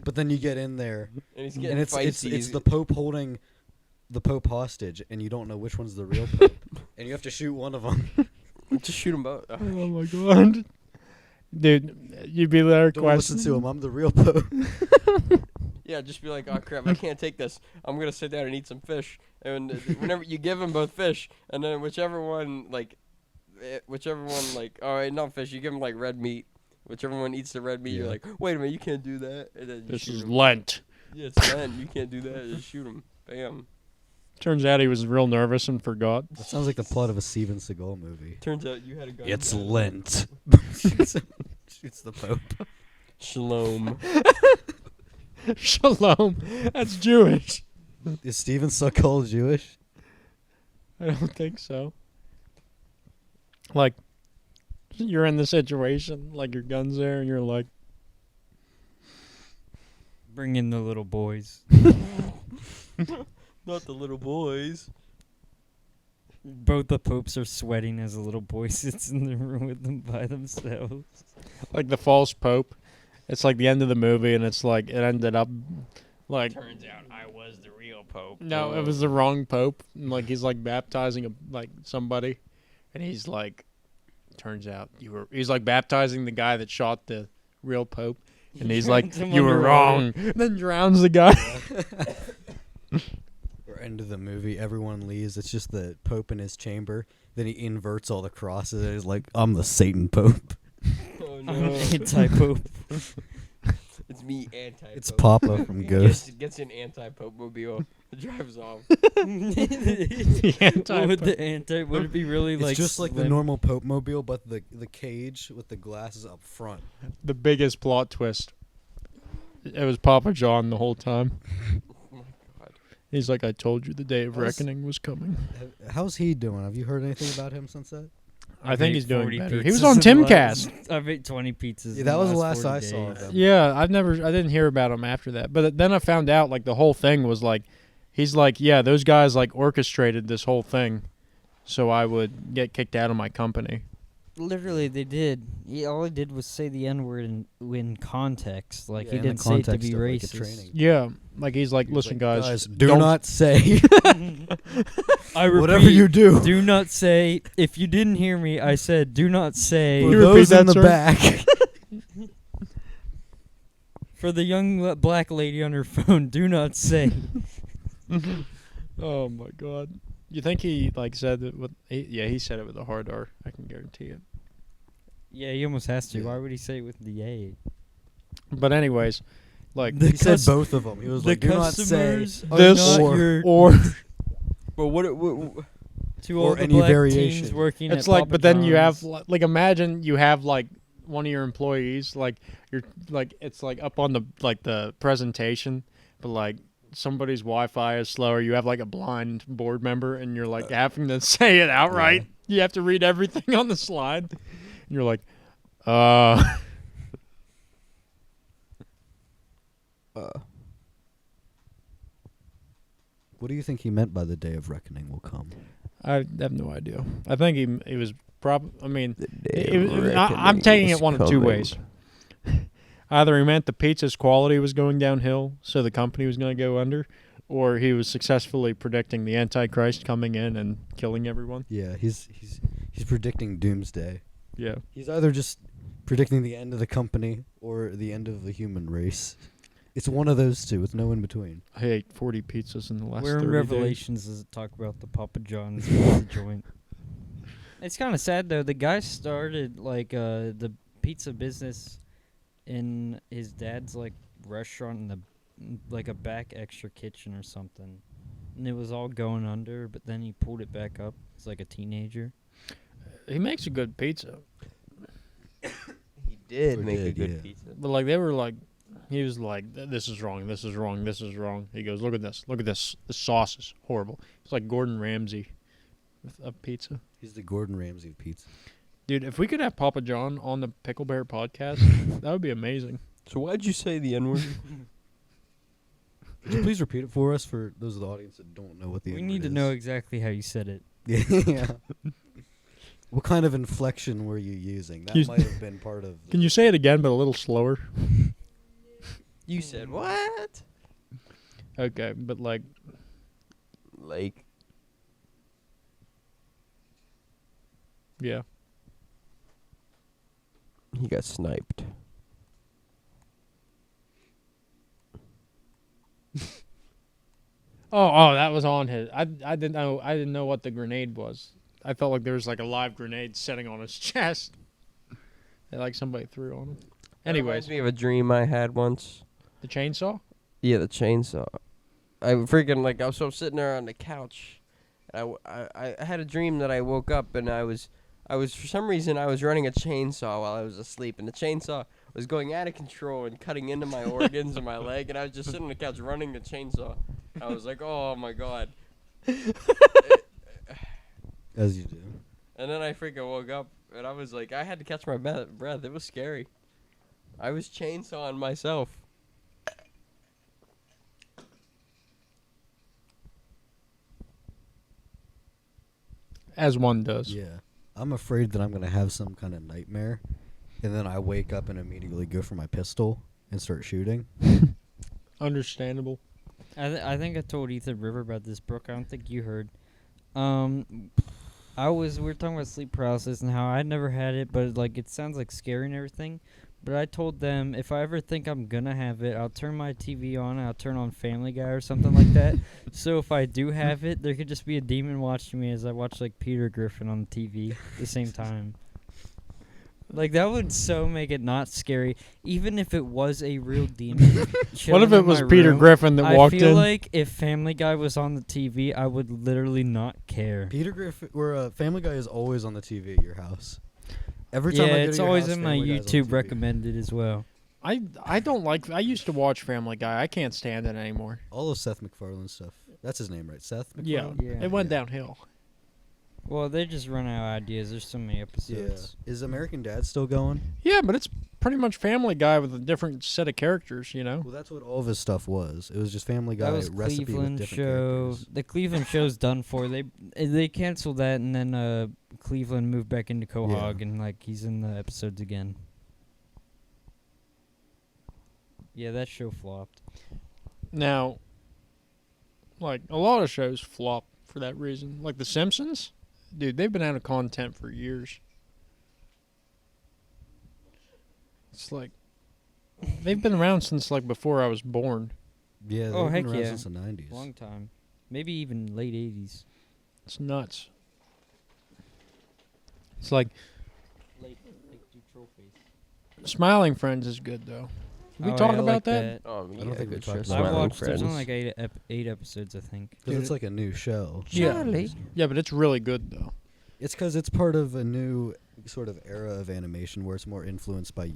But then you get in there, And he's getting and it's feisty. the Pope holding the Pope hostage, and you don't know which one's the real Pope, and you have to shoot one of them. Just shoot them both. Oh my god. Dude, you'd be there Don't listen to him. I'm the real Pope. Yeah, just be like, oh crap, I can't take this. I'm gonna sit down and eat some fish. And whenever you give them both fish, and then whichever one like, all right, not fish. You give them like red meat. Whichever one eats the red meat, you're Yeah. like, wait a minute, you can't do that. And then you This shoot is 'em. Lent. Yeah, it's Lent. You can't do that. Just shoot them. Bam. Turns out he was real nervous and forgot. That sounds like the plot of a Steven Seagal movie. Turns out you had a gun. It's Yeah. Lent. Shoots the Pope. Shalom. Shalom. That's Jewish. Is Steven Seagal Jewish? I don't think so. Like, you're in the situation, like your gun's there, and you're like, Bring in the little boys. Not the little boys. Both the popes are sweating as a little boy sits in the room with them by themselves. like the false pope. It's like the end of the movie, and it's like it ended up like Turns out I was the real pope. no, it was the wrong pope. And, like he's like baptizing like somebody, and he's like, turns out you were. He's like baptizing the guy that shot the real pope. And he's like, you were wrong. Then drowns the guy. Or end of the movie, everyone leaves. It's just the Pope in his chamber. Then he inverts all the crosses and he's like, I'm the Satan Pope. Oh I'm an no. anti-pope. It's me, anti-pope. It's Papa from Ghost. Gets an anti-pope mobile. Drives off. What would the anti? Would it be really It's like just like the slim? normal Pope mobile, but the cage with the glasses up front. The biggest plot twist. It was Papa John the whole time. Oh my god. He's like, I told you the day of How's- reckoning was coming. How's he doing? Have you heard anything about him since that? I think ate he's doing 40 better. He pizzas was on in the Timcast. last- I've ate 20 pizzas. Yeah, in that was the last last 40 I saw of days. him. Yeah, I didn't hear about him after that. But then I found out like the whole thing was like, he's like, yeah, those guys like orchestrated this whole thing, so I would get kicked out of my company. Literally, they did. All he did was say the N-word in context. Like, Yeah, he in the didn't say it to context be of, like, a racist. training. Yeah, like he's like, He was listen, like, guys, do don't- not say I repeat, whatever you do. do not say. If you didn't hear me, I said, do not say. For you those repeat in that, the sir? back. For the young black lady on her phone, do not say. Oh my god. You think he like said it with? He said it with a hard R. I can guarantee it. Yeah, he almost has to. Yeah. Why would he say it with the A? But anyways, like The He said cus- both of them. He was the like, do not say customers are this not your or But what to or all the any black variation. teens working it's at like, Papa but then you have John's. like imagine you have like one of your employees like you're like it's like up on the presentation, but like somebody's Wi-Fi is slower. You have like a blind board member, and you're like having to say it outright. Yeah. You have to read everything on the slide, and you're like, What do you think he meant by the day of reckoning will come? I have no idea. I think he was I mean, I'm taking it one of two ways. Either he meant the pizza's quality was going downhill, so the company was going to go under, or he was successfully predicting the Antichrist coming in and killing everyone. Yeah, he's predicting doomsday. Yeah. He's either just predicting the end of the company or the end of the human race. It's one of those two with no in between. I ate 40 pizzas in the last Where 30 in days. Revelations does it talk about the Papa John's pizza joint? It's kind of sad though. The guy started like the pizza business in his dad's like restaurant in the like a back extra kitchen or something, and it was all going under. But then he pulled it back up. He's like a teenager. He makes a good pizza. he did Or make a did, good yeah. pizza. But like they were like, he was like, this is wrong, this is wrong, this is wrong. He goes, look at this, the sauce is horrible. It's like Gordon Ramsay with a pizza. He's the Gordon Ramsay of pizza. Dude, if we could have Papa John on the Picklebear podcast, that would be amazing. So why'd you say the N-word? Could you please repeat it for us for those of the audience that don't know what the We N-word need to is? know exactly how you said it. Yeah. What kind of inflection were you using? That You- might have been part of. Can you say it again, but a little slower? You said what? Okay, but like, Like, yeah. he got sniped. Oh, that was on his. I didn't know what the grenade was. I felt like there was like a live grenade sitting on his chest. That like somebody threw on him. That Anyways, reminds me of a dream I had once. the chainsaw. Yeah, the chainsaw. I freaking like I was sitting there on the couch. I had a dream that I woke up and I was for some reason I was running a chainsaw while I was asleep, and the chainsaw was going out of control and cutting into my organs and my leg, and I was just sitting on the couch running the chainsaw. I was like, oh my god. As you do. And then I freaking woke up and I was like, I had to catch my breath. It was scary. I was chainsawing myself. As one does. Yeah. I'm afraid that I'm going to have some kind of nightmare, and then I wake up and immediately go for my pistol and start shooting. Understandable. I think I told Ethan River about this, Brooke. I don't think you heard. We were talking about sleep paralysis and how I never had it, but like it sounds like scary and everything. But I told them if I ever think I'm gonna have it, I'll turn my TV on and I'll turn on Family Guy or something like that. So if I do have it, there could just be a demon watching me as I watch like Peter Griffin on the TV at the same time. Like that would so make it not scary, even if it was a real demon. What if it was Peter Griffin that walked in? I feel like if Family Guy was on the TV, I would literally not care. Peter Griffin or Family Guy is always on the TV at your house. Every time I go to it's your always house, in my Family Guy's on YouTube TV. recommended as well. I don't like. I used to watch Family Guy. I can't stand it anymore. All of Seth MacFarlane stuff. That's his name, right? Seth Yeah, MacFarlane? it went Yeah. downhill. Well, they just run out of ideas. There's so many episodes. Yeah. Is American Dad still going? Yeah, but it's pretty much Family Guy with a different set of characters, you know? Well, that's what all of his stuff was. It was just Family Guy That was recipe Cleveland with different show. characters. The Cleveland show's done for. They canceled that, and then Cleveland moved back into Quahog, and like he's in the episodes again. Yeah, that show flopped. Now, like, a lot of shows flop for that reason. Like The Simpsons? Dude, they've been out of content for years. It's like, they've been around since, like, before I was born. Yeah, they've Oh, been heck around yeah. since the 90s. Long time. Maybe even late 80s. It's nuts. It's like, Smiling Friends is good, though. Did we talk I about like that? Oh, I don't think we good talked show, about I Smiling watched. There's Friends. only like eight episodes, I think. Because it's like a new show. Yeah. Yeah, but it's really good, though. It's because it's part of a new sort of era of animation where it's more influenced by.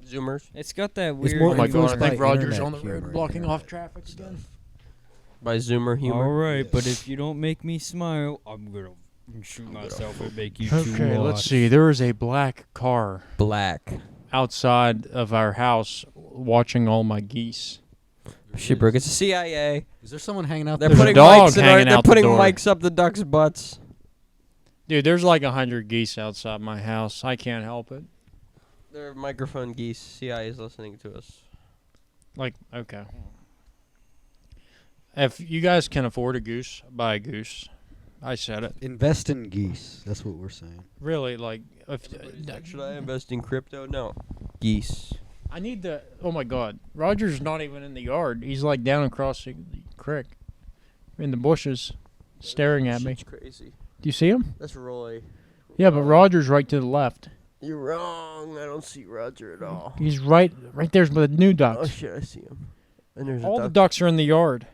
Zoomers. It's got that It's weird. more Oh my god, I influenced by think Roger's internet on the humor road and blocking off internet traffic stuff. again. By Zoomer humor. All right, but Yes. if you don't make me smile, I'm gonna shoot myself and make you Okay, watch. let's see. There is a black car Black. outside of our house watching all my geese. She broke. It's the CIA. Is there someone hanging out They're There's a putting dog mics in hanging they're out the putting door. mics up the ducks' butts. Dude, there's like 100 geese outside my house. I can't help it. They're microphone geese. CIA is listening to us. Like, okay. If you guys can afford a goose, buy a goose. I said it. Invest in geese. That's what we're saying. Really, like, if Should I invest in crypto? No. Geese. I need to. Oh my God, Roger's not even in the yard. He's like down across the creek, in the bushes, staring at me. Shit's crazy. Do you see him? That's Roy. Yeah, but Roger's right to the left. You're wrong. I don't see Roger at all. He's right there's the new Oh ducks. shit, I see him. And there's All a the duck. ducks are in the yard.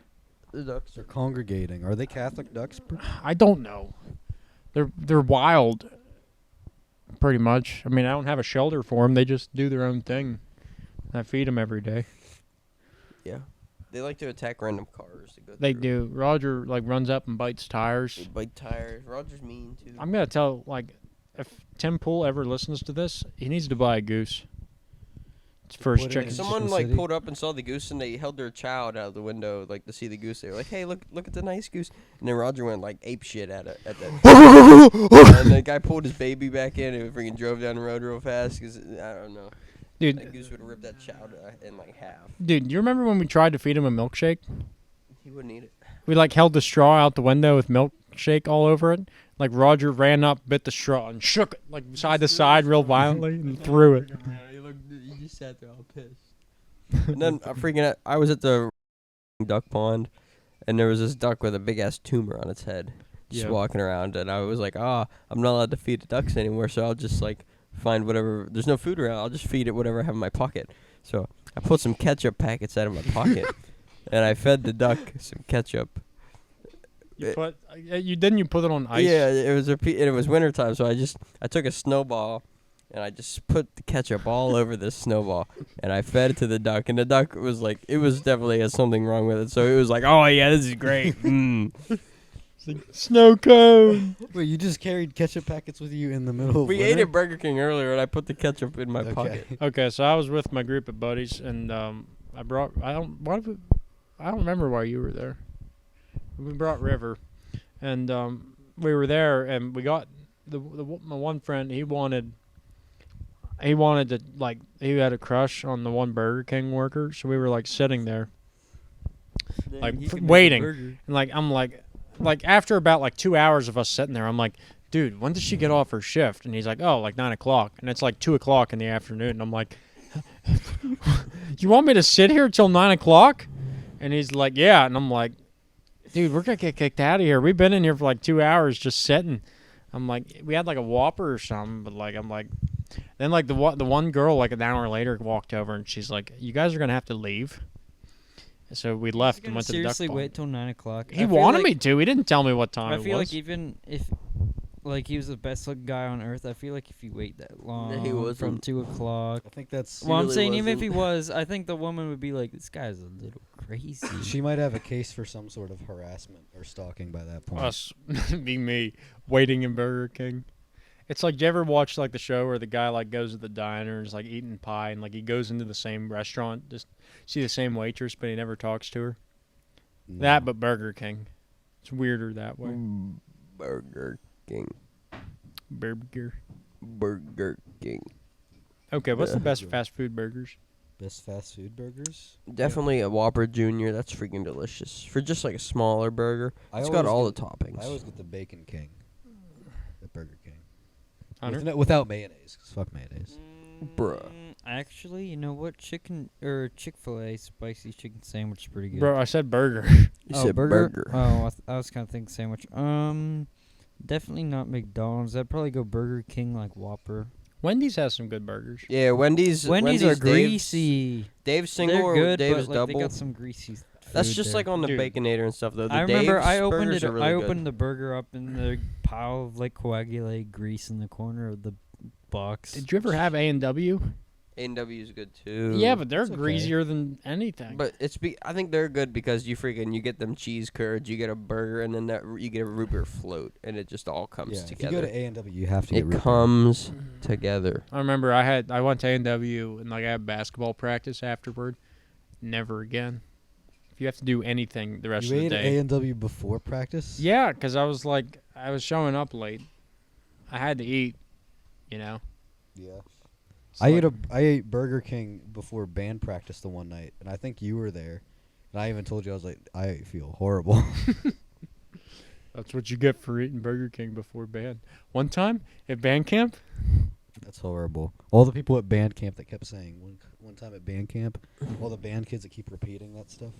The ducks They're are. congregating. Are they Catholic ducks? I don't know. They're wild. Pretty much. I mean, I don't have a shelter for them. They just do their own thing. I feed them every day. Yeah. They like to attack random cars. To go They through. do. Roger like runs up and bites They tires. bite tires. Roger's mean too. I'm gonna tell like if Tim Pool ever listens to this, he needs to buy a goose. It's for his Put it in chickens. some- Someone Chicken like City. pulled up and saw the goose, and they held their child out of the window, like to see the goose. They were like, "Hey, look at the nice goose!" And then Roger went like ape shit at it. At that. And the guy pulled his baby back in and freaking drove down the road real fast because I don't know. That Dude, goose would have ripped that child in like half. you remember when we tried to feed him a milkshake? He wouldn't eat it. We like held the straw out the window with milkshake all over it. Like Roger ran up, bit the straw, and shook it like side to side real violently and threw it. He just sat there all pissed. And then I was at the duck pond, and there was this duck with a big ass tumor on its head, just Yeah. walking around. And I was like, I'm not allowed to feed the ducks anymore, so I'll just like find whatever. There's no food around. I'll just feed it whatever I have in my pocket. So I pulled some ketchup packets out of my pocket, and I fed the duck some ketchup. You put you put it on ice. Yeah, it was wintertime, so I took a snowball and I just put the ketchup all over this snowball and I fed it to the duck, and the duck was like, it was definitely had something wrong with it, so it was like, oh yeah, this is great. It's like, snow cone. Wait, you just carried ketchup packets with you in the middle of We winter? ate at Burger King earlier, and I put the ketchup in my pocket. Okay, so I was with my group of buddies, and I don't remember why you were there. We brought River, and we were there, and we got my one friend. He wanted to like, he had a crush on the one Burger King worker, so we were like sitting there, like waiting, and like I'm like after about like 2 hours of us sitting there, I'm like, dude, when does she get off her shift? And he's like, oh, like 9 o'clock. And it's like 2 o'clock in the afternoon. And I'm like, you want me to sit here till 9 o'clock? And he's like, yeah. And I'm like, dude, we're going to get kicked out of here. We've been in here for like 2 hours just sitting. I'm like, we had like a Whopper or something. But like, I'm like, then like the one girl like an hour later walked over and she's like, you guys are going to have to leave. So we left and went to the duck seriously pond. wait till 9 o'clock. He wanted me to. He didn't tell me what time it was. I feel like even if, like, he was the best looking guy on earth, I feel like if you wait that long he wasn't. from 2 o'clock. I think that's. Well, I'm really saying even if wasn't. he was, I think the woman would be like, this guy's a little crazy. She might have a case for some sort of harassment or stalking by that point. Us, be me, waiting in Burger King. It's like, do you ever watch like the show where the guy like goes to the diner and is like eating pie and like he goes into the same restaurant, just see the same waitress, but he never talks to her? No. That, but Burger King. It's weirder that way. Burger King. Burger. Burger King. Okay, what's the Yeah. best fast food burgers? Best fast food burgers. Definitely a Whopper Jr. That's freaking delicious. For just like a smaller burger. It's got all the toppings. I always get the Bacon King at Burger King. Hunter? Without mayonnaise, 'cause fuck mayonnaise. Bruh. Actually, you know what? Chick-fil-A spicy chicken sandwich is pretty good. Bro, I said burger. You Oh, said burger. Oh, I was kind of thinking sandwich. Definitely not McDonald's. I'd probably go Burger King, like Whopper. Wendy's has some good burgers. Yeah, Wendy's are Dave's- greasy. Dave's single They're or good, Dave's but like, they double. got some greasy. That's food just there. like on the Dude. Baconator and stuff though. The I remember Dave's I opened burgers it. are really I good. opened the burger up in the pile of like coagulated grease in the corner of the box. Did you ever have A&W? A&W is good too. Yeah, but they're It's okay. greasier than anything. But I think they're good because you get them cheese curds, you get a burger, and then you get a root beer float, and it just all comes Yeah, if you together. go to A&W, you have to get It root beer. comes together. I remember I went to A&W and like I had basketball practice afterward. Never again. If you have to do anything the rest You of the ate day. A&W before practice? Yeah, because I was showing up late. I had to eat, you know. Yeah. It's I like- ate Burger King before band practice the one night, and I think you were there. And I even told you, I was like, I feel horrible. That's what you get for eating Burger King before band. One time at band camp, That's horrible. All the people at band camp that kept saying one time at band camp, all the band kids that keep repeating that stuff.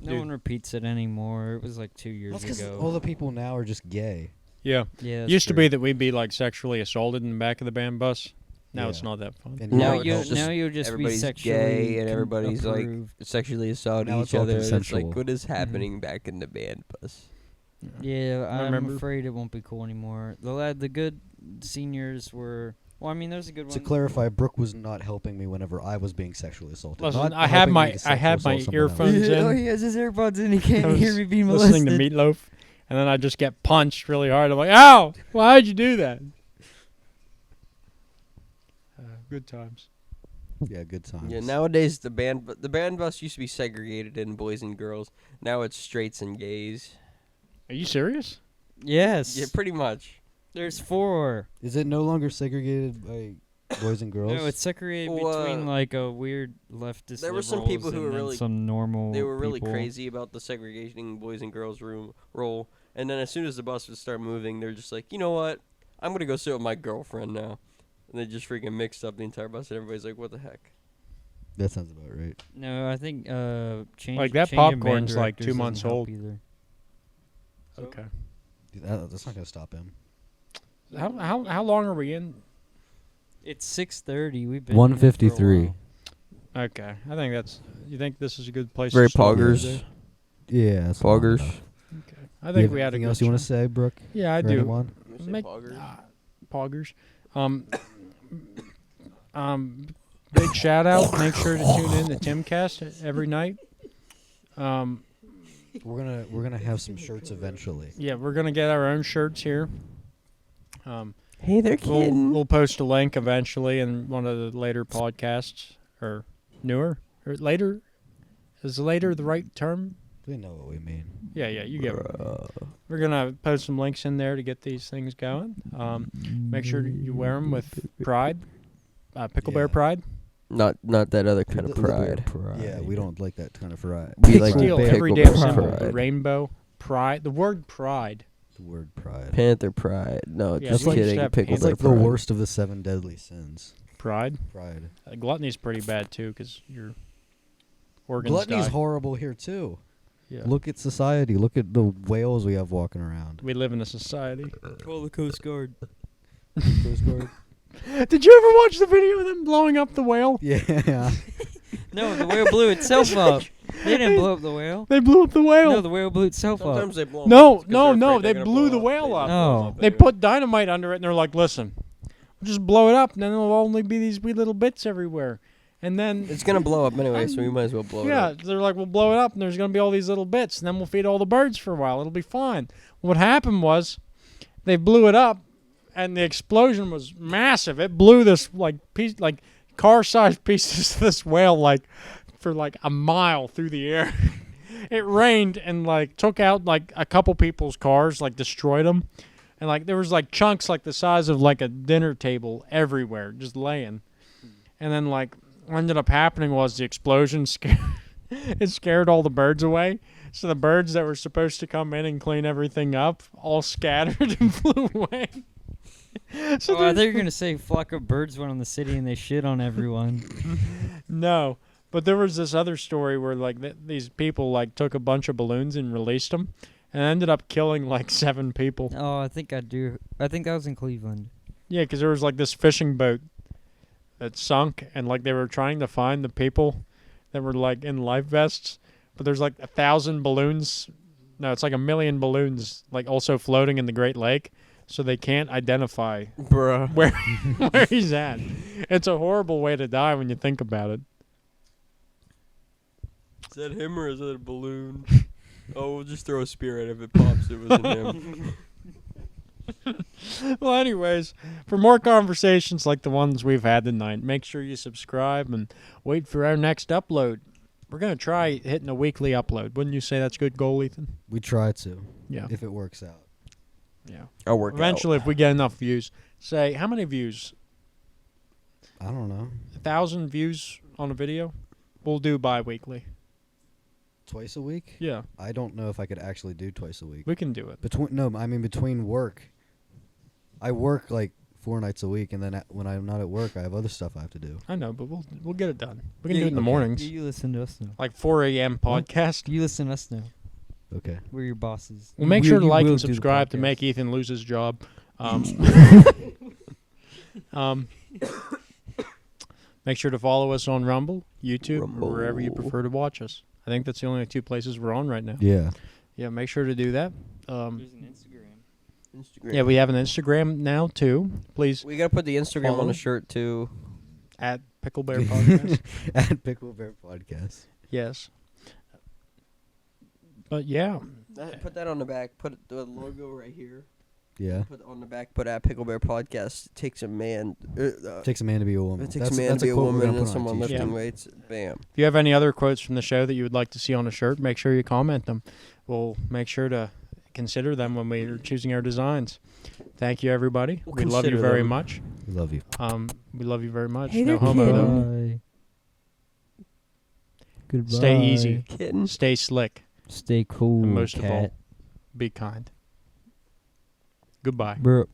No Dude. one repeats it anymore. It was like 2 years That's because ago. all the people now are just gay. yeah, Yeah, that's used to true. be that we'd be like sexually assaulted in the back of the band bus. Now it's Yeah. not that fun. And Now now it you helps. now you'll just be Everybody's sexually gay and everybody's like approved. sexually assaulting Now each it's all other. And it's consensual. like, what is happening back in the band bus? Yeah, I I'm remember. afraid it won't be cool anymore. The good seniors were. Well, I mean, there's a good To one. clarify, Brooke was not helping me whenever I was being sexually assaulted. Listen, Not I had helping my me to sexually assault someone else. earphones in. Oh, he has his AirPods in. He can't I hear was me being molested. listening to Meatloaf, and then I just get punched really hard. I'm like, ow! Why'd you do that? Good times. Yeah, good times. Yeah, nowadays the band bus used to be segregated in boys and girls. Now it's straights and gays. Are you serious? Yes. Yeah, pretty much. There's 4. Is it no longer segregated by boys and girls? No, it's separated Well, between like a weird leftist. there were some liberals people who and were then really- some normal. They were really people. crazy about the segregating boys and girls role. And then as soon as the bus would start moving, they're just like, you know what? I'm going to go sit with my girlfriend now. And they just freaking mixed up the entire bus, and everybody's like, what the heck? That sounds about right. No, I think change. Like, that changing band popcorn's like directors 2 months doesn't help old. Either. Okay. Dude, that's not gonna stop him. How long are we in? It's 6:30. We've been 1:53. in it for a Okay, I think that's. You think this is a good place? Very to start the poggers. day? Yeah, that's long Poggers. enough. Okay. I You think have we had a anything good else you want to show. say, Brooke? Yeah, I or do. anyone? Make- Poggers. Poggers. Big shout out. Make sure to tune in to Timcast every night. We're gonna have some shirts eventually. Yeah, we're gonna get our own shirts here. Hey, they're kidding. We'll post a link eventually in one of the later podcasts, or newer, or later. Is later the right term? We know what we mean. Yeah, you get it. We're gonna post some links in there to get these things going. Make sure you wear them with pride, Picklebear Yeah. pride. Not that other kind of The- pride. Yeah, we don't like that kind of pride. We like Steal Picklebear every damn pride. symbol. The rainbow pride. The word pride The word pride. Panther pride. No, Yeah, just we used kidding. to have Picklebear It's like the pride. worst of the 7 deadly sins. Pride. Pride. Gluttony's pretty bad too, because your organs Gluttony's die. horrible here too. Yeah. Look at society. Look at the whales we have walking around. We live in a society. Call the Coast Guard. Did you ever watch the video of them blowing up the whale? Yeah. No, the whale blew itself up. They didn't blow up the whale. They blew up the whale. No, the whale blew itself Sometimes up. they blow 'em No, up 'cause no, they're no, afraid they're they gonna blew blow the whale up. Oh. They put dynamite under it, and they're like, listen, we'll just blow it up, and then there'll only be these wee little bits everywhere. And then, It's gonna blow up anyway, so we might as well blow it yeah, up. they're like, we'll blow it up, and there's going to be all these little bits, and then we'll feed all the birds for a while. It'll be fine. What happened was they blew it up, and the explosion was massive. It blew this, piece, car-sized pieces of this whale, for, a mile through the air. It rained and, took out, a couple people's cars, destroyed them. And, there was, chunks, the size of, a dinner table everywhere, just laying. And then, what ended up happening was the explosion scared all the birds away. So the birds that were supposed to come in and clean everything up all scattered and flew away. So I thought you were going to say flock of birds went on the city and they shit on everyone. No. But there was this other story where, these people, took a bunch of balloons and released them and ended up killing, 7 people. Oh, I think I do. I think that was in Cleveland. Yeah, because there was, this fishing boat that sunk, and, they were trying to find the people that were, in life vests. But there's, 1,000 balloons. No, it's 1 million balloons, also floating in the Great Lake. So they can't identify Bruh. where he's at. It's a horrible way to die when you think about it. Is that him or is that a balloon? Oh, we'll just throw a spear at it. If it pops, it wasn't him. Well, anyways, for more conversations like the ones we've had tonight, make sure you subscribe and wait for our next upload. We're going to try hitting a weekly upload. Wouldn't you say that's a good goal, Ethan? We try to. Yeah. If it works out. Yeah. I'll work Eventually, if we get enough views, say, how many views? I don't know. 1,000 views on a video? We'll do bi-weekly. Twice a week? Yeah. I don't know if I could actually do twice a week. We can do it. Between work. I work 4 nights a week, and then when I'm not at work, I have other stuff I have to do. I know, but we'll get it done. We can do it in the mornings. You listen to us now. 4 a.m. podcast. You listen to us now. Okay. We're your bosses. Well, make sure to like will and do the subscribe to podcast. make Ethan lose his job. Make sure to follow us on Rumble, YouTube, or wherever you prefer to watch us. I think that's the only 2 places we're on right now. Yeah. Yeah, make sure to do that. There's an Instagram. Yeah, we have an Instagram now, too. Please, We gotta put the Instagram on Follow. a shirt too. at Picklebear Podcast. At Picklebear Podcast. Yes. But, yeah. Put that on the back. Put the logo right here. Yeah. Put on the back. Put at Picklebear Podcast. It takes a man. Takes a man to be a woman. It takes a man to be a quote we're woman gonna and put on a someone t-shirt. lifting Yeah. weights. Bam. If you have any other quotes from the show that you would like to see on a shirt, make sure you comment them. We'll make sure to consider them when we're choosing our designs. Thank you, everybody. We'll We love you consider very them. much. We love you. We love you very much. Hey No there, homo, kid. though. Goodbye. Stay easy. Kitten. Stay slick. Stay cool, And most cat. of all, be kind. Goodbye. Bro.